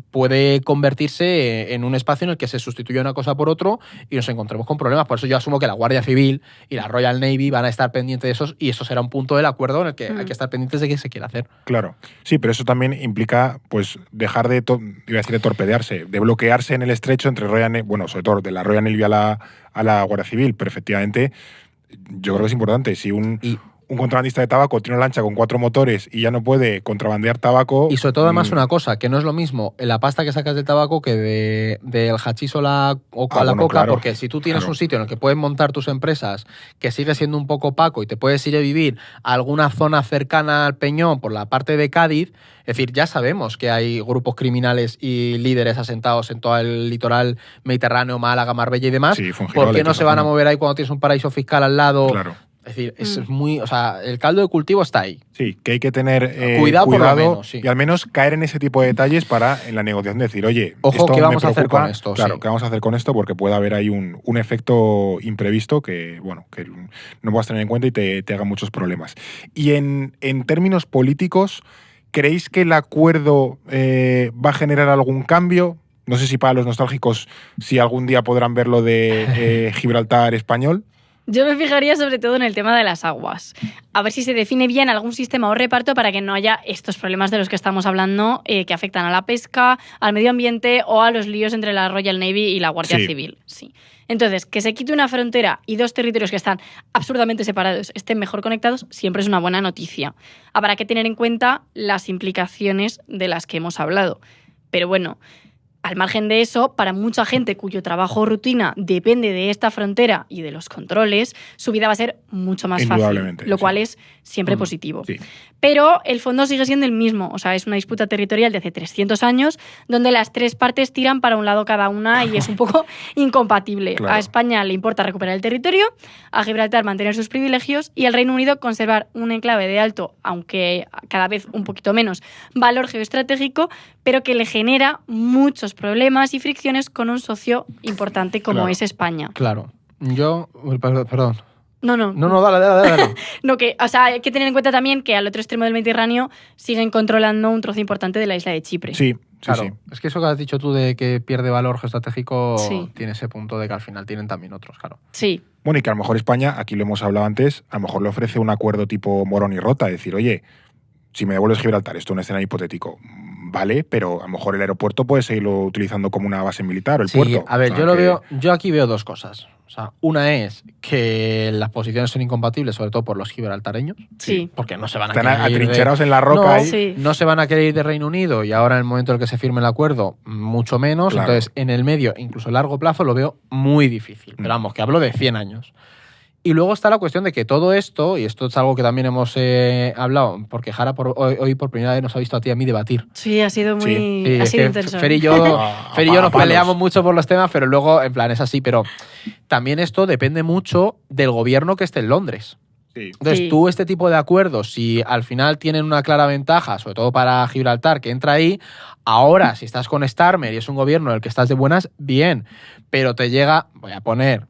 [SPEAKER 2] puede convertirse en un espacio en el que se sustituye una cosa por otro y nos encontremos con problemas. Por eso yo asumo que la Guardia Civil y la Royal Navy van a estar pendientes de esos y eso será un punto del acuerdo en el que hay que estar pendientes de qué se quiere hacer.
[SPEAKER 3] Claro. Sí, pero eso también implica pues dejar de torpedearse, de bloquearse en el estrecho entre Royal Navy, bueno, sobre todo de la Royal Navy a la Guardia Civil, pero efectivamente yo creo que es importante. Si un contrabandista de tabaco tiene una lancha con 4 motores y ya no puede contrabandear tabaco.
[SPEAKER 2] Y sobre todo, además, una cosa, que no es lo mismo la pasta que sacas del tabaco que del hachís o la coca, claro, porque si tú tienes un sitio en el que puedes montar tus empresas, que sigue siendo un poco opaco y te puedes ir a vivir a alguna zona cercana al Peñón por la parte de Cádiz, es decir, ya sabemos que hay grupos criminales y líderes asentados en todo el litoral mediterráneo, Málaga, Marbella y demás.
[SPEAKER 3] Sí,
[SPEAKER 2] ¿Por qué no se van a mover ahí cuando tienes un paraíso fiscal al lado?
[SPEAKER 3] Claro.
[SPEAKER 2] Es decir, es muy, o sea, el caldo de cultivo está ahí.
[SPEAKER 3] Sí, que hay que tener
[SPEAKER 2] cuidado por lo menos, sí.
[SPEAKER 3] Y al menos caer en ese tipo de detalles para en la negociación decir, oye,
[SPEAKER 2] ojo,
[SPEAKER 3] esto
[SPEAKER 2] ¿qué vamos
[SPEAKER 3] me
[SPEAKER 2] a hacer
[SPEAKER 3] preocupa.
[SPEAKER 2] con esto?
[SPEAKER 3] Claro,
[SPEAKER 2] sí.
[SPEAKER 3] ¿qué vamos a hacer con esto? Porque puede haber ahí un efecto imprevisto que, bueno, que no vas a tener en cuenta y te haga muchos problemas. Y en términos políticos, ¿creéis que el acuerdo va a generar algún cambio? No sé si para los nostálgicos, si algún día podrán verlo de Gibraltar español.
[SPEAKER 1] Yo me fijaría sobre todo en el tema de las aguas. A ver si se define bien algún sistema o reparto para que no haya estos problemas de los que estamos hablando que afectan a la pesca, al medio ambiente o a los líos entre la Royal Navy y la Guardia Civil. Sí. Entonces, que se quite una frontera y 2 territorios que están absurdamente separados estén mejor conectados siempre es una buena noticia. Habrá que tener en cuenta las implicaciones de las que hemos hablado. Pero bueno, al margen de eso, para mucha gente cuyo trabajo o rutina depende de esta frontera y de los controles, su vida va a ser mucho más fácil, lo cual es siempre positivo.
[SPEAKER 3] Sí.
[SPEAKER 1] Pero el fondo sigue siendo el mismo, o sea, es una disputa territorial de hace 300 años donde las 3 partes tiran para un lado cada una y es un poco incompatible.
[SPEAKER 3] Claro.
[SPEAKER 1] A España le importa recuperar el territorio, a Gibraltar mantener sus privilegios y al Reino Unido conservar un enclave de alto, aunque cada vez un poquito menos, valor geoestratégico, pero que le genera muchos problemas y fricciones con un socio importante como es España.
[SPEAKER 2] Claro. Yo, perdón.
[SPEAKER 1] No,
[SPEAKER 2] dale.
[SPEAKER 1] No, que, o sea, hay que tener en cuenta también que al otro extremo del Mediterráneo siguen controlando un trozo importante de la isla de Chipre.
[SPEAKER 3] Sí,
[SPEAKER 2] Claro,
[SPEAKER 3] sí.
[SPEAKER 2] es que eso que has dicho tú de que pierde valor geoestratégico
[SPEAKER 1] Sí.
[SPEAKER 2] tiene ese punto de que al final tienen también otros, claro.
[SPEAKER 1] Sí,
[SPEAKER 3] Bueno, y que a lo mejor España, aquí lo hemos hablado antes, a lo mejor le ofrece un acuerdo tipo Morón y Rota, decir, oye, si me devuelves Gibraltar, esto es un escenario hipotético, vale, pero a lo mejor el aeropuerto puedes seguirlo utilizando como una base militar o el
[SPEAKER 2] Sí,
[SPEAKER 3] puerto.
[SPEAKER 2] a ver,
[SPEAKER 3] O sea,
[SPEAKER 2] yo aquí veo dos cosas. O sea, una es que las posiciones son incompatibles, sobre todo por los gibraltareños,
[SPEAKER 1] sí.
[SPEAKER 2] porque no se van a
[SPEAKER 3] Están
[SPEAKER 2] querer ir de-
[SPEAKER 3] atrincherados en la roca
[SPEAKER 2] No,
[SPEAKER 3] ahí.
[SPEAKER 1] Sí.
[SPEAKER 2] no se van a querer ir de Reino Unido y ahora en el momento en el que se firme el acuerdo, mucho menos.
[SPEAKER 3] Claro.
[SPEAKER 2] Entonces, en el medio, incluso a largo plazo, lo veo muy difícil. Pero vamos, que hablo de 100 años. Y luego está la cuestión de que todo esto, y esto es algo que también hemos hablado, porque Jara hoy por primera vez nos ha visto a ti y a mí debatir.
[SPEAKER 1] Sí, ha sido muy
[SPEAKER 2] Sí,
[SPEAKER 1] ha
[SPEAKER 2] es
[SPEAKER 1] sido
[SPEAKER 2] que
[SPEAKER 1] intenso.
[SPEAKER 2] Fer y yo,
[SPEAKER 3] A
[SPEAKER 2] Fer y yo nos
[SPEAKER 3] palos.
[SPEAKER 2] peleamos mucho por los temas, pero luego, en plan, es así. Pero también esto depende mucho del gobierno que esté en Londres.
[SPEAKER 3] Sí.
[SPEAKER 2] Entonces,
[SPEAKER 1] Sí.
[SPEAKER 2] tú este tipo de acuerdos, si al final tienen una clara ventaja, sobre todo para Gibraltar, que entra ahí, ahora, si estás con Starmer y es un gobierno en el que estás de buenas, bien. Pero te llega, voy a poner,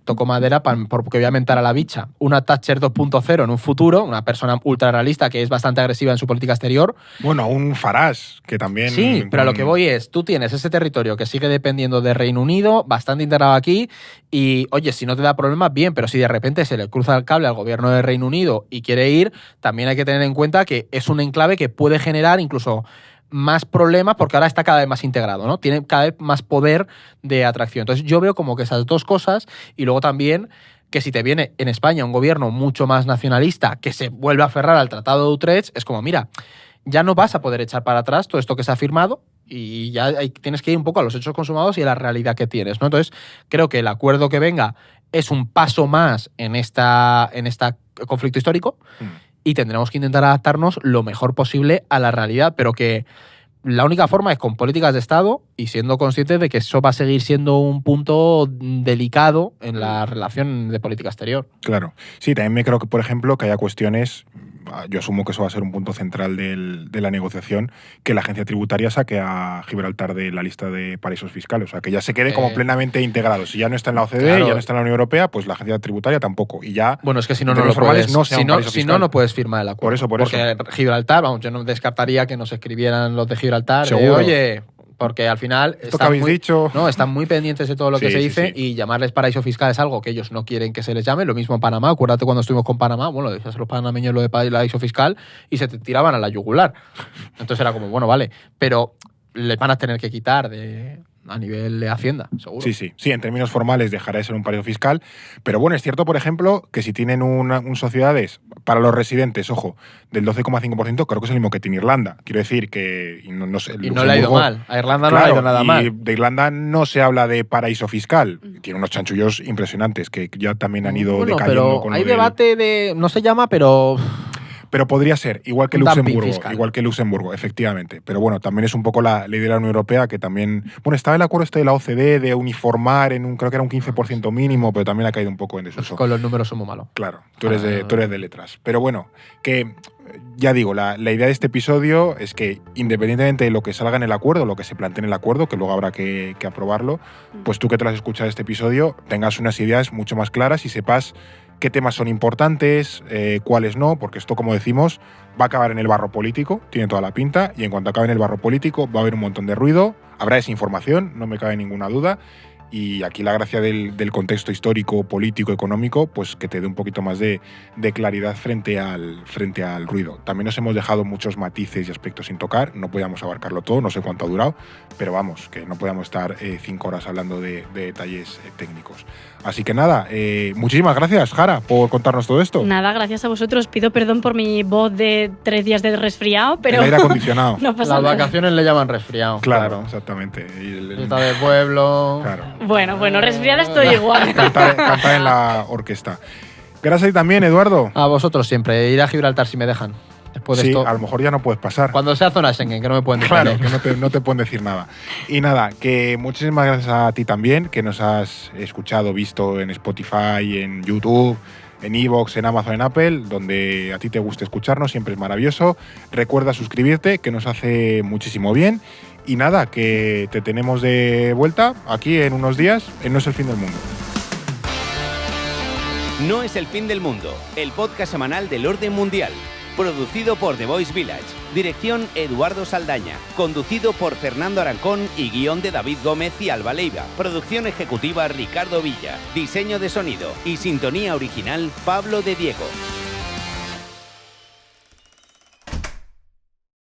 [SPEAKER 2] toco madera porque voy a mentar a la bicha, una Thatcher 2.0 en un futuro, una persona ultra realista que es bastante agresiva en su política exterior.
[SPEAKER 3] Bueno, un Farage, que también...
[SPEAKER 2] Sí, pero a lo que voy es, tú tienes ese territorio que sigue dependiendo de Reino Unido, bastante integrado aquí, y oye, si no te da problemas, bien, pero si de repente se le cruza el cable al gobierno de Reino Unido y quiere ir, también hay que tener en cuenta que es un enclave que puede generar incluso más problemas porque ahora está cada vez más integrado, ¿no? Tiene cada vez más poder de atracción. Entonces yo veo como que esas dos cosas y luego también que si te viene en España un gobierno mucho más nacionalista que se vuelve a aferrar al Tratado de Utrecht, es como, mira, ya no vas a poder echar para atrás todo esto que se ha firmado y ya tienes que ir un poco a los hechos consumados y a la realidad que tienes, ¿no? Entonces creo que el acuerdo que venga es un paso más en esta conflicto histórico. Y tendremos que intentar adaptarnos lo mejor posible a la realidad, pero que la única forma es con políticas de Estado y siendo conscientes de que eso va a seguir siendo un punto delicado en la relación de política exterior.
[SPEAKER 3] Claro. Sí, también me creo que, por ejemplo, que haya cuestiones, yo asumo que eso va a ser un punto central de la negociación, que la agencia tributaria saque a Gibraltar de la lista de paraísos fiscales. O sea, que ya se quede como plenamente integrado. Si ya no está en la OCDE,
[SPEAKER 2] Claro.
[SPEAKER 3] ya no está en la Unión Europea, pues la agencia tributaria tampoco. Y ya...
[SPEAKER 2] Bueno, es que si no,
[SPEAKER 3] en
[SPEAKER 2] no lo
[SPEAKER 3] términos formales,
[SPEAKER 2] puedes.
[SPEAKER 3] no sea
[SPEAKER 2] si
[SPEAKER 3] un
[SPEAKER 2] no,
[SPEAKER 3] paraíso
[SPEAKER 2] si
[SPEAKER 3] fiscal.
[SPEAKER 2] no puedes firmar el acuerdo.
[SPEAKER 3] Por eso.
[SPEAKER 2] Porque Gibraltar, vamos, yo no descartaría que nos escribieran los de Gibraltar.
[SPEAKER 3] Seguro.
[SPEAKER 2] Oye, porque al final
[SPEAKER 3] Esto que habéis dicho...
[SPEAKER 2] No, están muy pendientes de todo lo que
[SPEAKER 3] Sí,
[SPEAKER 2] se
[SPEAKER 3] sí,
[SPEAKER 2] dice
[SPEAKER 3] sí.
[SPEAKER 2] y llamarles paraíso fiscal es algo que ellos no quieren que se les llame. Lo mismo en Panamá. Acuérdate cuando estuvimos con Panamá, bueno, decías a los panameños lo de paraíso fiscal y se te tiraban a la yugular. Entonces era como, bueno, vale, pero le van a tener que quitar a nivel de Hacienda, seguro.
[SPEAKER 3] Sí. En términos formales dejará de ser un paraíso fiscal. Pero bueno, es cierto, por ejemplo, que si tienen un sociedades para los residentes, ojo, del 12,5%, creo que es el mismo que tiene Irlanda. Quiero decir que... Y no
[SPEAKER 2] le ha ido mal. A Irlanda no le ha ido nada mal.
[SPEAKER 3] De Irlanda no se habla de paraíso fiscal. Tiene unos chanchullos impresionantes que ya también han ido decayendo.
[SPEAKER 2] Pero
[SPEAKER 3] con lo
[SPEAKER 2] hay
[SPEAKER 3] del-
[SPEAKER 2] debate de... No se llama, pero...
[SPEAKER 3] Pero podría ser, igual que
[SPEAKER 2] Un dumping
[SPEAKER 3] Luxemburgo,
[SPEAKER 2] fiscal.
[SPEAKER 3] efectivamente. Pero bueno, también es un poco la ley de la Unión Europea que también... Bueno, estaba el acuerdo de la OCDE de uniformar creo que era un 15% mínimo, pero también ha caído un poco en desuso.
[SPEAKER 2] Con los números son muy malos.
[SPEAKER 3] Claro, tú eres de letras. Pero bueno, que ya digo, la idea de este episodio es que independientemente de lo que salga en el acuerdo, lo que se plantee en el acuerdo, que luego habrá que aprobarlo, pues tú que te lo has escuchado este episodio, tengas unas ideas mucho más claras y sepas qué temas son importantes, cuáles no, porque esto, como decimos, va a acabar en el barro político, tiene toda la pinta, y en cuanto acabe en el barro político va a haber un montón de ruido, habrá desinformación, no me cabe ninguna duda, y aquí la gracia del contexto histórico, político, económico, pues que te dé un poquito más de claridad frente al ruido. También nos hemos dejado muchos matices y aspectos sin tocar, no podíamos abarcarlo todo, no sé cuánto ha durado, pero vamos, que no podíamos estar 5 horas hablando de detalles técnicos. Así que nada, muchísimas gracias, Jara, por contarnos todo esto.
[SPEAKER 1] Nada, gracias a vosotros. Pido perdón por mi voz de 3 días de resfriado, pero
[SPEAKER 3] El aire acondicionado.
[SPEAKER 1] no pasa
[SPEAKER 2] Las
[SPEAKER 1] nada.
[SPEAKER 2] vacaciones le llaman resfriado.
[SPEAKER 3] Claro, exactamente.
[SPEAKER 2] Fiesta de pueblo.
[SPEAKER 3] Claro.
[SPEAKER 1] Bueno, resfriada estoy igual.
[SPEAKER 3] Cantar en la orquesta. Gracias a ti también, Eduardo.
[SPEAKER 2] A vosotros siempre. Ir a Gibraltar si me dejan. Después de
[SPEAKER 3] Sí,
[SPEAKER 2] esto.
[SPEAKER 3] a lo mejor ya no puedes pasar.
[SPEAKER 2] Cuando sea zona Schengen, que no me pueden
[SPEAKER 3] Claro,
[SPEAKER 2] detener.
[SPEAKER 3] que no te pueden decir nada. Y nada, que muchísimas gracias a ti también, que nos has escuchado, visto en Spotify, en YouTube, en Evox, en Amazon, en Apple, donde a ti te guste escucharnos, siempre es maravilloso. Recuerda suscribirte, que nos hace muchísimo bien. Y nada, que te tenemos de vuelta aquí en unos días en No es el fin del mundo.
[SPEAKER 4] No es el fin del mundo, el podcast semanal del orden mundial. Producido por The Voice Village. Dirección Eduardo Saldaña. Conducido por Fernando Arancón y guión de David Gómez y Alba Leiva. Producción ejecutiva Ricardo Villa. Diseño de sonido y sintonía original Pablo de Diego.